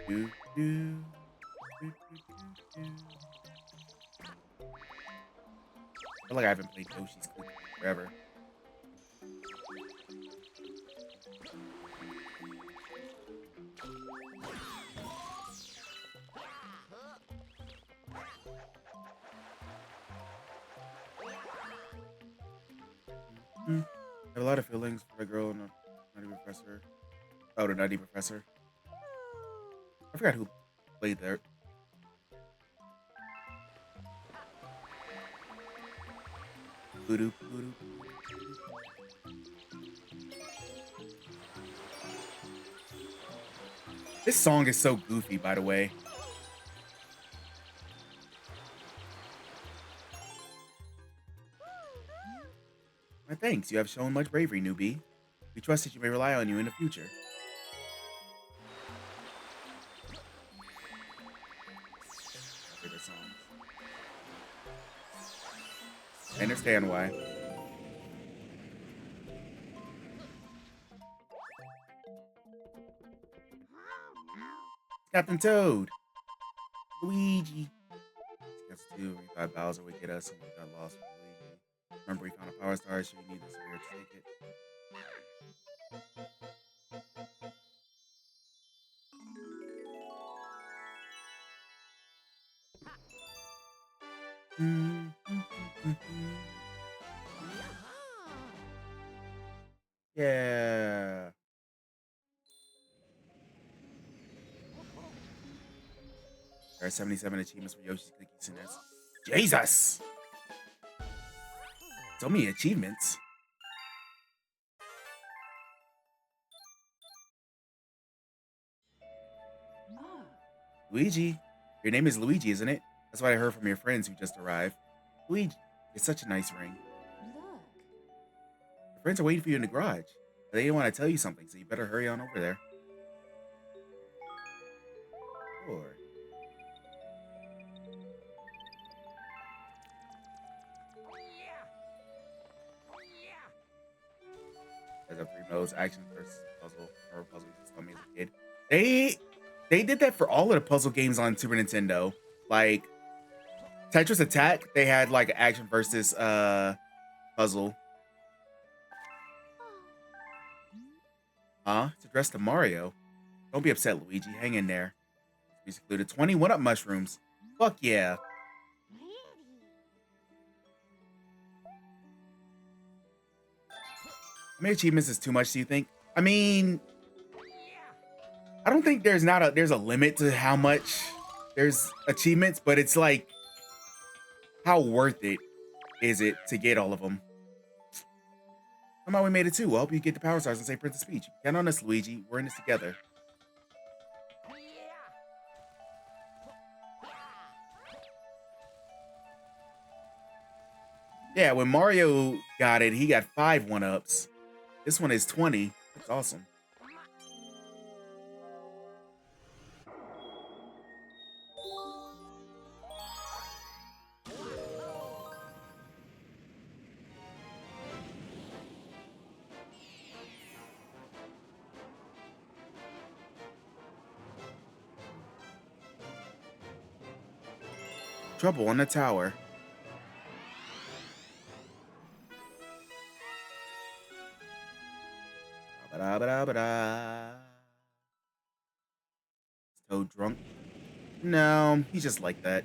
Speaker 1: Do, do, do, do, do, do. I feel like I haven't played Yoshi's Cookie forever. I have a lot of feelings for the girl and the Nutty Professor. Oh, the Nutty Professor. I forgot who played there. Voodoo, voodoo. This song is so goofy, by the way. My thanks. You have shown much bravery, newbie. We trust that you may rely on you in the future. My favorite songs. I understand why. Captain Toad. Luigi. Gets two. We thought Bowser would get us and we got lost with Luigi. Remember, we found a power star, so you need this here to take it. Yeah. There are 77 achievements for Yoshi's Cookies and that's Jesus! So many achievements.
Speaker 3: Oh,
Speaker 1: Luigi, your name is Luigi, isn't it? That's what I heard from your friends who just arrived. Luigi, it's such a nice ring.
Speaker 3: look.
Speaker 1: Your friends are waiting for you in the garage. They want to tell you something, so you better hurry on over there. Sure. There's a three modes: action versus puzzle, or puzzle you just told me as a kid. They did that for all of the puzzle games on Super Nintendo. Like Tetris Attack, they had like action versus puzzle. It's addressed to Mario. Don't be upset, Luigi. Hang in there. He's included 20 1-up mushrooms. Fuck yeah. How many achievements is too much, do you think? I mean, I don't think there's a limit to how much there's achievements, but it's like, how worth it is it to get all of them? Somehow we made it too. I hope you get the power stars and say Princess Peach. Count on us, Luigi. We're in this together. Yeah, when Mario got it, he got 5 1-ups. This one is 20. That's awesome. Trouble on the tower. Ba-da-ba-da-ba-da. Is Toad drunk? No, he's just like that.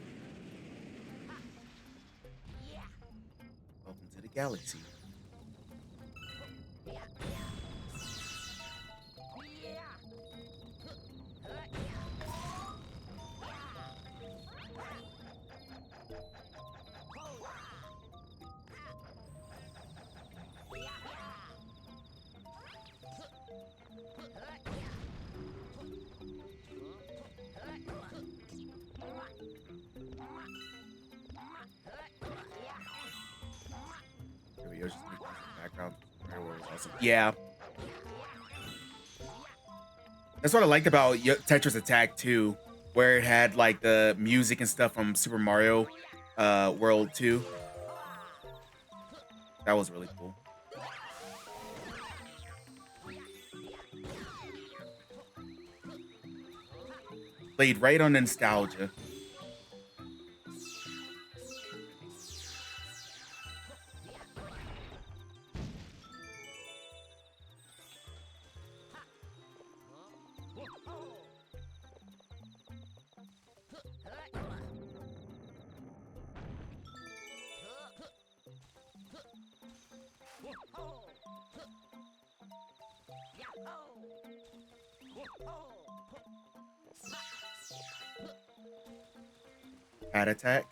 Speaker 1: galaxy. There we go. Just make this background. Awesome. Yeah. That's what I liked about Tetris Attack 2, where it had like the music and stuff from Super Mario World 2. That was really cool. Played right on nostalgia. Hat attack.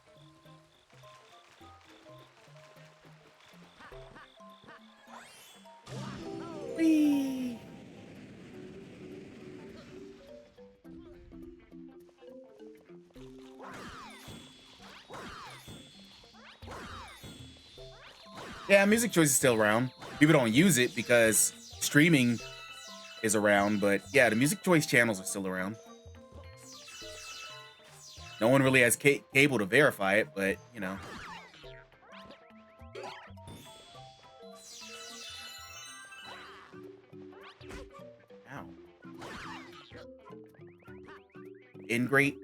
Speaker 1: Whee! Yeah, music choice is still around. People don't use it because streaming is around, but yeah, the music choice channels are still around. No one really has cable to verify it, but you know. Ow. Ingrate.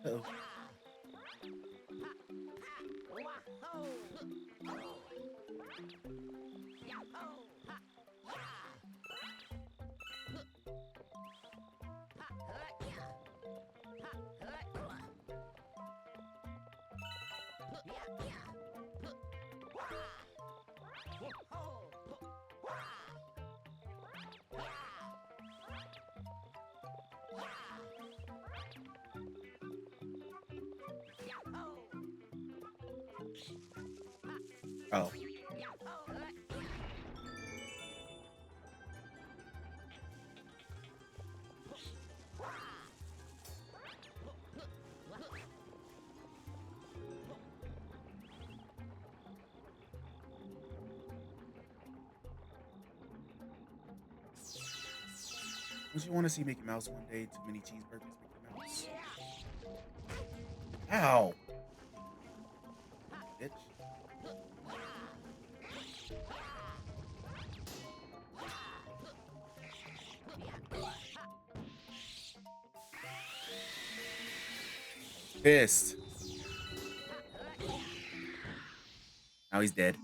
Speaker 1: Uh-oh. Oh. Don't you want to see Mickey Mouse one day? Too many cheeseburgers, Mickey Mouse. Ow. Bitch. Pissed. Now he's dead.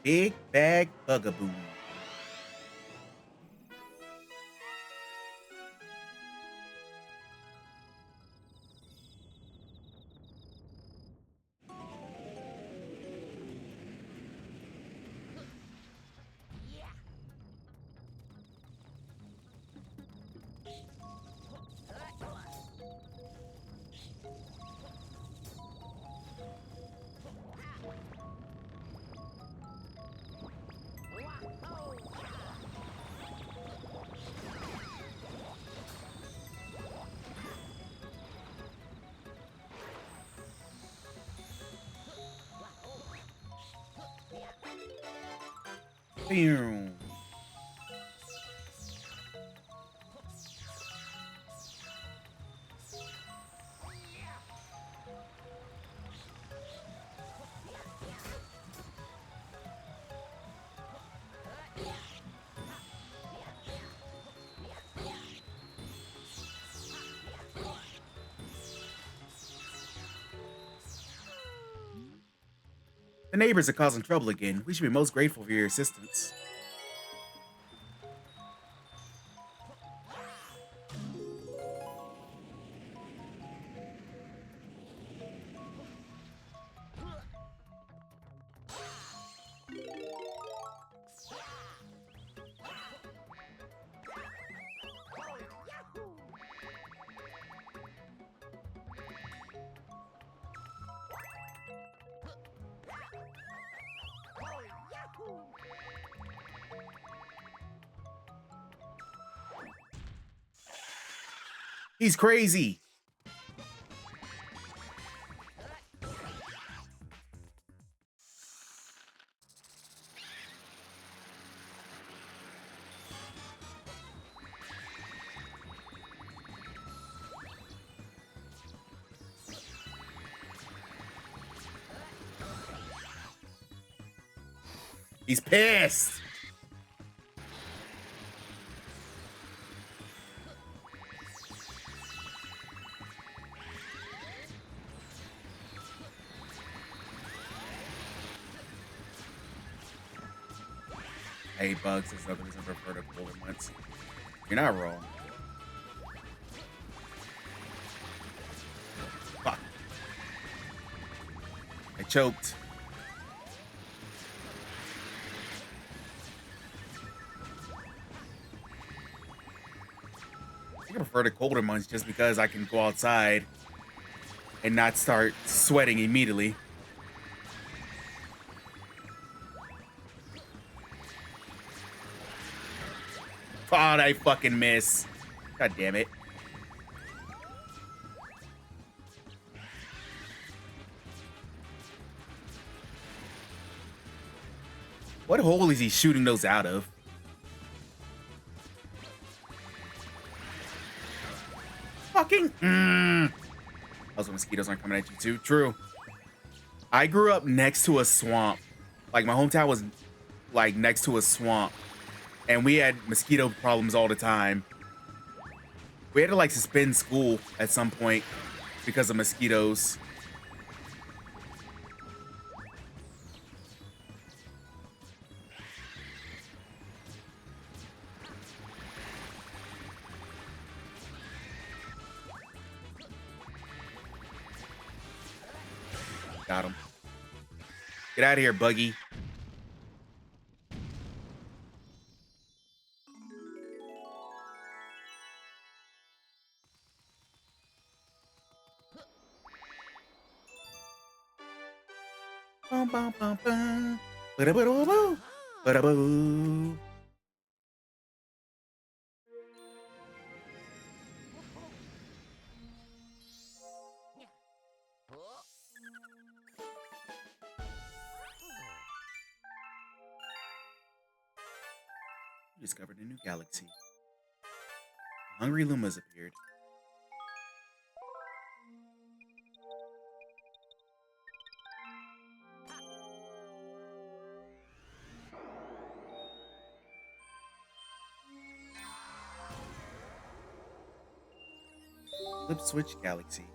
Speaker 1: Big bag bugaboo. Pew. The neighbors are causing trouble again. We should be most grateful for your assistance. He's crazy. He's pissed. Hey, Bugs, there's no reason to prefer to colder months. You're not wrong. Fuck. I choked. I prefer the colder months just because I can go outside and not start sweating immediately. God, I fucking miss. God damn it. What hole is he shooting those out of? Fucking. Those mosquitoes aren't coming at you too. True. I grew up next to a swamp. Like, my hometown was like next to a swamp. And we had mosquito problems all the time. We had to like suspend school at some point because of mosquitoes. Got him. Get out of here, Buggy. Bum, bum, bum, bum. Ba-da-ba-da-boo. Ba-da-boo. You discovered a new galaxy. Hungry Lumas appeared. Flip Switch Galaxy.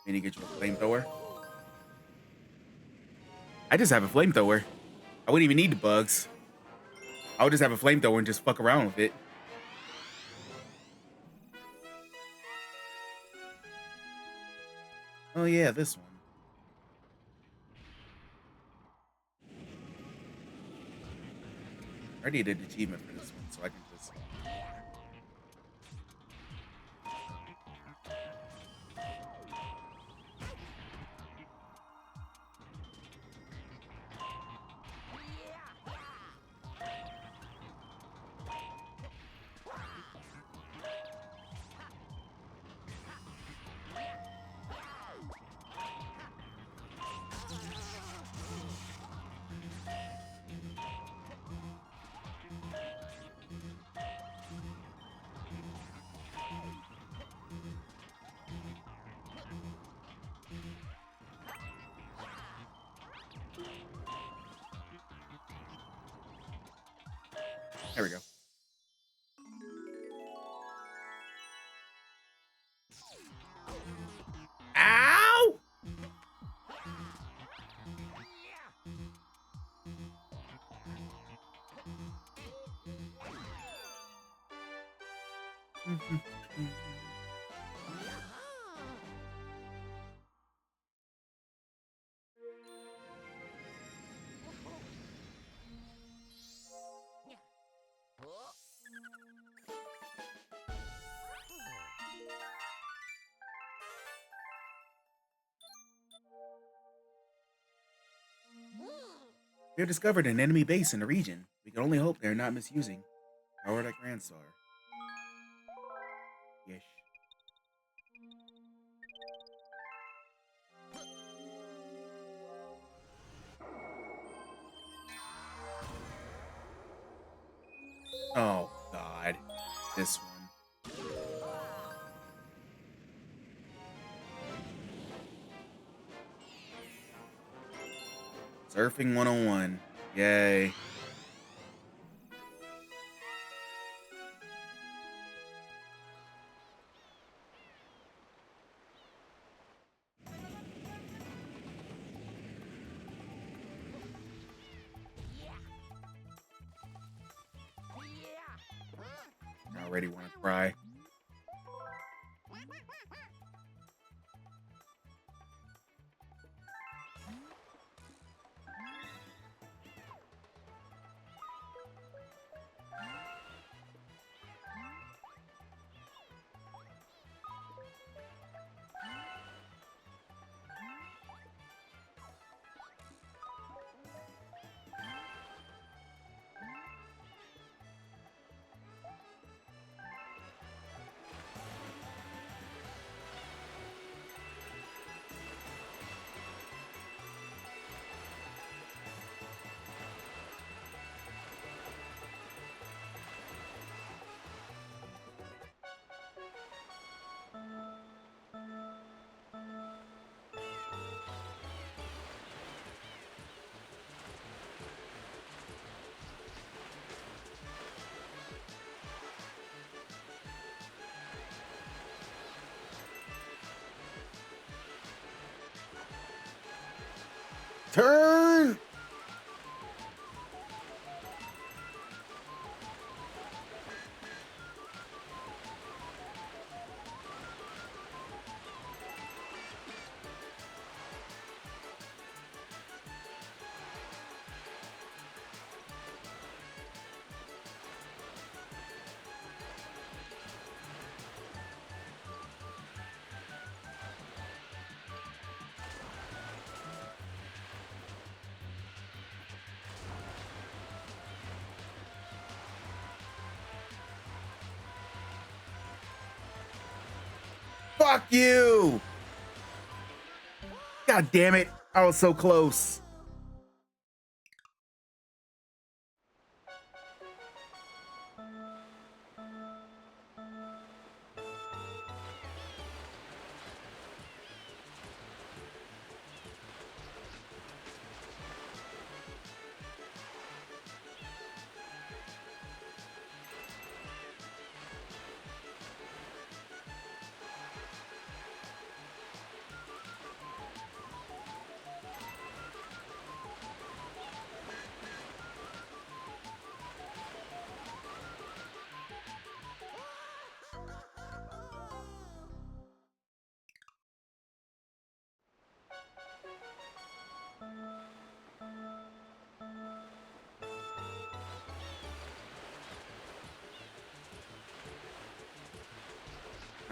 Speaker 1: Can you get you a flamethrower? I just have a flamethrower. I wouldn't even need the bugs. I would just have a flamethrower and just fuck around with it. Oh yeah, this one. I already did the achievement for this one, so I can just... There we go. Ow! We have discovered an enemy base in the region. We can only hope they're not misusing power at Grand Star. Yes. Oh, God. This one. Surfing 101. Yay. I already want to cry. Turn! Fuck you! God damn it. I was so close.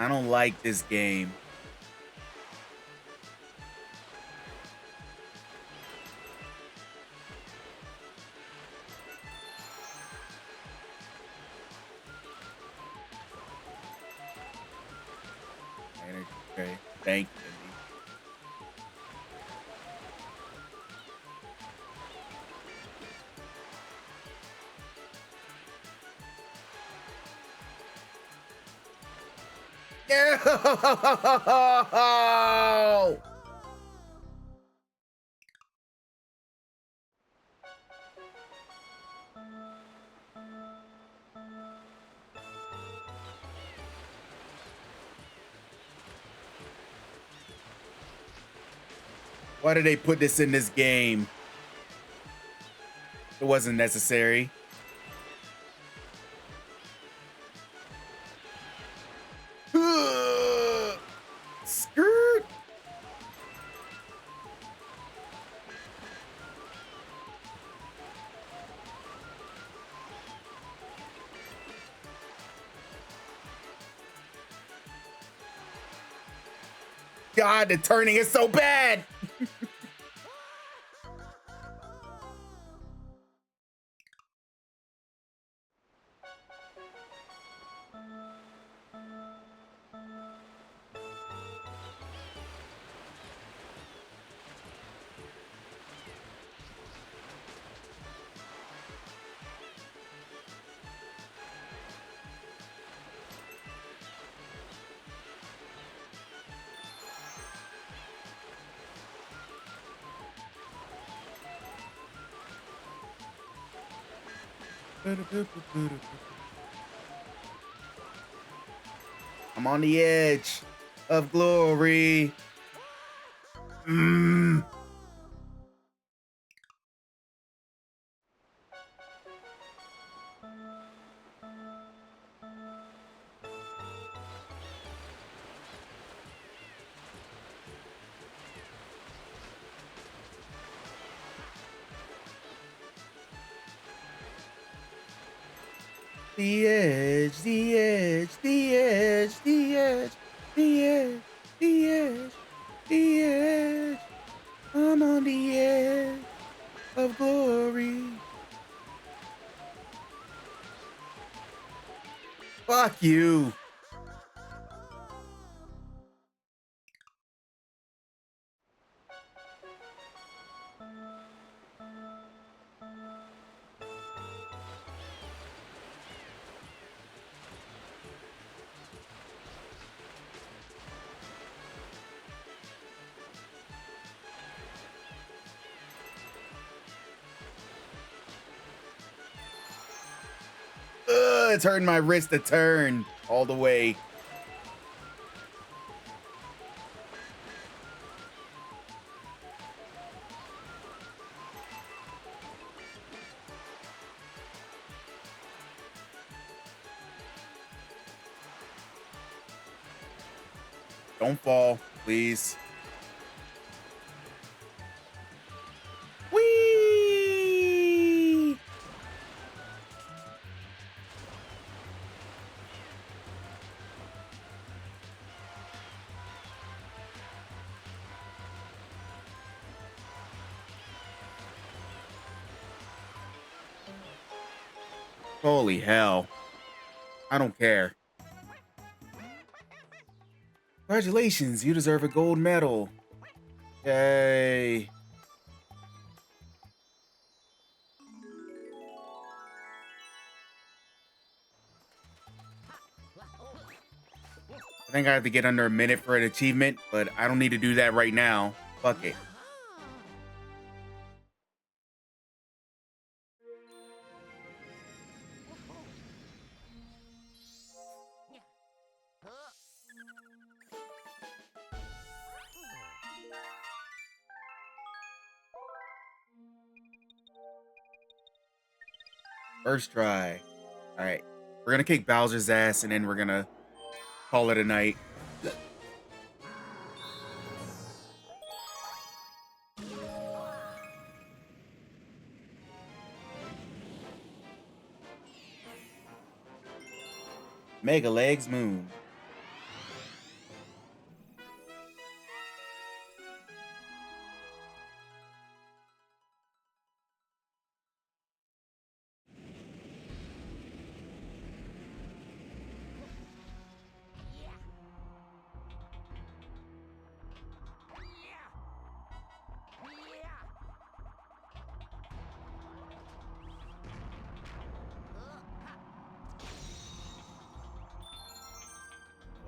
Speaker 1: I don't like this game. Okay, thank you. No! Why did they put this in this game? It wasn't necessary. Skirt. God, the turning is so bad. I'm on the edge of glory. The edge, the edge, the edge, the edge, the edge, the edge, the edge. I'm on the edge of glory. Fuck you. It's hurting my wrist to turn all the way. Don't fall, please. Whee! Holy hell. I don't care. Congratulations, you deserve a gold medal. Yay. I think I have to get under a minute for an achievement, but I don't need to do that right now. Fuck it. First try. All right. We're going to kick Bowser's ass and then we're going to call it a night. Mega Legs Moon.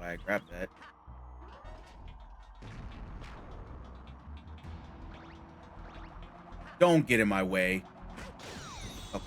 Speaker 1: why I grabbed that. Don't get in my way. Okay.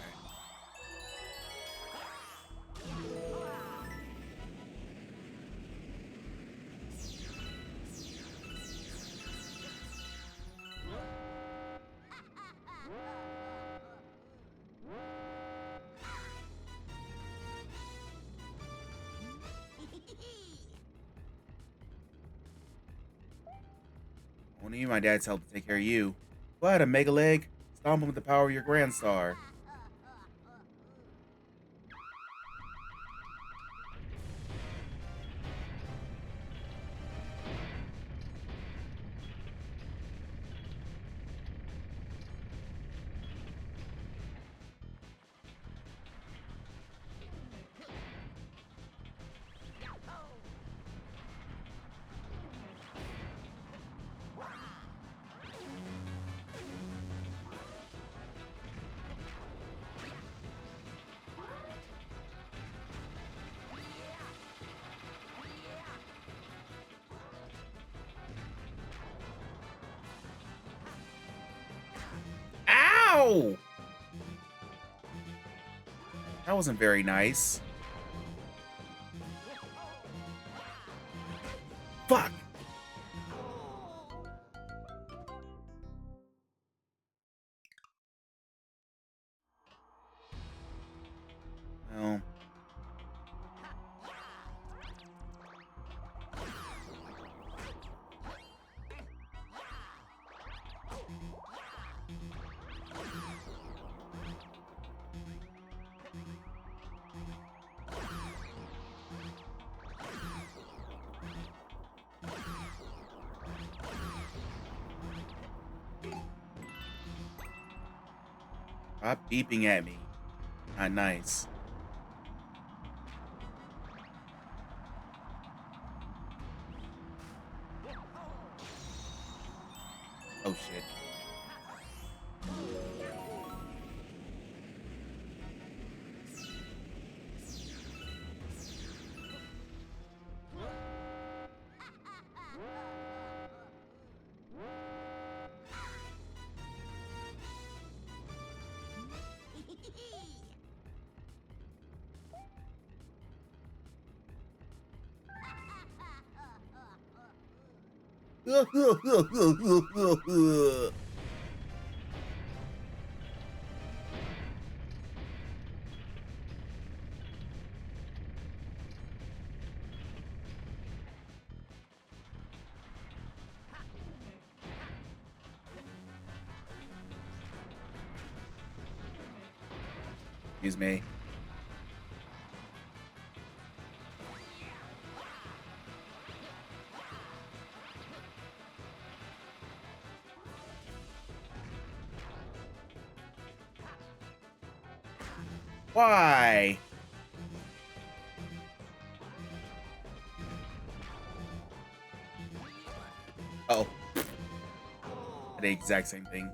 Speaker 1: I won't need my dad's help to take care of you. Go ahead, a Mega Leg. Stomp him with the power of your Grand Star. Ow! That wasn't very nice. Fuck! Well. Stop beeping at me. Not nice. Oh shit. Excuse me. Why? Oh. The exact same thing.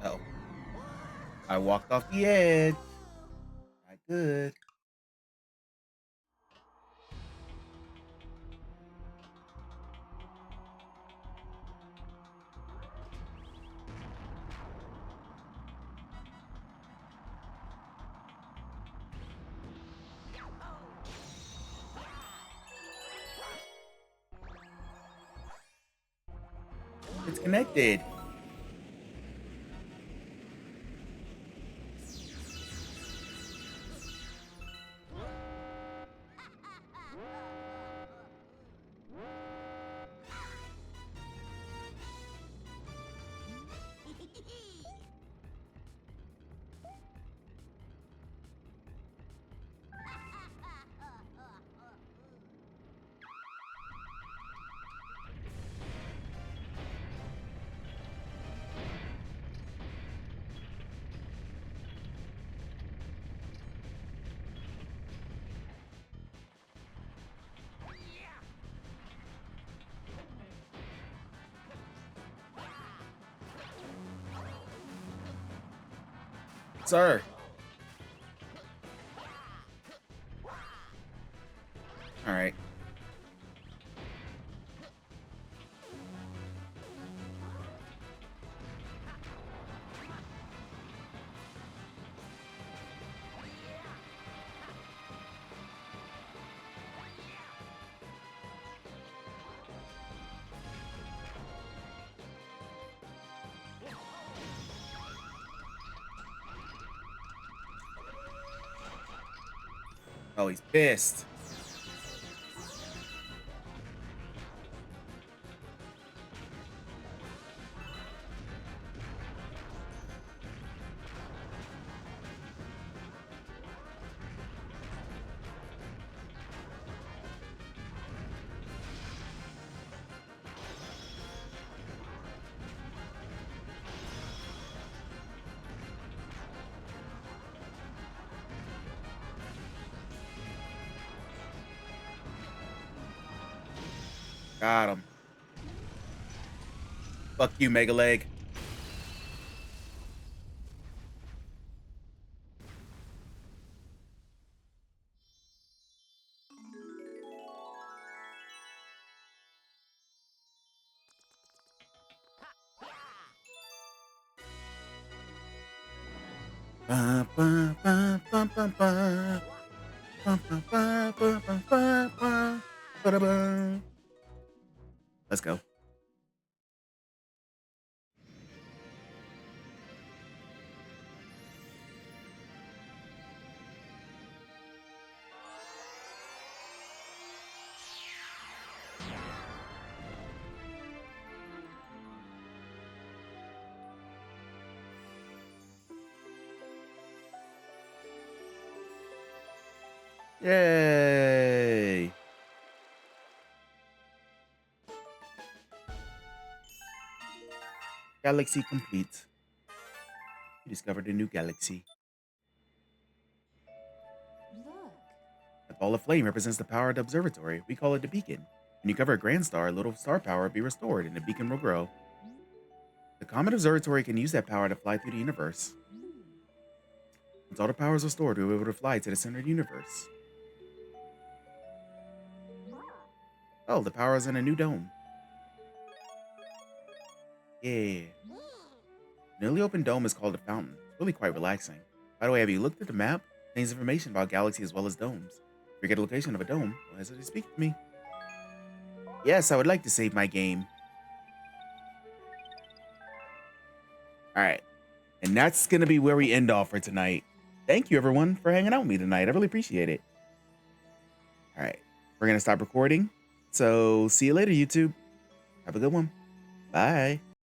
Speaker 1: Oh. I walked off the edge. Not good. It's connected. Sir. All right. Oh, he's pissed. Got him. Fuck you, Mega Leg. Ba, ba, ba, ba, ba, ba. Ba, ba, ba, ba, ba, ba, ba. Ba-da-ba. Let's go. Yay! Galaxy complete. You discovered a new galaxy.
Speaker 3: Look.
Speaker 1: The ball of flame represents the power of the observatory. We call it the beacon. When you cover a grand star, a little star power will be restored and the beacon will grow. The Comet Observatory can use that power to fly through the universe. Once all the powers are stored, we'll be able to fly to the center of the universe. Oh, the power is in a new dome. Yeah. The newly opened dome is called a fountain. It's really quite relaxing. By the way, have you looked at the map? It contains information about galaxies as well as domes. If you get a location of a dome, don't hesitate to speak to me. Yes, I would like to save my game. Alright. And that's going to be where we end off for tonight. Thank you, everyone, for hanging out with me tonight. I really appreciate it. Alright. We're going to stop recording. So, see you later, YouTube. Have a good one. Bye.